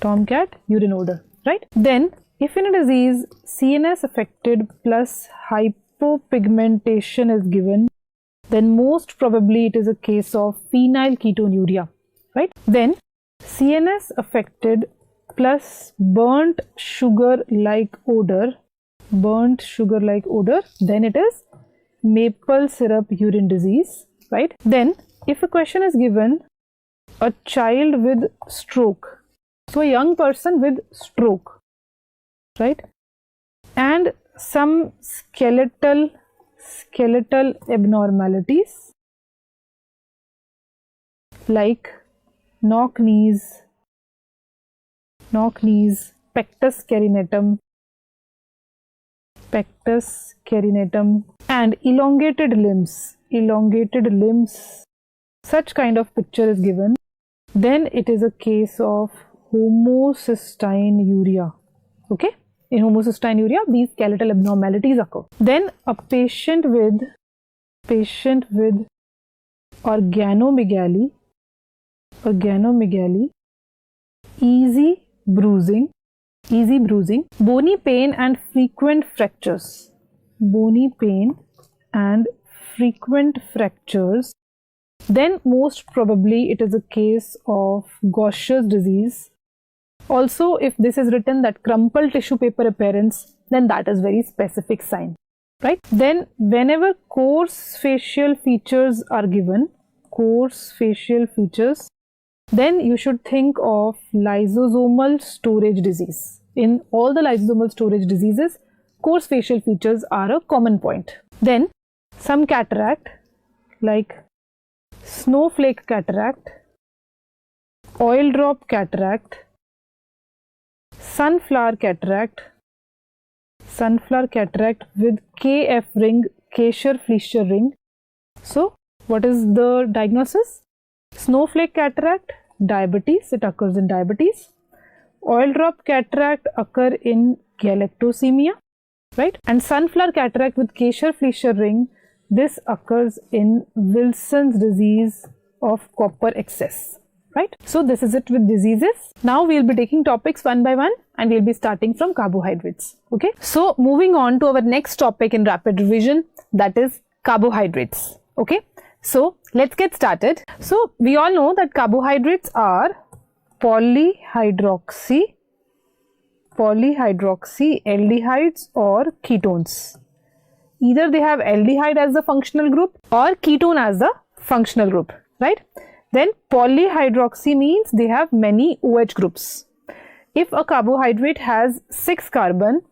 Speaker 1: Tomcat urine odor, right? Then if in a disease CNS affected plus hypopigmentation is given, then most probably it is a case of phenylketonuria, right? Then CNS affected plus burnt sugar like odor, then it is maple syrup urine disease, right? Then if a question is given, a child with stroke, so a young person with stroke, right? And some skeletal abnormalities like knock knees, pectus carinatum, and elongated limbs, such kind of picture is given, then it is a case of homocysteinuria. Okay, in homocysteinuria these skeletal abnormalities occur. Then a patient with organomegaly, easy bruising, bony pain and frequent fractures, then most probably it is a case of Gaucher's disease. Also, if this is written that crumpled tissue paper appearance, then that is very specific sign, right? Then whenever coarse facial features are given, then you should think of lysosomal storage disease. In all the lysosomal storage diseases, coarse facial features are a common point. Then some cataract like snowflake cataract, oil drop cataract, sunflower cataract with KF ring, Kasher-Fleischer ring. So what is the diagnosis? Snowflake cataract, diabetes, it occurs in diabetes. Oil drop cataract occur in galactosemia, right? And sunflower cataract with Kasher-Fleischer ring, this occurs in Wilson's disease of copper excess, right? So this is it with diseases. Now we'll be taking topics one by one and we'll be starting from carbohydrates. Okay, so moving on to our next topic in rapid revision, that is carbohydrates. Okay, so let's get started. So we all know that carbohydrates are polyhydroxy aldehydes or ketones. Either they have aldehyde as the functional group or ketone as the functional group, right? Then polyhydroxy means they have many OH groups. If a carbohydrate has 6 carbon,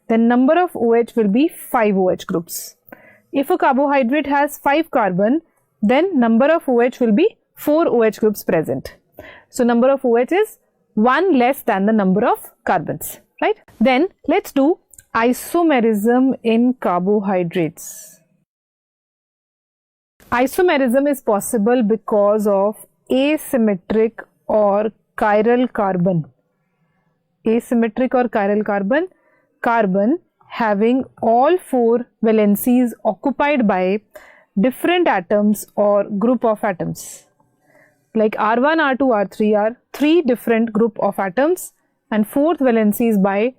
Speaker 1: then number of OH will be 5 OH groups. If a carbohydrate has 5 carbon, then number of OH will be 4 OH groups present. So number of OH is 1 less than the number of carbons, right? Then let's do isomerism in carbohydrates. Isomerism is possible because of asymmetric or chiral carbon. Carbon having all 4 valencies occupied by different atoms or group of atoms. Like R1, R2, R3 are 3 different group of atoms and 4th valency is by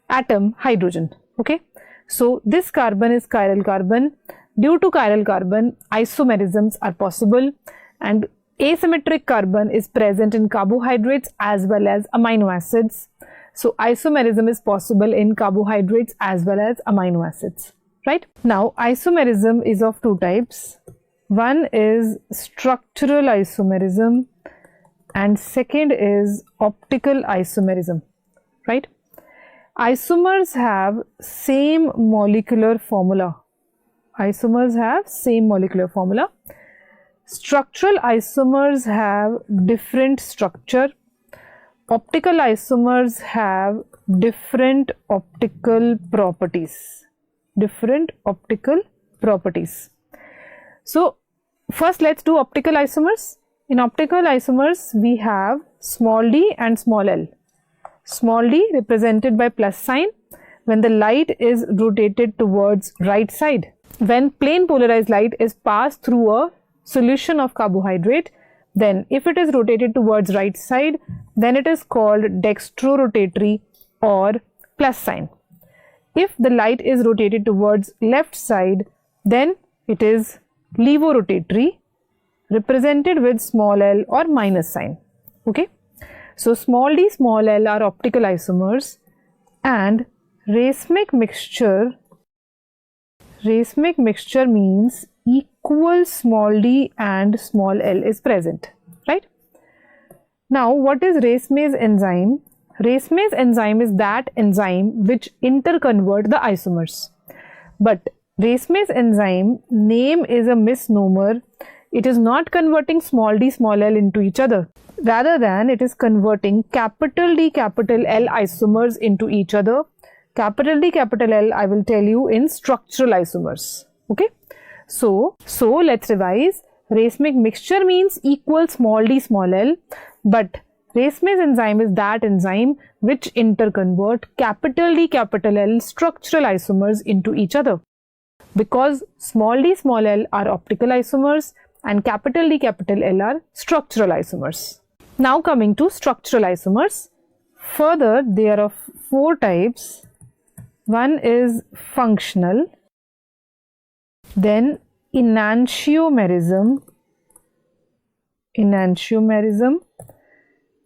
Speaker 1: atom hydrogen. Okay, so this carbon is chiral carbon. Due to chiral carbon, isomerisms are possible, and asymmetric carbon is present in carbohydrates as well as amino acids. So isomerism is possible in carbohydrates as well as amino acids, right? Now isomerism is of 2 types. One is structural isomerism and second is optical isomerism, right? Isomers have same molecular formula. Isomers have same molecular formula. Structural isomers have different structure. Optical isomers have different optical properties. Different optical properties. So first let's do optical isomers. In optical isomers we have small d and small l. Small d represented by plus sign when the light is rotated towards right side. When plane polarized light is passed through a solution of carbohydrate, then if it is rotated towards right side, then it is called dextrorotatory or plus sign. If the light is rotated towards left side, then it is levorotatory, represented with small l or minus sign. Okay. So small d, small l are optical isomers, and racemic mixture means equal small d and small l is present, right? Now what is racemase enzyme? Racemase enzyme is that enzyme which interconvert the isomers. But racemase enzyme name is a misnomer. It is not converting small d, small l into each other. Rather than it is converting capital D, capital L isomers into each other. Capital D, capital L I will tell you in structural isomers. Okay. So let's revise. Racemic mixture means equal small d, small l. But racemase enzyme is that enzyme which interconvert capital D, capital L structural isomers into each other. Because small d, small l are optical isomers and capital D, capital L are structural isomers. Now coming to structural isomers. Further, there are 4 types. One is functional, then enantiomerism,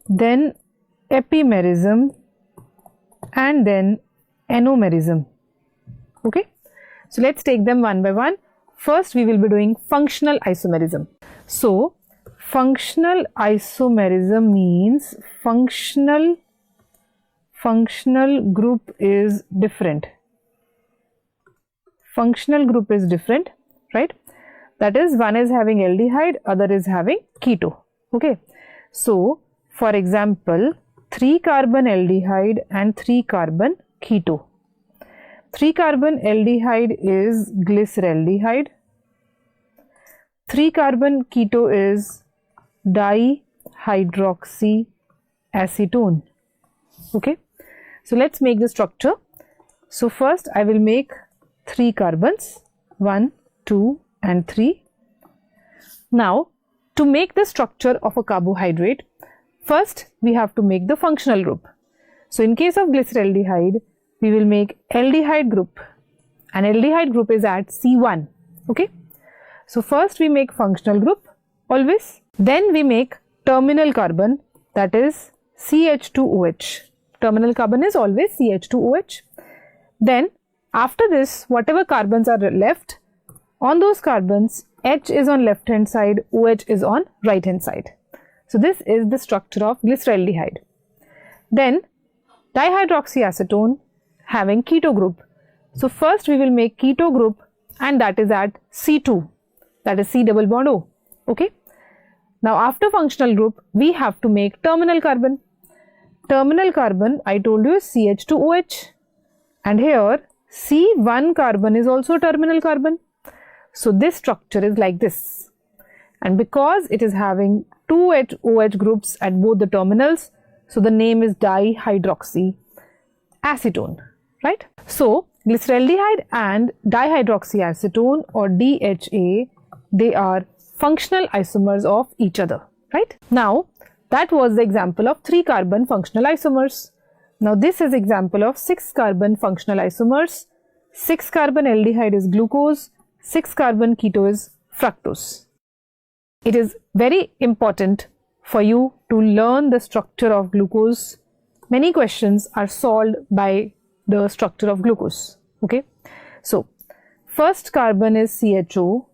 Speaker 1: then epimerism, and then enomerism. Okay. So let's take them one by one. First, we will be doing functional isomerism. So, functional isomerism means functional group is different. Functional group is different, right? That is, one is having aldehyde, other is having keto. Okay. So, for example, 3-carbon aldehyde and 3-carbon keto. 3-carbon aldehyde is glyceraldehyde. 3-carbon keto is dihydroxyacetone. Okay. So let's make the structure. So first I will make 3 carbons, 1, 2 and 3. Now to make the structure of a carbohydrate, first we have to make the functional group. So in case of glyceraldehyde, we will make aldehyde group, and aldehyde group is at C1. Okay. So first we make functional group always, then we make terminal carbon, that is CH2OH. Terminal carbon is always CH2OH. Then after this, whatever carbons are left, on those carbons H is on left hand side, OH is on right hand side. So this is the structure of glyceraldehyde. Then dihydroxyacetone having keto group. So first we will make keto group, and that is at C2, that is C double bond O. Okay. Now after functional group, we have to make terminal carbon. Terminal carbon, I told you, is CH2OH, and here C1 carbon is also terminal carbon. So this structure is like this, and because it is having 2 OH groups at both the terminals, so the name is dihydroxyacetone, right? So glyceraldehyde and dihydroxyacetone or DHA, they are functional isomers of each other, right? Now that was the example of 3-carbon functional isomers. Now this is example of 6-carbon functional isomers. 6-carbon aldehyde is glucose, 6-carbon keto is fructose. It is very important for you to learn the structure of glucose. Many questions are solved by the structure of glucose. Okay. So first carbon is CHO,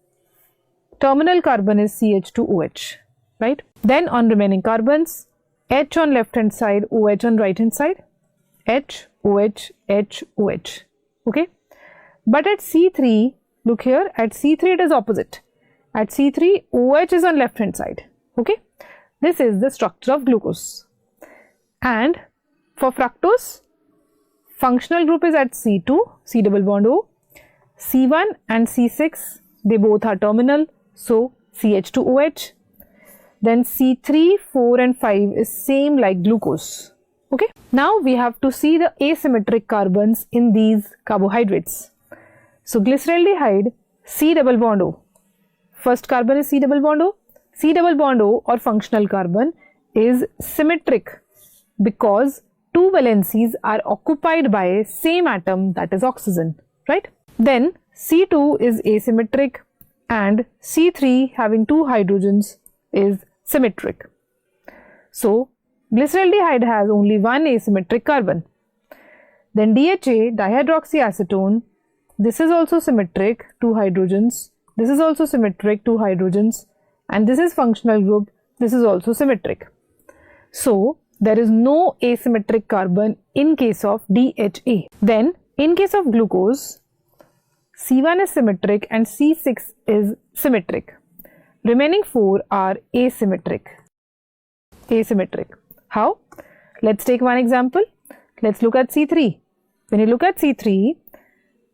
Speaker 1: terminal carbon is CH2OH, right? Then on remaining carbons, H on left hand side, OH on right hand side, H, OH, H, OH, okay? But at C3, look here, at C3 it is opposite. At C3, OH is on left hand side, okay? This is the structure of glucose. And for fructose, functional group is at C2, C double bond O. C1 and C6, they both are terminal, so CH2OH. Then C3, 4 and 5 is same like glucose, okay? Now we have to see the asymmetric carbons in these carbohydrates. So glyceraldehyde, C double bond O. First carbon is C double bond O. C double bond O or functional carbon is symmetric because two valencies are occupied by same atom, that is oxygen, right? Then C2 is asymmetric and C3 having two hydrogens is symmetric. So glyceraldehyde has only one asymmetric carbon. Then DHA, dihydroxyacetone, this is also symmetric, two hydrogens. This is also symmetric, two hydrogens. And this is functional group, this is also symmetric. So there is no asymmetric carbon in case of DHA. Then in case of glucose, C1 is symmetric and C6 is symmetric. Remaining four are asymmetric. How? Let's take one example. Let's look at C3. When you look at C3,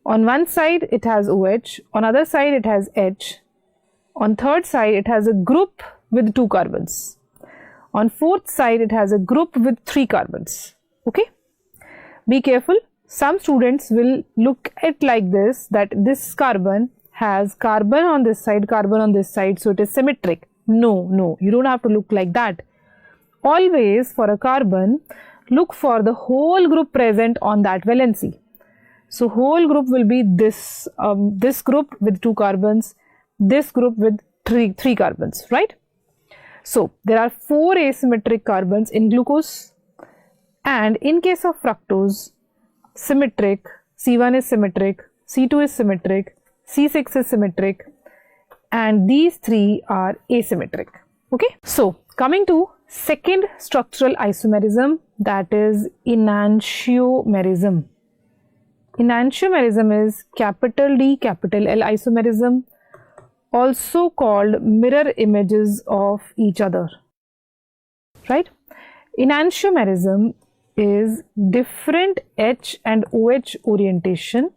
Speaker 1: on one side it has OH, on other side it has H. On third side, it has a group with two carbons. On fourth side, it has a group with three carbons. Okay? Be careful. Some students will look at like this, that this carbon has carbon on this side, carbon on this side, so it is symmetric. No, you don't have to look like that. Always for a carbon, look for the whole group present on that valency. So whole group will be this, this group with two carbons, this group with three carbons, right? So there are four asymmetric carbons in glucose, and in case of fructose, symmetric, C1 is symmetric, C2 is symmetric, C6 is symmetric, and these three are asymmetric. Okay, so coming to second structural isomerism, that is enantiomerism. Enantiomerism is capital D, capital L isomerism, also called mirror images of each other, right? Enantiomerism is different H and OH orientation,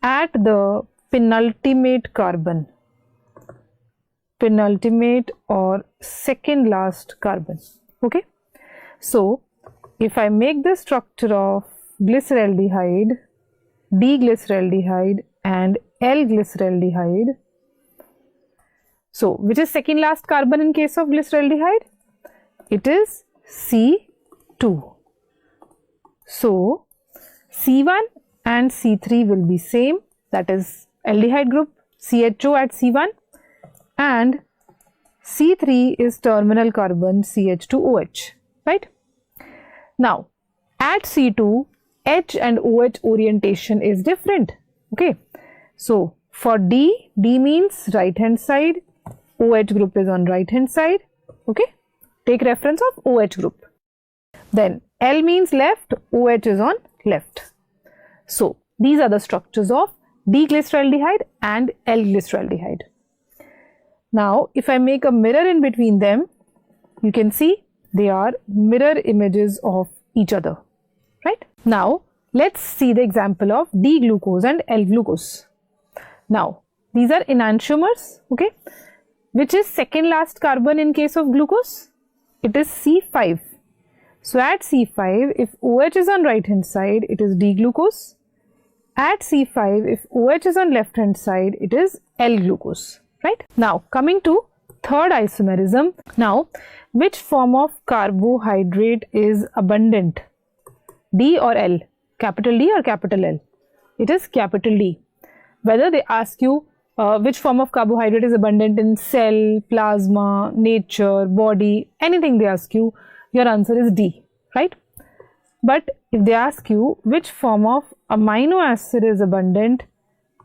Speaker 1: at the penultimate carbon, penultimate or second last carbon, okay? So if I make the structure of glyceraldehyde, D-glyceraldehyde and L-glyceraldehyde. So, which is second last carbon in case of glyceraldehyde? It is C2. So, C1 and C3 will be same, that is aldehyde group, CHO at C1, and C3 is terminal carbon CH2OH, right? Now, at C2, H and OH orientation is different, okay? So, for D, D means right hand side, OH group is on right hand side, okay? Take reference of OH group. Then L means left, OH is on left. So, these are the structures of D-glyceraldehyde and L-glyceraldehyde. Now, if I make a mirror in between them, you can see they are mirror images of each other, right? Now, let's see the example of D-glucose and L-glucose. Now, these are enantiomers, okay? Which is second last carbon in case of glucose? It is C5. So, at C5, if OH is on right hand side, it is D-glucose. At C5, if OH is on left hand side, it is L-glucose, right? Now, coming to third isomerism. Now, which form of carbohydrate is abundant? D or L? Capital D or capital L? It is capital D. Whether they ask you which form of carbohydrate is abundant in cell, plasma, nature, body, anything they ask you, your answer is D, right? But if they ask you which form of amino acid is abundant,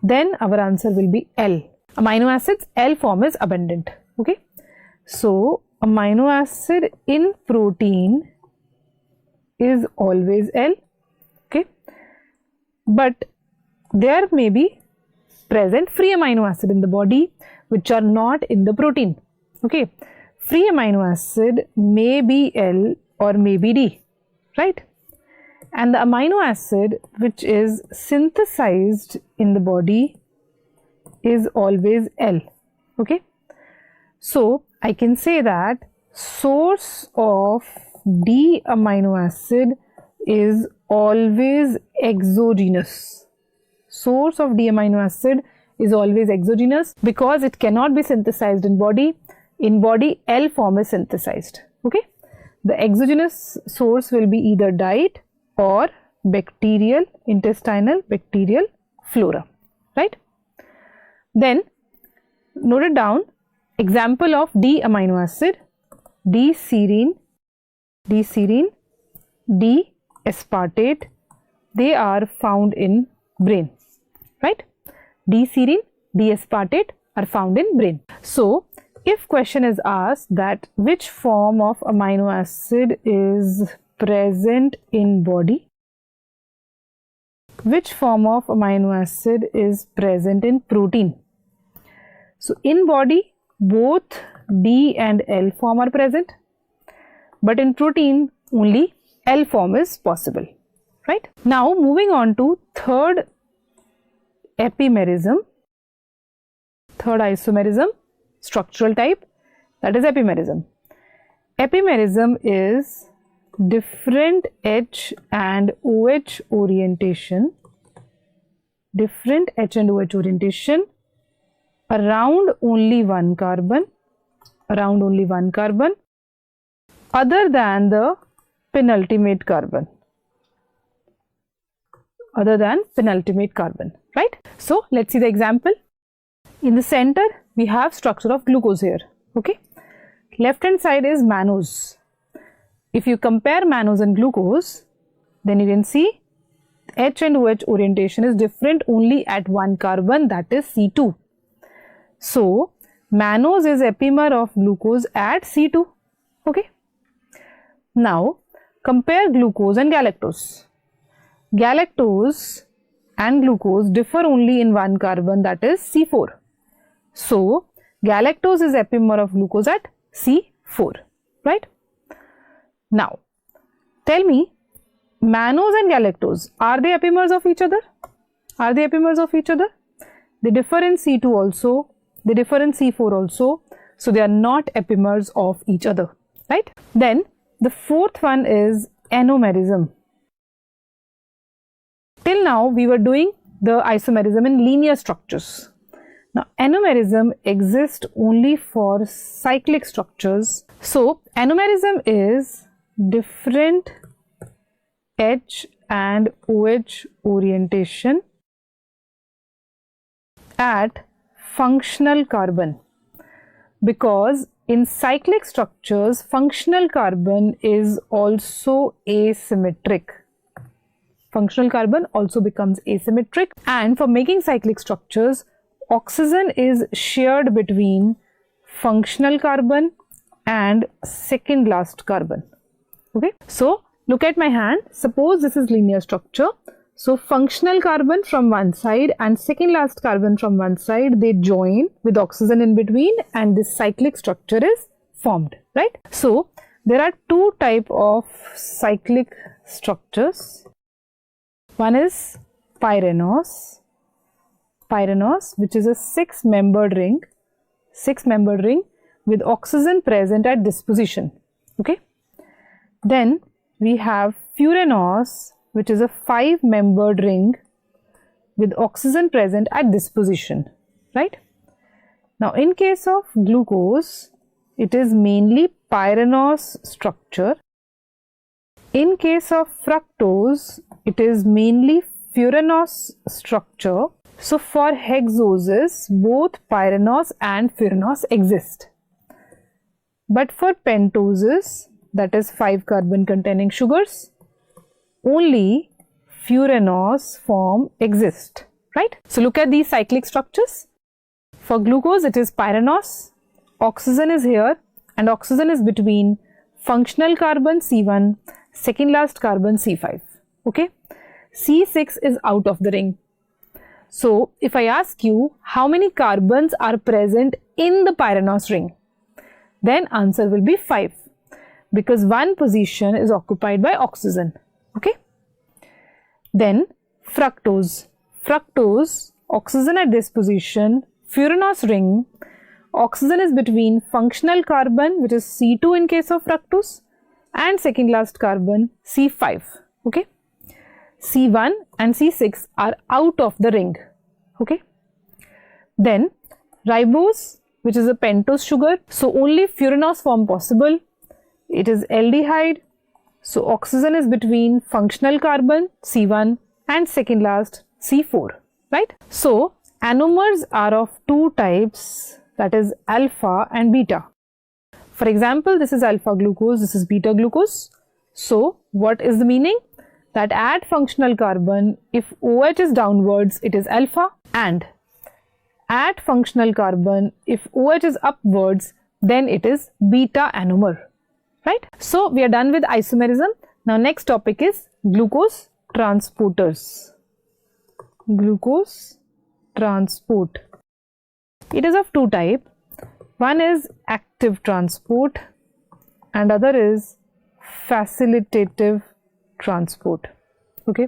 Speaker 1: then our answer will be L. Amino acids L form is abundant. Okay, so amino acid in protein is always L. Okay, but there may be present free amino acid in the body which are not in the protein. Okay, free amino acid may be L or may be D, right? And the amino acid which is synthesized in the body is always L. Okay, so I can say that source of D amino acid is always exogenous. Source of D amino acid is always exogenous because it cannot be synthesized in body. In body, L form is synthesized. Okay, the exogenous source will be either diet or bacterial, intestinal bacterial flora, right? Then note it down. Example of D amino acid: D-serine, D-aspartate. They are found in brain, right? D-serine, D-aspartate are found in brain. So if question is asked that which form of amino acid is present in body, which form of amino acid is present in protein? So in body both D and L form are present, but in protein only L form is possible, right? Now moving on to third epimerism, third isomerism, structural type, that is epimerism. Epimerism is different H and OH orientation, different H and OH orientation around only one carbon, other than the penultimate carbon, right? So let's see the example. In the center we have structure of glucose here. Okay, left hand side is mannose. If you compare mannose and glucose, then you can see H and OH orientation is different only at one carbon, that is C2. So mannose is epimer of glucose at C2. Okay, now compare glucose and galactose. Galactose and glucose differ only in one carbon, that is C4. So galactose is epimer of glucose at C4, right? Now tell me, mannose and galactose, are they epimers of each other? They differ in C2 also, they differ in C4 also, so they are not epimers of each other, right? Then the fourth one is enomerism. Till now we were doing the isomerism in linear structures. Now enomerism exists only for cyclic structures. So enomerism is different H and OH orientation at functional carbon, because in cyclic structures functional carbon is also asymmetric. Functional carbon also becomes asymmetric, and for making cyclic structures oxygen is shared between functional carbon and second last carbon. Okay, so look at my hand. Suppose this is linear structure. So functional carbon from one side and second last carbon from one side, they join with oxygen in between and this cyclic structure is formed, right? So there are two types of cyclic structures. One is pyranose, which is a six-membered ring with oxygen present at disposition. Okay. Then we have furanose, which is a five-membered ring with oxygen present at disposition, right? Now in case of glucose, it is mainly pyranose structure. In case of fructose, it is mainly furanose structure. So for hexoses, both pyranose and furanose exist. But for pentoses, that is 5 carbon containing sugars, only furanose form exist, right? So look at these cyclic structures. For glucose, it is pyranose, oxygen is here, and oxygen is between functional carbon C1, second last carbon C5, okay? C6 is out of the ring. So if I ask you how many carbons are present in the pyranose ring, then answer will be 5, because one position is occupied by oxygen, okay? Then fructose. Fructose, oxygen at this position, furanose ring, oxygen is between functional carbon, which is C2 in case of fructose, and second last carbon C5, okay? C1 and C6 are out of the ring, okay? Then ribose, which is a pentose sugar, so only furanose form possible. It is aldehyde, so oxygen is between functional carbon C1 and second last C4, right? So anomers are of two types, that is alpha and beta. For example, this is alpha glucose, this is beta glucose. So what is the meaning? That at functional carbon, if OH is downwards, it is alpha, and at functional carbon, if OH is upwards, then it is beta anomer, right? So we are done with isomerism. Now next topic is glucose transporters. Glucose transport. It is of two types. One is active transport and other is facilitative transport, okay?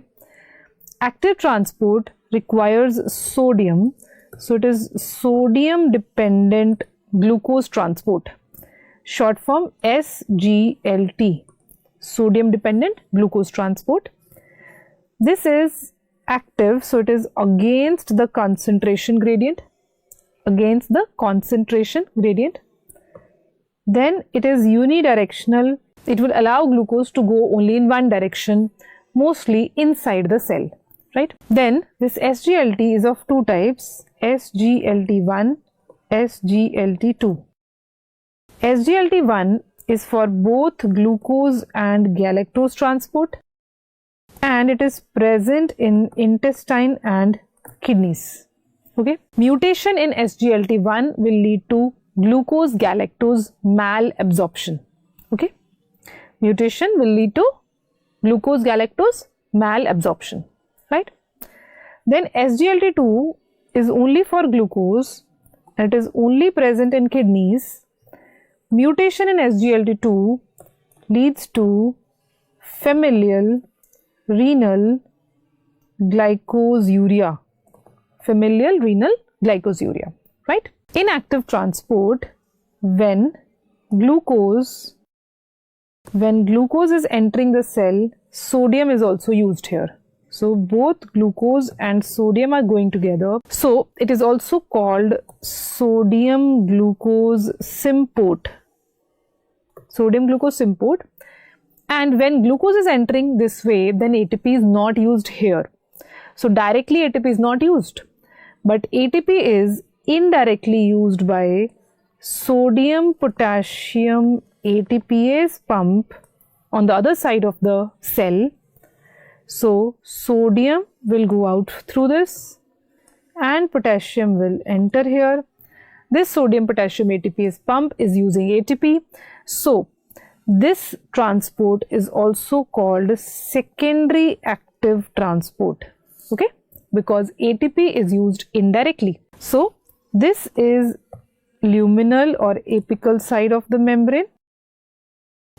Speaker 1: Active transport requires sodium, so it is sodium dependent glucose transport, short form SGLT, sodium dependent glucose transport. This is active, so it is against the concentration gradient, Then it is unidirectional. It will allow glucose to go only in one direction, mostly inside the cell, right? Then this SGLT is of two types, SGLT1, SGLT2. SGLT1 is for both glucose and galactose transport, and it is present in intestine and kidneys, okay? Mutation in SGLT1 will lead to glucose galactose malabsorption, okay? Mutation will lead to glucose galactose malabsorption, right? Then SGLT2 is only for glucose and it is only present in kidneys. Mutation in SGLT2 leads to familial renal glycosuria. Familial renal glycosuria, right? In active transport, when glucose is entering the cell, sodium is also used here. So both glucose and sodium are going together. So it is also called sodium glucose symport. Sodium glucose symport. And when glucose is entering this way, then ATP is not used here. So directly ATP is not used, but ATP is indirectly used by sodium potassium ATPase pump on the other side of the cell. So sodium will go out through this and potassium will enter here. This sodium potassium ATPase pump is using ATP. So this transport is also called secondary active transport, okay, because ATP is used indirectly. So this is luminal or apical side of the membrane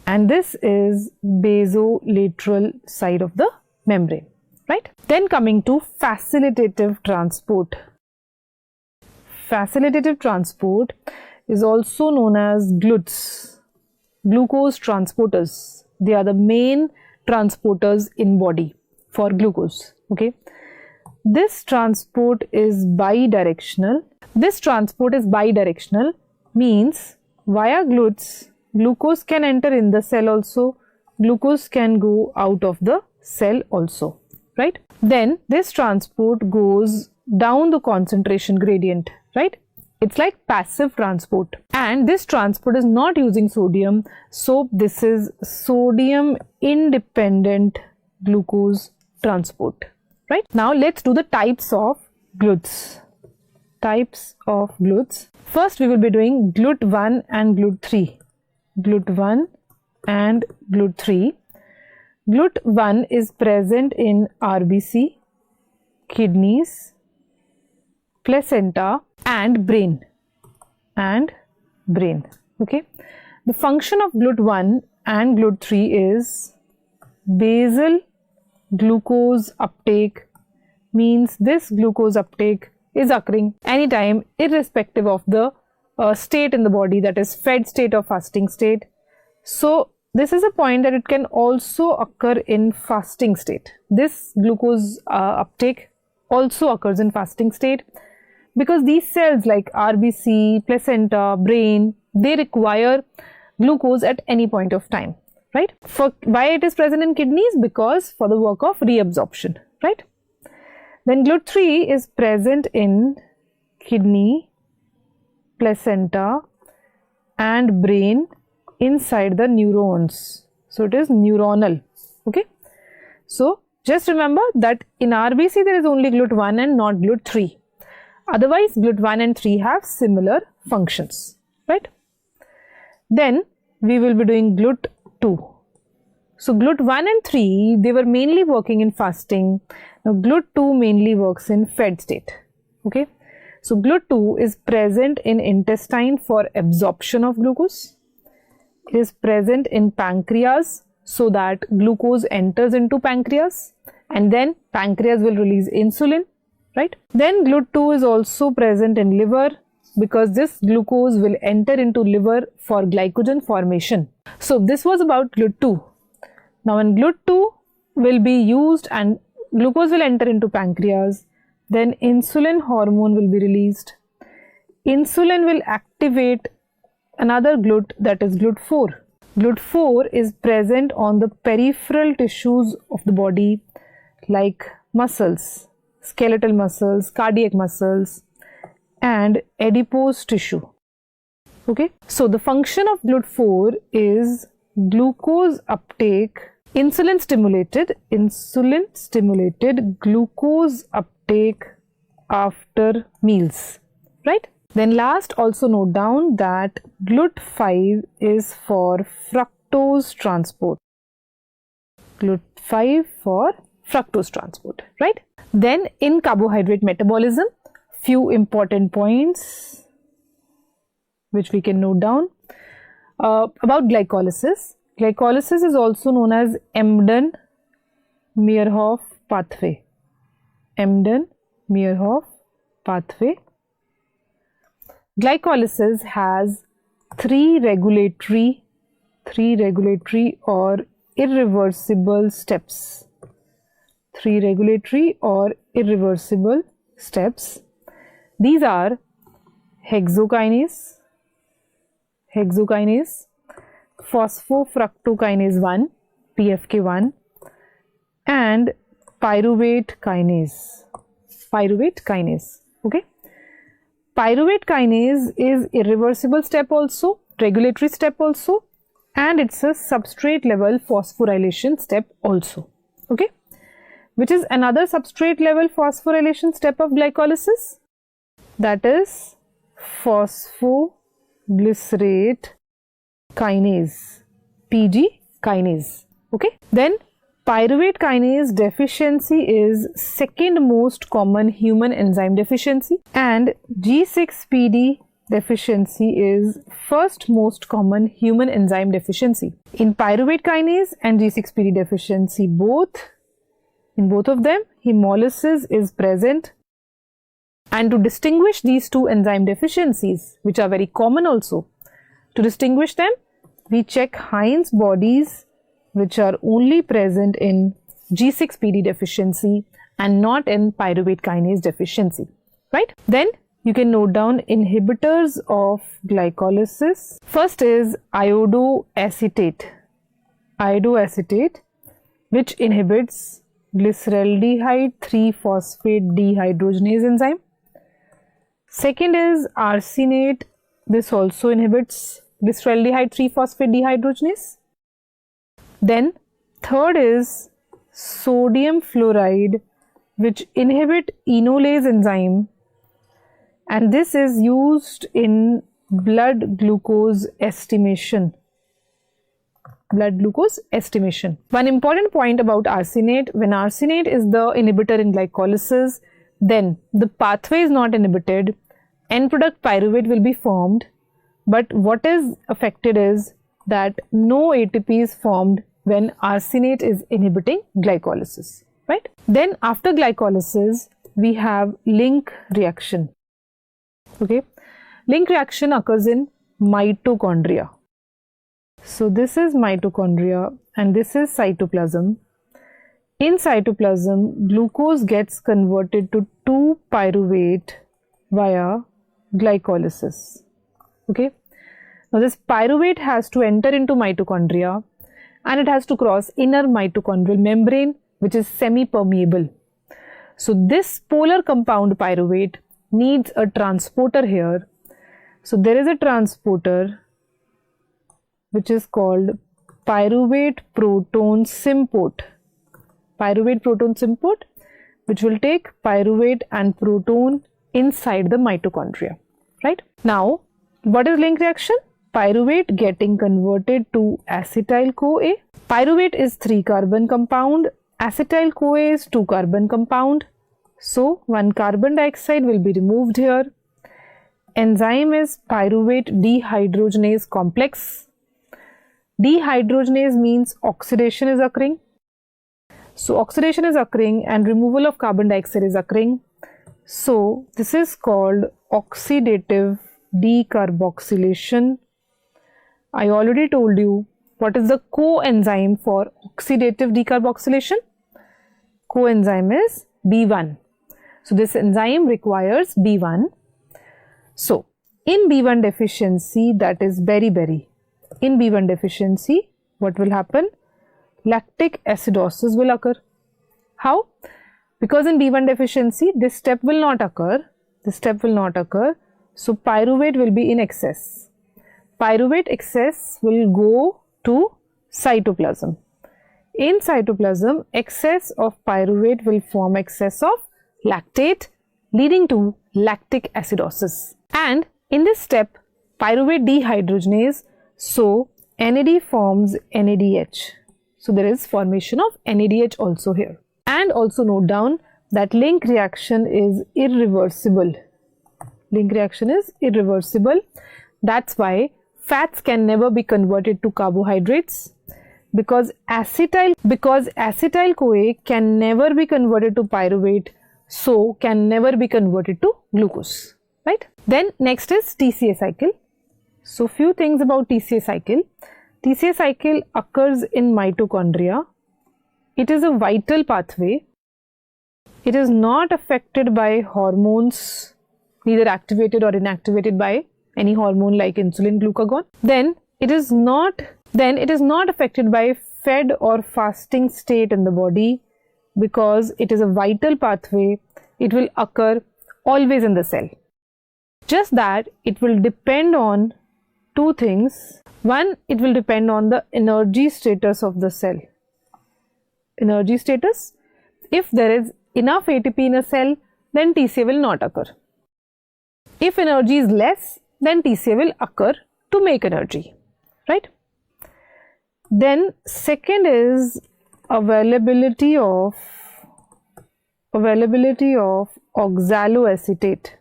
Speaker 1: and this is basolateral side of the membrane, right? Then coming to facilitative transport. Facilitative transport is also known as GLUTs, glucose transporters. They are the main transporters in body for glucose, okay? This transport is bidirectional. This transport is bidirectional, means via GLUTs, glucose can enter in the cell also, glucose can go out of the cell also, right? Then this transport goes down the concentration gradient, right? It's like passive transport, and this transport is not using sodium, so this is sodium independent glucose transport. Right? Now let's do the types of GLUTs. Types of GLUTs. First we will be doing GLUT1 and GLUT3. GLUT1 and GLUT3. GLUT1 is present in RBC, kidneys, placenta and brain. Okay. The function of GLUT1 and GLUT3 is basal glucose uptake, means this glucose uptake is occurring anytime irrespective of the state in the body, that is fed state or fasting state. So this is a point that it can also occur in fasting state. This glucose uptake also occurs in fasting state because these cells like RBC, placenta, brain, they require glucose at any point of time, right? For why it is present in kidneys? Because for the work of reabsorption, right? Then GLUT3 is present in kidney, placenta and brain inside the neurons. So it is neuronal. Okay. So just remember that in RBC there is only GLUT1 and not GLUT3. Otherwise GLUT1 and 3 have similar functions, right? Then we will be doing GLUT2. So GLUT1 and 3, they were mainly working in fasting. Now GLUT2 mainly works in fed state. Okay. So GLUT2 is present in intestine for absorption of glucose. It is present in pancreas so that glucose enters into pancreas and then pancreas will release insulin, right? Then GLUT2 is also present in liver because this glucose will enter into liver for glycogen formation. So this was about GLUT2. Now when GLUT2 will be used and glucose will enter into pancreas, then insulin hormone will be released. Insulin will activate another GLUT, that is GLUT4. GLUT4 is present on the peripheral tissues of the body like muscles, skeletal muscles, cardiac muscles and adipose tissue. Okay. So the function of GLUT4 is glucose uptake, insulin stimulated glucose uptake after meals, right? Then last, also note down that GLUT5 is for fructose transport. GLUT5 for fructose transport, right? Then in carbohydrate metabolism, few important points which we can note down about glycolysis. Glycolysis is also known as Embden-Meyerhof pathway. Embden-Meyerhof pathway. Glycolysis has three regulatory or irreversible steps. Three regulatory or irreversible steps. These are hexokinase, phosphofructokinase 1, PFK1 and pyruvate kinase. Okay. Pyruvate kinase is irreversible step also, regulatory step also, and it's a substrate level phosphorylation step also. Okay. Which is another substrate level phosphorylation step of glycolysis? That is phosphoglycerate kinase, PG kinase. Okay. Then pyruvate kinase deficiency is second most common human enzyme deficiency and G6PD deficiency is first most common human enzyme deficiency. In pyruvate kinase and G6PD deficiency in both of them, hemolysis is present. And to distinguish these two enzyme deficiencies, which are very common also, to distinguish them, we check Heinz bodies which are only present in G6PD deficiency and not in pyruvate kinase deficiency, right? Then you can note down inhibitors of glycolysis. First is iodoacetate, which inhibits glyceraldehyde 3-phosphate dehydrogenase enzyme. Second is arsenate. This also inhibits glyceraldehyde 3-phosphate dehydrogenase. Then third is sodium fluoride which inhibit enolase enzyme, and this is used in blood glucose estimation. Blood glucose estimation. One important point about arsenate: when arsenate is the inhibitor in glycolysis, then the pathway is not inhibited, end product pyruvate will be formed, but what is affected is that no ATP is formed when arsenate is inhibiting glycolysis, right? Then after glycolysis, we have link reaction. Okay, link reaction occurs in mitochondria. So this is mitochondria and this is cytoplasm. In cytoplasm, glucose gets converted to 2-pyruvate via glycolysis. Okay. Now this pyruvate has to enter into mitochondria and it has to cross inner mitochondrial membrane, which is semi-permeable. So this polar compound pyruvate needs a transporter here. So there is a transporter which is called pyruvate proton symport. Pyruvate proton symport, which will take pyruvate and proton inside the mitochondria, right? Now, what is link reaction? Pyruvate getting converted to acetyl-CoA. Pyruvate is 3-carbon compound, acetyl-CoA is 2-carbon compound. So, 1 carbon dioxide will be removed here. Enzyme is pyruvate dehydrogenase complex. Dehydrogenase means oxidation is occurring. So oxidation is occurring and removal of carbon dioxide is occurring. So this is called oxidative decarboxylation. I already told you what is the coenzyme for oxidative decarboxylation. Coenzyme is B1. So this enzyme requires B1. So in B1 deficiency, that is beriberi. In B1 deficiency, what will happen? Lactic acidosis will occur. How? Because in B1 deficiency, this step will not occur. This step will not occur. So pyruvate will be in excess. Pyruvate excess will go to cytoplasm. In cytoplasm, excess of pyruvate will form excess of lactate, leading to lactic acidosis. And in this step, pyruvate dehydrogenase, so NAD forms NADH. So there is formation of NADH also here. And also note down that link reaction is irreversible. Link reaction is irreversible. That's why fats can never be converted to carbohydrates, because acetyl-CoA can never be converted to pyruvate, so can never be converted to glucose, right? Then next is TCA cycle. So few things about TCA cycle. TCA cycle occurs in mitochondria. It is a vital pathway. It is not affected by hormones, neither activated or inactivated by any hormone like insulin, glucagon. Then it is not affected by fed or fasting state in the body, because it is a vital pathway. It will occur always in the cell. Just that it will depend on two things. One, it will depend on the energy status of the cell. Energy status. If there is enough ATP in a cell, then TCA will not occur. If energy is less, then TCA will occur to make energy, right? Then second is availability of oxaloacetate.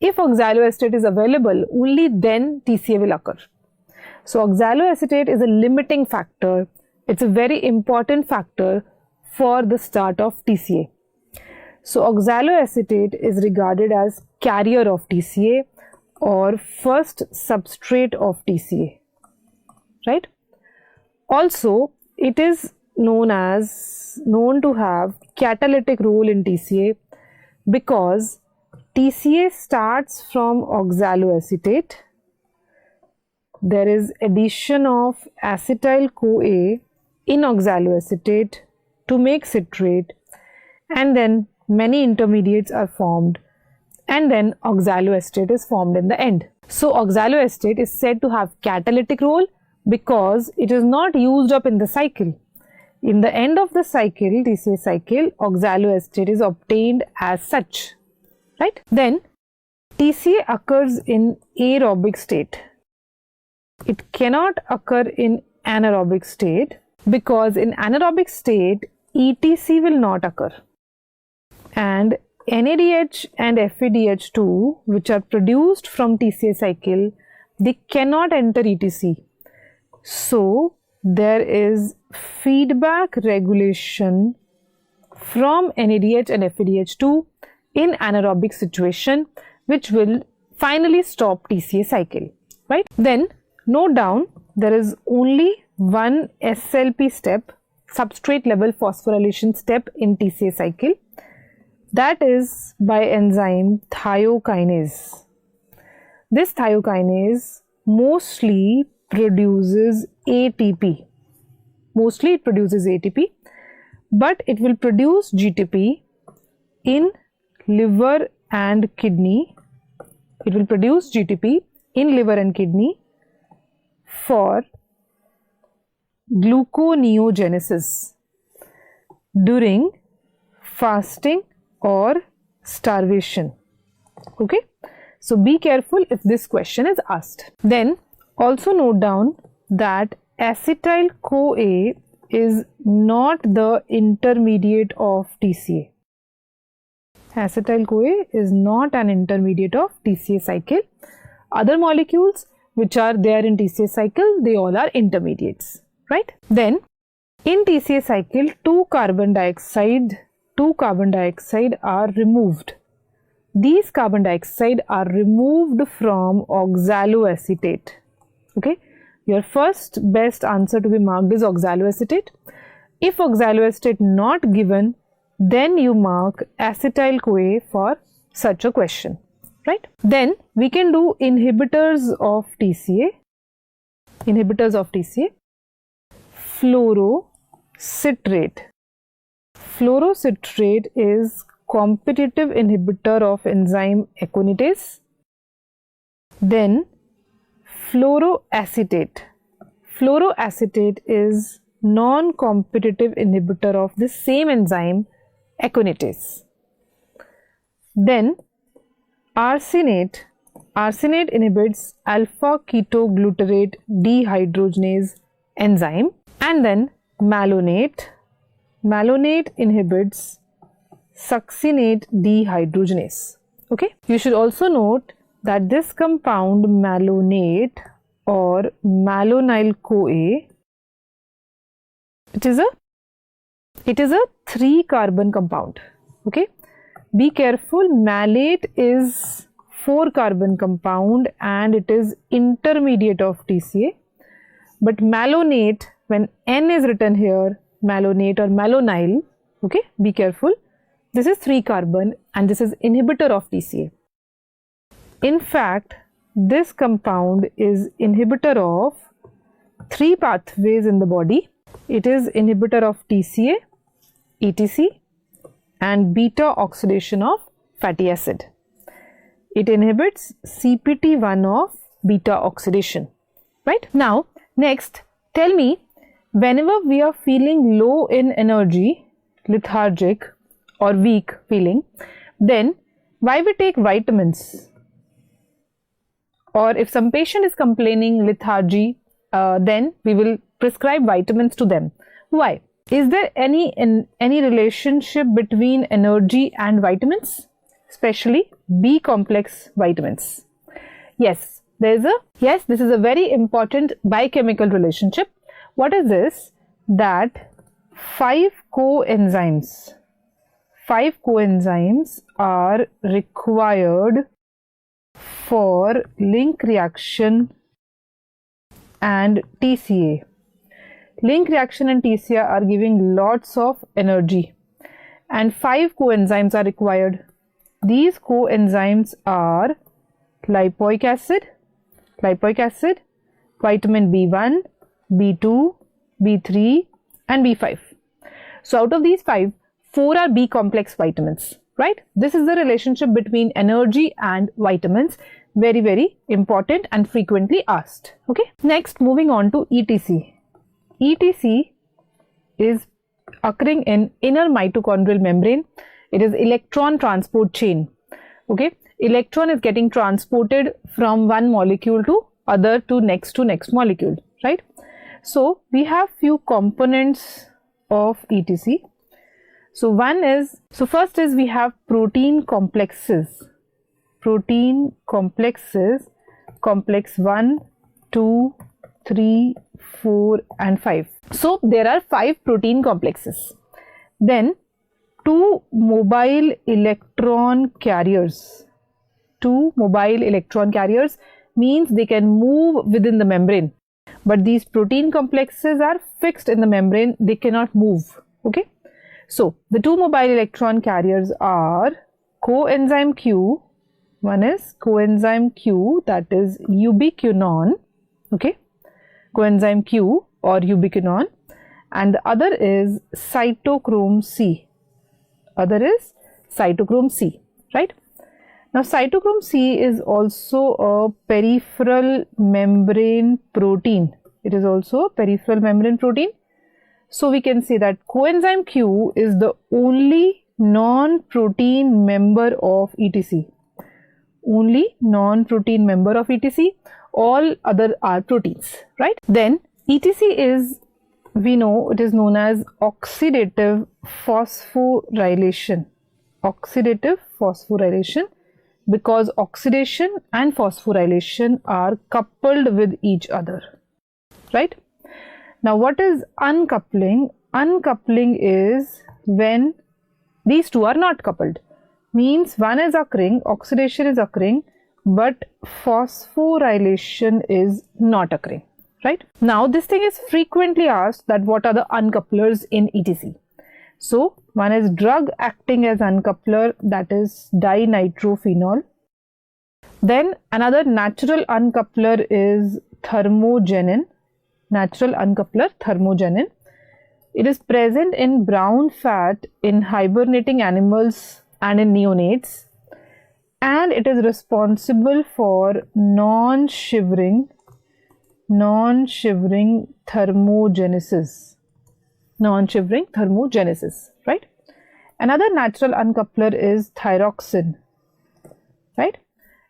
Speaker 1: If oxaloacetate is available, only then TCA will occur. So oxaloacetate is a limiting factor. It's a very important factor for the start of TCA. So oxaloacetate is regarded as carrier of TCA or first substrate of TCA, right? Also, it is known to have catalytic role in TCA, because TCA starts from oxaloacetate. There is addition of acetyl-CoA in oxaloacetate to make citrate, and then many intermediates are formed, and then oxaloacetate is formed in the end. So oxaloacetate is said to have catalytic role because it is not used up in the cycle. In the end of the cycle, TCA cycle, oxaloacetate is obtained as such, right? Then TCA occurs in aerobic state. It cannot occur in anaerobic state because in anaerobic state, ETC will not occur. And NADH and FADH2, which are produced from TCA cycle, they cannot enter ETC. So there is feedback regulation from NADH and FADH2 in anaerobic situation, which will finally stop TCA cycle, right? Then note down, there is only one SLP step, substrate level phosphorylation step in TCA cycle. That is by enzyme thiokinase. This thiokinase mostly produces ATP. Mostly it produces ATP, but it will produce GTP in liver and kidney. It will produce GTP in liver and kidney for gluconeogenesis during fasting or starvation. Okay, so be careful if this question is asked. Then also note down that acetyl CoA is not the intermediate of TCA. Acetyl CoA is not an intermediate of TCA cycle. Other molecules which are there in TCA cycle, they all are intermediates, right? Then in TCA cycle, two carbon dioxide are removed. These carbon dioxide are removed from oxaloacetate. Okay, your first best answer to be marked is oxaloacetate. If oxaloacetate not given, then you mark acetyl CoA for such a question, right? Then we can do inhibitors of TCA. Fluorocitrate. Fluorocitrate is competitive inhibitor of enzyme aconitase. Then fluoroacetate. Fluoroacetate is non-competitive inhibitor of the same enzyme aconitase. Then arsenate. Arsenate inhibits alpha ketoglutarate dehydrogenase enzyme. And then malonate. Malonate inhibits succinate dehydrogenase. Okay, you should also note that this compound malonate or malonyl CoA, it is a 3-carbon compound. Okay, be careful, malate is 4-carbon compound and it is intermediate of TCA, but malonate, when N is written here, malonate or malonyl, okay, be careful, this is 3-carbon and this is inhibitor of TCA. In fact, this compound is inhibitor of 3 pathways in the body. It is inhibitor of TCA, ETC and beta oxidation of fatty acid. It inhibits CPT1 of beta oxidation, right? Now, next, tell me, whenever we are feeling low in energy, lethargic or weak feeling, then why we take vitamins? Or if some patient is complaining lethargy, then we will prescribe vitamins to them. Why? Is there any relationship between energy and vitamins, especially B complex vitamins? Yes, this is a very important biochemical relationship. What is this? That 5 coenzymes are required for link reaction and TCA. Link reaction and TCA are giving lots of energy and 5 coenzymes are required. These coenzymes are lipoic acid, vitamin B1, B2, B3 and B5. So out of these 5, 4 are B complex vitamins, right? This is the relationship between energy and vitamins. Very, very important and frequently asked. Okay. Next, moving on to ETC. ETC is occurring in inner mitochondrial membrane. It is electron transport chain. Okay, electron is getting transported from one molecule to other to next molecule, right? So we have few components of ETC. So first is we have protein complexes. Protein complexes, complex 1, 2, 3, 4 and 5. So there are 5 protein complexes. Then 2 mobile electron carriers. 2 mobile electron carriers means they can move within the membrane. But these protein complexes are fixed in the membrane, they cannot move. Okay. So the 2 mobile electron carriers are coenzyme Q. One is coenzyme Q, that is ubiquinone. Okay. Coenzyme Q or ubiquinone, and the other is cytochrome C. Other is cytochrome C, right? Now cytochrome C is also a peripheral membrane protein. It is also a peripheral membrane protein. So we can say that coenzyme Q is the only non-protein member of ETC. Only non-protein member of ETC. All other are proteins, right? Then ETC is, we know it is known as oxidative phosphorylation. Oxidative phosphorylation, because oxidation and phosphorylation are coupled with each other, right? Now what is uncoupling? Uncoupling is when these two are not coupled. Means one is occurring, oxidation is occurring, but phosphorylation is not occurring, right? Now this thing is frequently asked, that what are the uncouplers in ETC. So one is drug acting as uncoupler, that is dinitrophenol. Then another natural uncoupler is thermogenin. Natural uncoupler thermogenin. It is present in brown fat in hibernating animals and in neonates, and it is responsible for non-shivering thermogenesis. Non-shivering thermogenesis, right? Another natural uncoupler is thyroxine, right?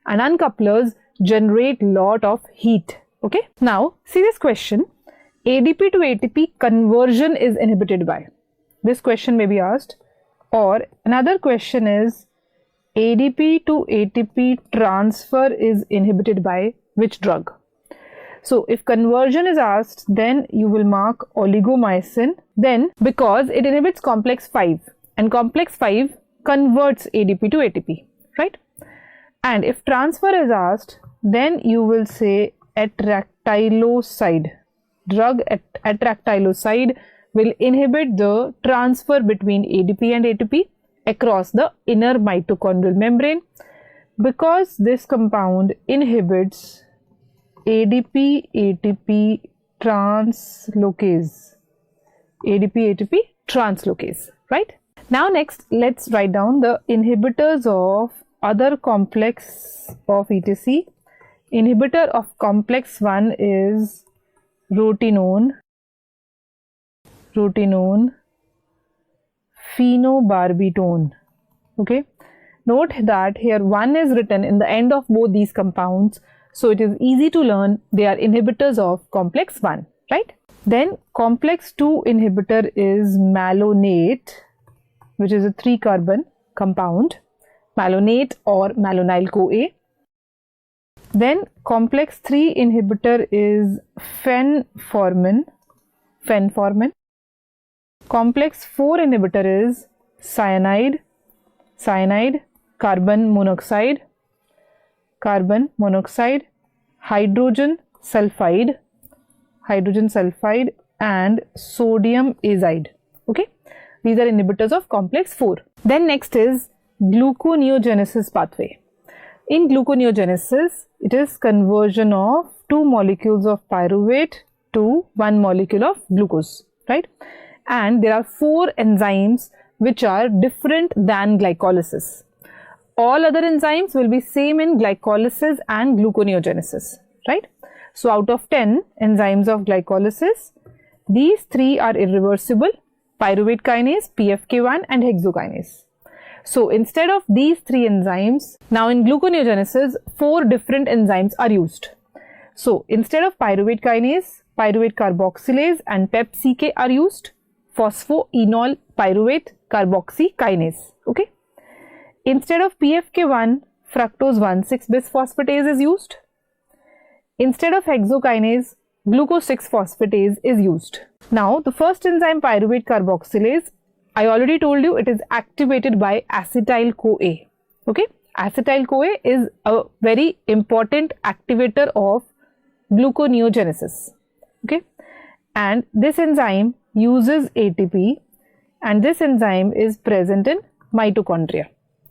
Speaker 1: And uncouplers generate lot of heat. Okay. Now see this question. ADP to ATP conversion is inhibited by. This question may be asked. Or another question is ADP to ATP transfer is inhibited by which drug? So if conversion is asked, then you will mark oligomycin. Then because it inhibits complex 5 and complex 5 converts ADP to ATP, right? And if transfer is asked, then you will say atractyloside. Drug atractyloside will inhibit the transfer between ADP and ATP across the inner mitochondrial membrane, because this compound inhibits ADP-ATP translocase. ADP-ATP translocase, right? Now next, let's write down the inhibitors of other complex of ETC. Inhibitor of complex 1 is rotenone, phenobarbitone. Okay. Note that here 1 is written in the end of both these compounds, so it is easy to learn they are inhibitors of complex 1, right? Then complex 2 inhibitor is malonate, which is a 3-carbon compound, malonate or malonyl CoA. Then complex 3 inhibitor is fenformin. Complex 4 inhibitor is cyanide, carbon monoxide, hydrogen sulfide, and sodium azide. Okay, these are inhibitors of complex 4. Then next is gluconeogenesis pathway. In gluconeogenesis, it is conversion of 2 molecules of pyruvate to 1 molecule of glucose, right? And there are 4 enzymes which are different than glycolysis. All other enzymes will be same in glycolysis and gluconeogenesis, right? So out of 10 enzymes of glycolysis, These three are irreversible: pyruvate kinase, PFK1 and hexokinase. So instead of these three enzymes, now in gluconeogenesis, 4 different enzymes are used. So instead of pyruvate kinase, pyruvate carboxylase and PEP-CK are used. Phosphoenol pyruvate carboxy kinase. Okay. Instead of PFK1, fructose 1,6-bisphosphatase is used. Instead of hexokinase, glucose 6-phosphatase is used. Now the first enzyme, pyruvate carboxylase, I already told you it is activated by acetyl-CoA. Okay, acetyl-CoA is a very important activator of gluconeogenesis. Okay, and this enzyme uses ATP, and this enzyme is present in mitochondria.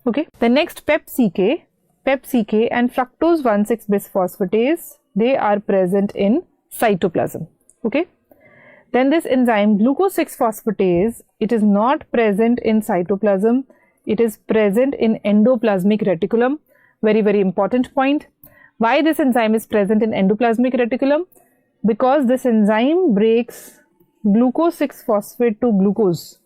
Speaker 1: Okay, the next PEP-CK and fructose 1,6-bisphosphatase, they are present in cytoplasm. Okay. Then this enzyme glucose 6-phosphatase, it is not present in cytoplasm, it is present in endoplasmic reticulum. Very, very important point. Why this enzyme is present in endoplasmic reticulum? Because this enzyme breaks glucose 6-phosphate to glucose.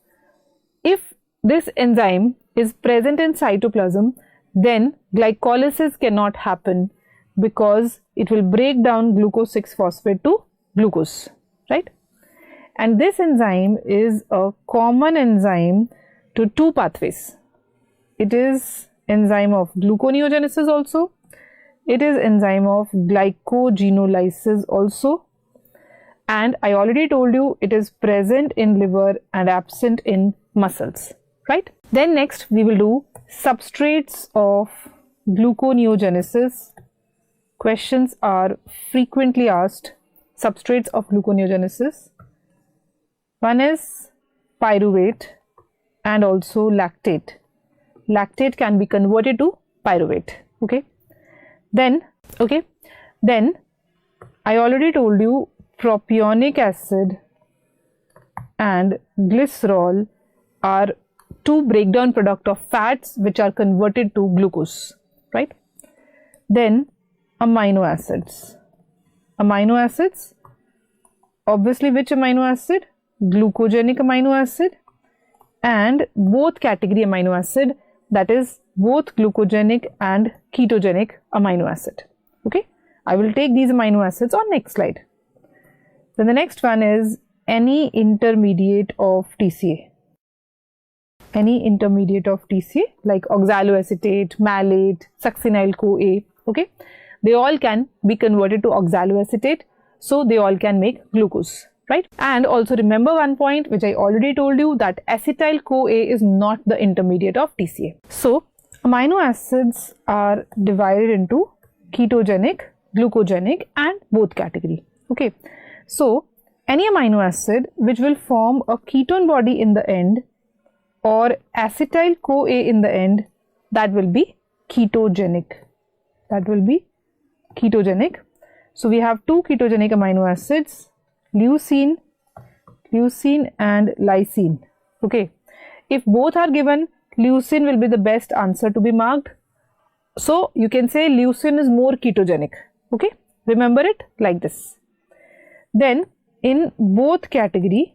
Speaker 1: If this enzyme is present in cytoplasm, then glycolysis cannot happen because it will break down glucose 6-phosphate to glucose, right? And this enzyme is a common enzyme to 2 pathways. It is enzyme of gluconeogenesis also. It is enzyme of glycogenolysis also. And I already told you it is present in liver and absent in muscles, right? Then next we will do substrates of gluconeogenesis. Questions are frequently asked. Substrates of gluconeogenesis. One is pyruvate and also lactate. Lactate can be converted to pyruvate. Okay. Then I already told you propionic acid and glycerol are 2 breakdown product of fats which are converted to glucose, right? Then amino acids. Amino acids, obviously which amino acid? Glucogenic amino acid and both category amino acid, that is both glucogenic and ketogenic amino acid. Okay, I will take these amino acids on next slide. Then the next one is any intermediate of TCA. Any intermediate of TCA like oxaloacetate, malate, succinyl-CoA. Okay, they all can be converted to oxaloacetate, so they all can make glucose. Right? And also remember one point which I already told you, that acetyl-CoA is not the intermediate of TCA. So amino acids are divided into ketogenic, glucogenic and both category. Okay. So any amino acid which will form a ketone body in the end or acetyl-CoA in the end, that will be ketogenic. That will be ketogenic. So we have 2 ketogenic amino acids, leucine and lysine. Okay, if both are given, leucine will be the best answer to be marked. So you can say leucine is more ketogenic. Okay, remember it like this. Then in both category,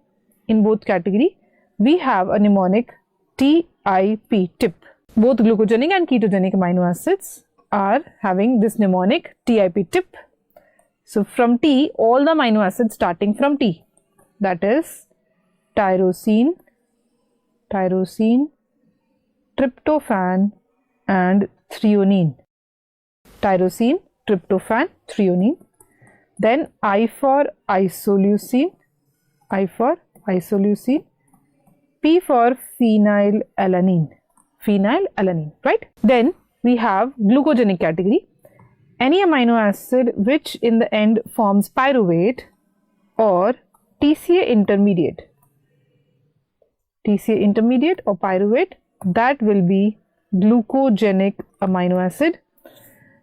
Speaker 1: we have a mnemonic TIP, tip. Both glucogenic and ketogenic amino acids are having this mnemonic TIP, tip. So from T, all the amino acids starting from T, that is tyrosine, tryptophan and threonine. Tyrosine, tryptophan, threonine. Then I for isoleucine, P for phenylalanine, right? Then we have glucogenic category. Any amino acid which in the end forms pyruvate or TCA intermediate or pyruvate, that will be glucogenic amino acid.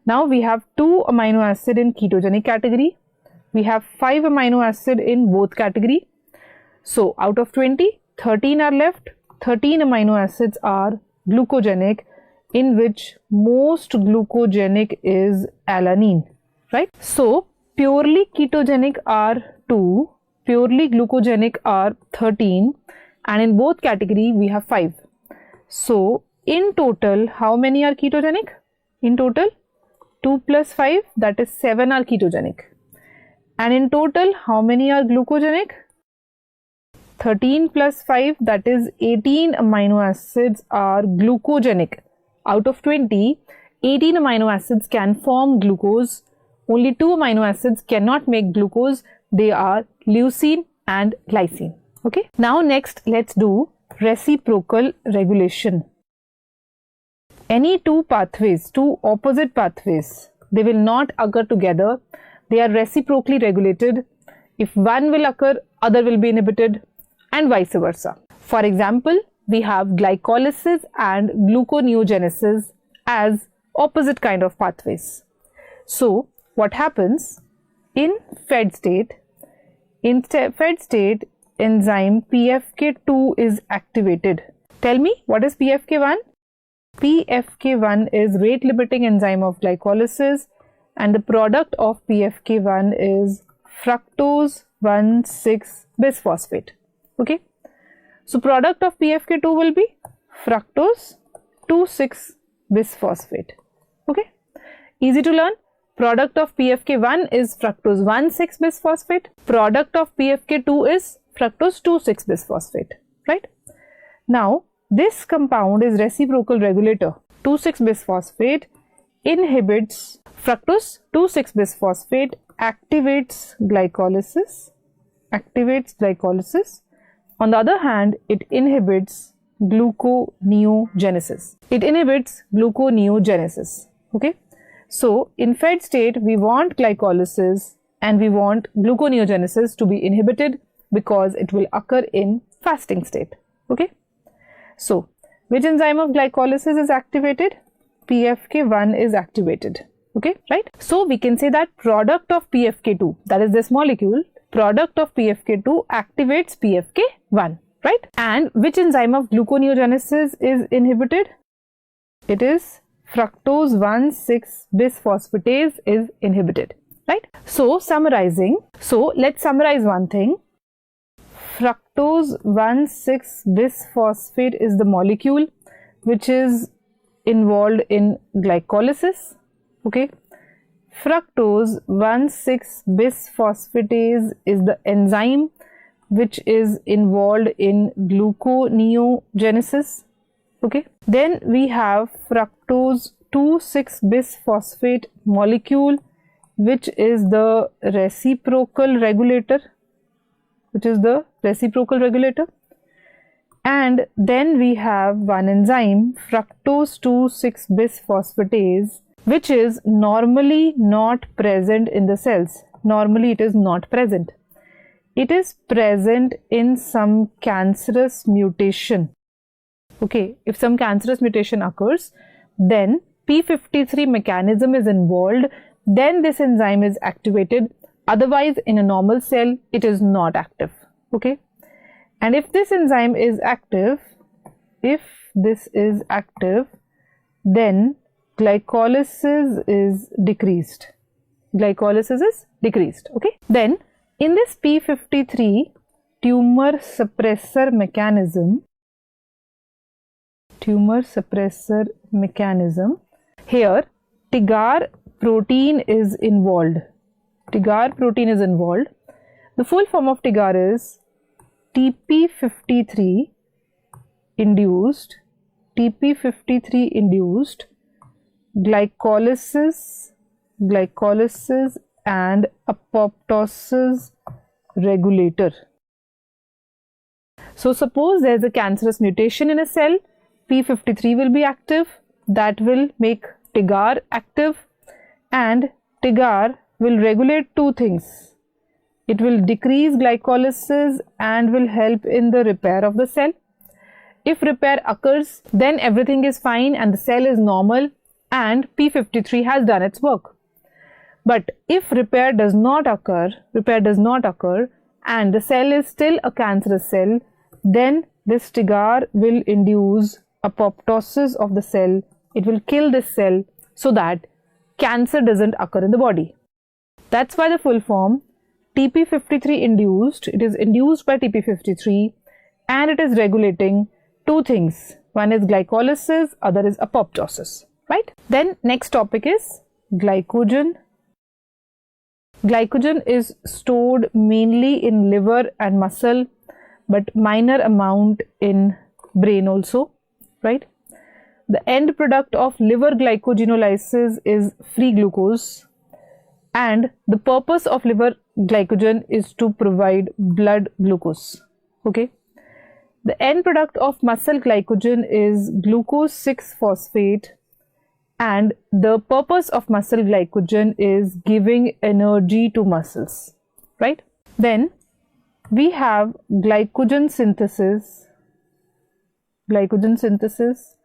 Speaker 1: Now we have 2 amino acid in ketogenic category. We have 5 amino acid in both category. So out of 20, 13 are left. 13 amino acids are glucogenic, in which most glucogenic is alanine, right? So purely ketogenic are 2 purely glucogenic are 13, and in both category we have 5. So in total, how many are ketogenic? In total, 2 plus 5, that is 7 are ketogenic. And in total, how many are glucogenic? 13 plus 5, that is 18 amino acids are glucogenic. Out of 20, 18 amino acids can form glucose. Only 2 amino acids cannot make glucose. They are leucine and glycine. Okay. Now next, let's do reciprocal regulation. Any two pathways, two opposite pathways, they will not occur together. They are reciprocally regulated. If one will occur, other will be inhibited, and vice versa. For example, we have glycolysis and gluconeogenesis as opposite kind of pathways. So what happens in fed state? In fed state, enzyme PFK2 is activated. Tell me, what is PFK1? PFK1 is rate limiting enzyme of glycolysis, and the product of PFK1 is fructose 1,6-bisphosphate. Okay. So product of PFK2 will be fructose 2,6-bisphosphate. Okay. Easy to learn. Product of PFK1 is fructose 1,6-bisphosphate. Product of PFK2 is fructose 2,6-bisphosphate. Right. Now this compound is reciprocal regulator. 2,6-bisphosphate inhibits fructose 2,6-bisphosphate, activates glycolysis. On the other hand, it inhibits gluconeogenesis. Okay. So in fed state, we want glycolysis and we want gluconeogenesis to be inhibited because it will occur in fasting state. Okay. So which enzyme of glycolysis is activated? PFK1 is activated. Okay, right? So we can say that product of PFK2, that is this molecule, product of PFK2 activates PFK1, right? And which enzyme of gluconeogenesis is inhibited? It is fructose 1,6-bisphosphatase is inhibited, right? So summarizing, let's summarize one thing. Fructose 1,6-bisphosphate is the molecule which is involved in glycolysis. Okay, fructose 1,6-bisphosphatase is the enzyme which is involved in gluconeogenesis. Okay, then we have fructose 2,6-bisphosphate molecule which is the reciprocal regulator. And then we have one enzyme, fructose 2,6-bisphosphatase, which is normally not present in the cells. Normally it is not present. It is present in some cancerous mutation. Okay, if some cancerous mutation occurs, then P53 mechanism is involved, then this enzyme is activated. Otherwise, in a normal cell, it is not active. Okay, and if this enzyme is active, then glycolysis is decreased. Okay. Then in this P53 tumor suppressor mechanism, here TIGAR protein is involved. The full form of TIGAR is TP53 induced glycolysis and apoptosis regulator. So suppose there is a cancerous mutation in a cell, P53 will be active, that will make TIGAR active, and TIGAR will regulate two things. It will decrease glycolysis and will help in the repair of the cell. If repair occurs, then everything is fine and the cell is normal and P53 has done its work. But if repair does not occur and the cell is still a cancerous cell, then this TIGAR will induce apoptosis of the cell. It will kill this cell so that cancer doesn't occur in the body. That's why the full form TP53 induced, it is induced by TP53 and it is regulating two things. One is glycolysis, other is apoptosis, right? Then next topic is glycogen. Glycogen is stored mainly in liver and muscle, but minor amount in brain also, right? The end product of liver glycogenolysis is free glucose, and the purpose of liver glycogen is to provide blood glucose, okay? The end product of muscle glycogen is glucose 6-phosphate, and the purpose of muscle glycogen is giving energy to muscles, right? Then we have glycogen synthesis. Glycogen synthesis.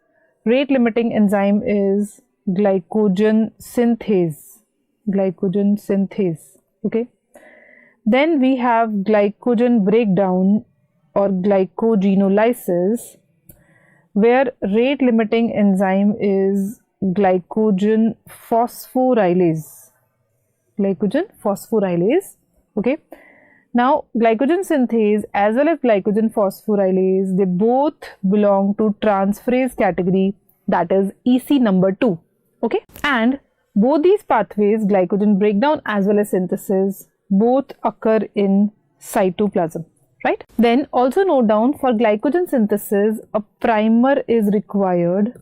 Speaker 1: Rate limiting enzyme is glycogen synthase. Glycogen synthase, okay? Then we have glycogen breakdown or glycogenolysis, where rate limiting enzyme is glycogen phosphorylase. Glycogen phosphorylase, okay? Now glycogen synthase as well as glycogen phosphorylase, they both belong to transferase category, that is EC number 2, okay? And both these pathways, glycogen breakdown as well as synthesis, both occur in cytoplasm, right? Then also note down, for glycogen synthesis a primer is required.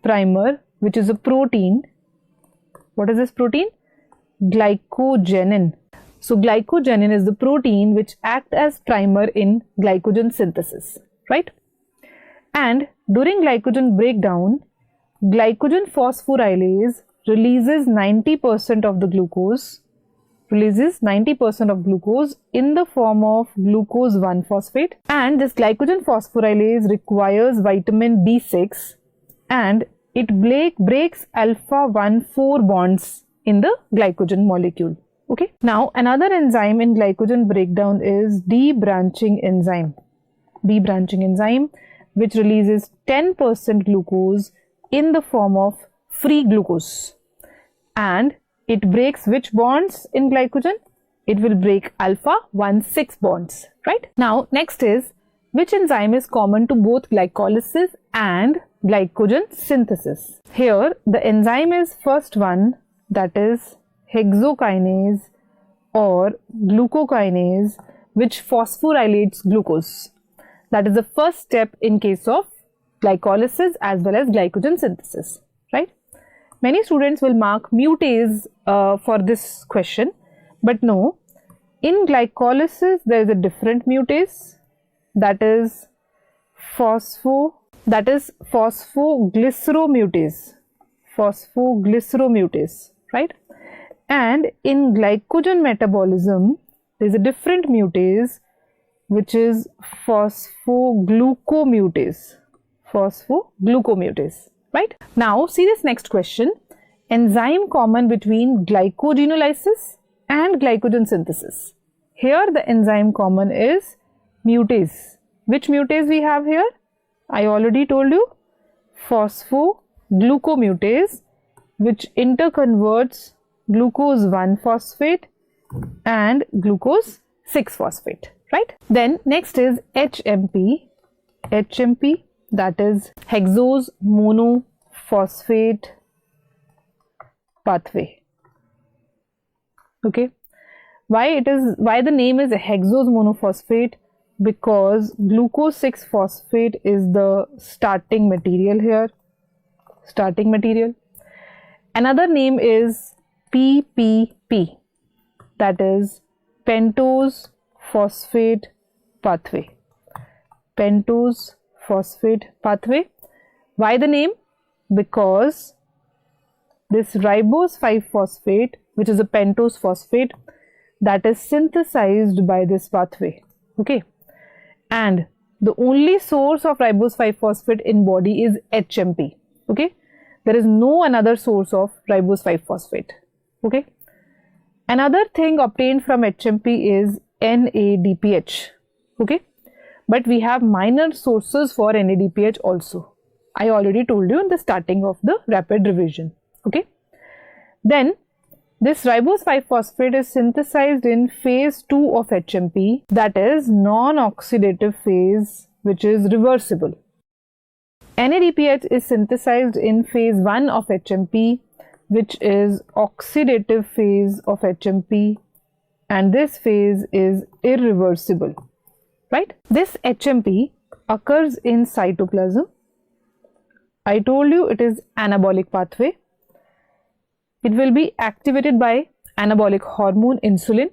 Speaker 1: Primer, which is a protein. What is this protein? Glycogenin. So glycogenin is the protein which acts as primer in glycogen synthesis, right? And during glycogen breakdown, glycogen phosphorylase releases 90% of the glucose, in the form of glucose 1-phosphate, and this glycogen phosphorylase requires vitamin B6 and it breaks alpha 1,4 bonds in the glycogen molecule, okay? Now another enzyme in glycogen breakdown is debranching enzyme. Debranching enzyme, which releases 10% glucose in the form of free glucose, and it breaks which bonds in glycogen? It will break alpha 1,6 bonds, right? Now next is, which enzyme is common to both glycolysis and glycogen synthesis? Here the enzyme is first one, that is hexokinase or glucokinase, which phosphorylates glucose. That is the first step in case of glycolysis as well as glycogen synthesis, right? Many students will mark mutase for this question, but no, in glycolysis there is a different mutase, that is phosphoglyceromutase, right? And in glycogen metabolism there is a different mutase, which is phosphoglucomutase, right? Now see this next question, enzyme common between glycogenolysis and glycogen synthesis. Here the enzyme common is mutase. Which mutase we have here? I already told you, phosphoglucomutase, which interconverts glucose 1-phosphate and glucose 6-phosphate, right? Then next is HMP, that is hexose monophosphate pathway, okay? Why the name is hexose monophosphate? Because glucose 6-phosphate is the starting material here, Another name is PPP, that is pentose phosphate pathway. Why the name? Because this ribose 5-phosphate, which is a pentose phosphate, that is synthesized by this pathway, okay? And the only source of ribose 5-phosphate in body is HMP, okay? There is no another source of ribose 5-phosphate, okay? Another thing obtained from HMP is NADPH, okay? But we have minor sources for NADPH also. I already told you in the starting of the rapid revision, okay? Then This ribose 5-phosphate is synthesized in phase 2 of HMP, that is non-oxidative phase, which is reversible. NADPH is synthesized in phase 1 of HMP, which is oxidative phase of HMP, and this phase is irreversible, right? This HMP occurs in cytoplasm. I told you it is anabolic pathway. It will be activated by anabolic hormone insulin,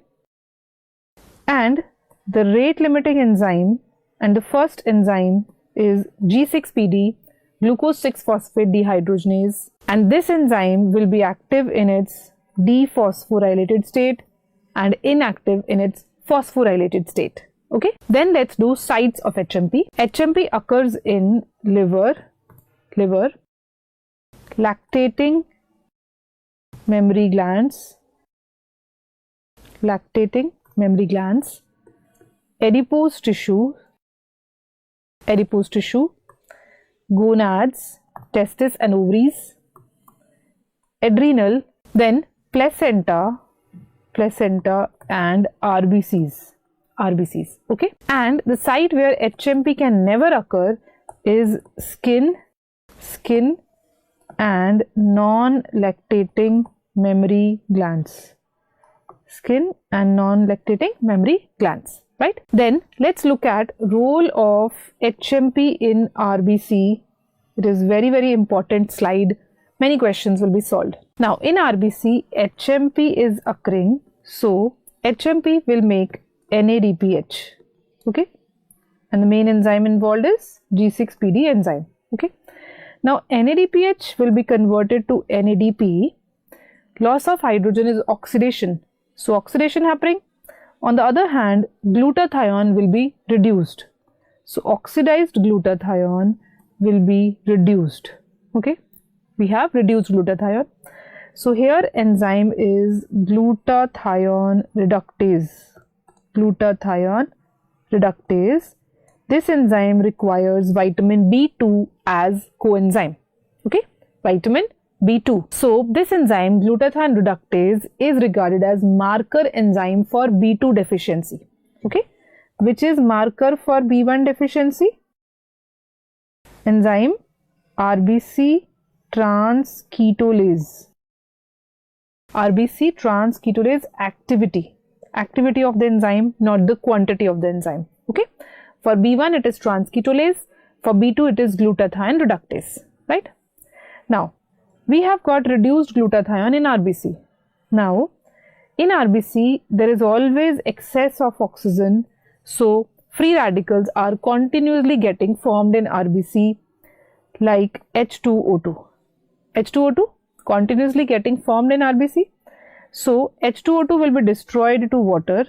Speaker 1: and the rate limiting enzyme and the first enzyme is G6PD, glucose 6-phosphate dehydrogenase, and this enzyme will be active in its dephosphorylated state and inactive in its phosphorylated state. Okay, then let's do sites of HMP. HMP occurs in liver, lactating mammary glands, adipose tissue, gonads, testis and ovaries, adrenal, then placenta and RBCs. Okay, and the site where HMP can never occur is skin and non-lactating mammary glands. Right? Then let's look at role of HMP in RBC. It is very important slide. Many questions will be solved. Now in RBC, HMP is occurring, so HMP will make NADPH. Okay, and the main enzyme involved is G6PD enzyme. Okay, now NADPH will be converted to NADP. Loss of hydrogen is oxidation, so oxidation happening. On the other hand, glutathione will be reduced, so oxidized glutathione will be reduced. Okay, we have reduced glutathione, so here enzyme is glutathione reductase. This enzyme requires vitamin B2 as coenzyme. Okay, vitamin B2. So this enzyme glutathione reductase is regarded as marker enzyme for B2 deficiency. Okay, which is marker for B1 deficiency? Enzyme RBC transketolase. Activity of the enzyme, not the quantity of the enzyme. Okay, for B1 it is transketolase, for B2 it is glutathione reductase, right? Now we have got reduced glutathione in RBC. Now in RBC there is always excess of oxygen, so free radicals are continuously getting formed in RBC, like H2O2. Continuously getting formed in RBC. So H2O2 will be destroyed to water.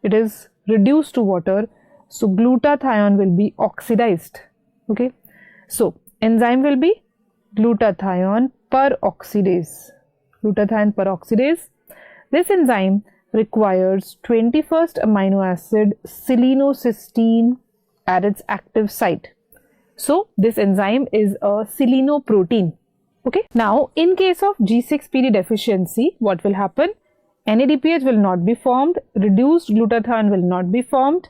Speaker 1: It is reduced to water. So glutathione will be oxidized. Okay. So enzyme will be glutathione peroxidase. This enzyme requires 21st amino acid selenocysteine at its active site. So this enzyme is a selenoprotein. Okay. Now in case of G6PD deficiency, what will happen? NADPH will not be formed, reduced glutathione will not be formed,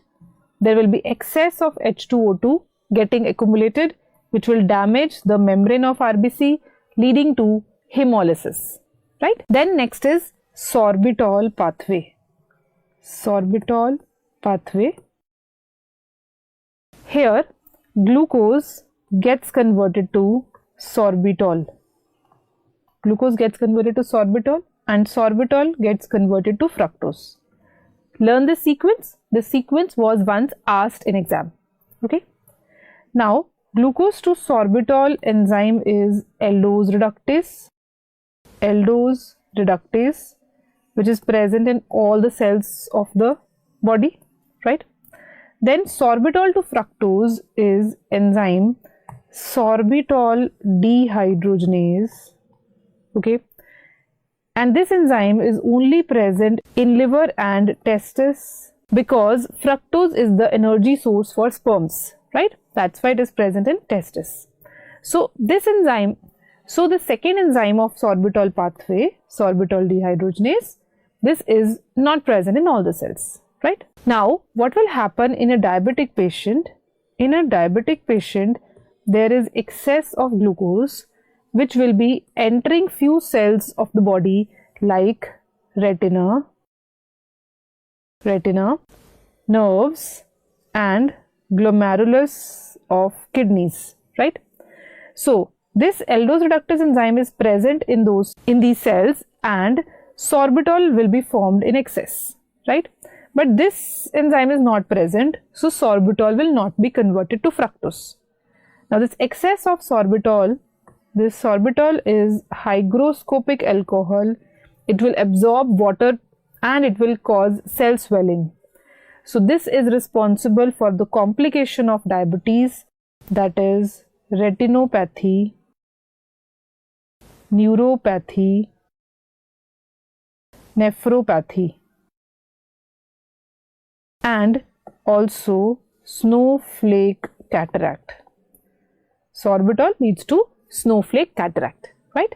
Speaker 1: there will be excess of H2O2 getting accumulated, which will damage the membrane of RBC, leading to hemolysis, right? Then next is sorbitol pathway. Here glucose gets converted to sorbitol. And sorbitol gets converted to fructose. Learn the sequence. The sequence was once asked in exam. Okay. Now glucose to sorbitol enzyme is aldose reductase, which is present in all the cells of the body, right? Then sorbitol to fructose is enzyme sorbitol dehydrogenase. Okay, and this enzyme is only present in liver and testis because fructose is the energy source for sperms, right? That's why it is present in testis. So this enzyme So the second enzyme of sorbitol pathway, sorbitol dehydrogenase, this is not present in all the cells, right? Now, what will happen in a diabetic patient? In a diabetic patient, there is excess of glucose which will be entering few cells of the body like retina, nerves and glomerulus of kidneys, right? So this aldose reductase enzyme is present in these cells and sorbitol will be formed in excess, right? But this enzyme is not present, so sorbitol will not be converted to fructose. Now this excess of sorbitol, this sorbitol is hygroscopic alcohol. It will absorb water and it will cause cell swelling. So this is responsible for the complication of diabetes, that is retinopathy, neuropathy, nephropathy, and also snowflake cataract. Sorbitol leads to snowflake cataract, right?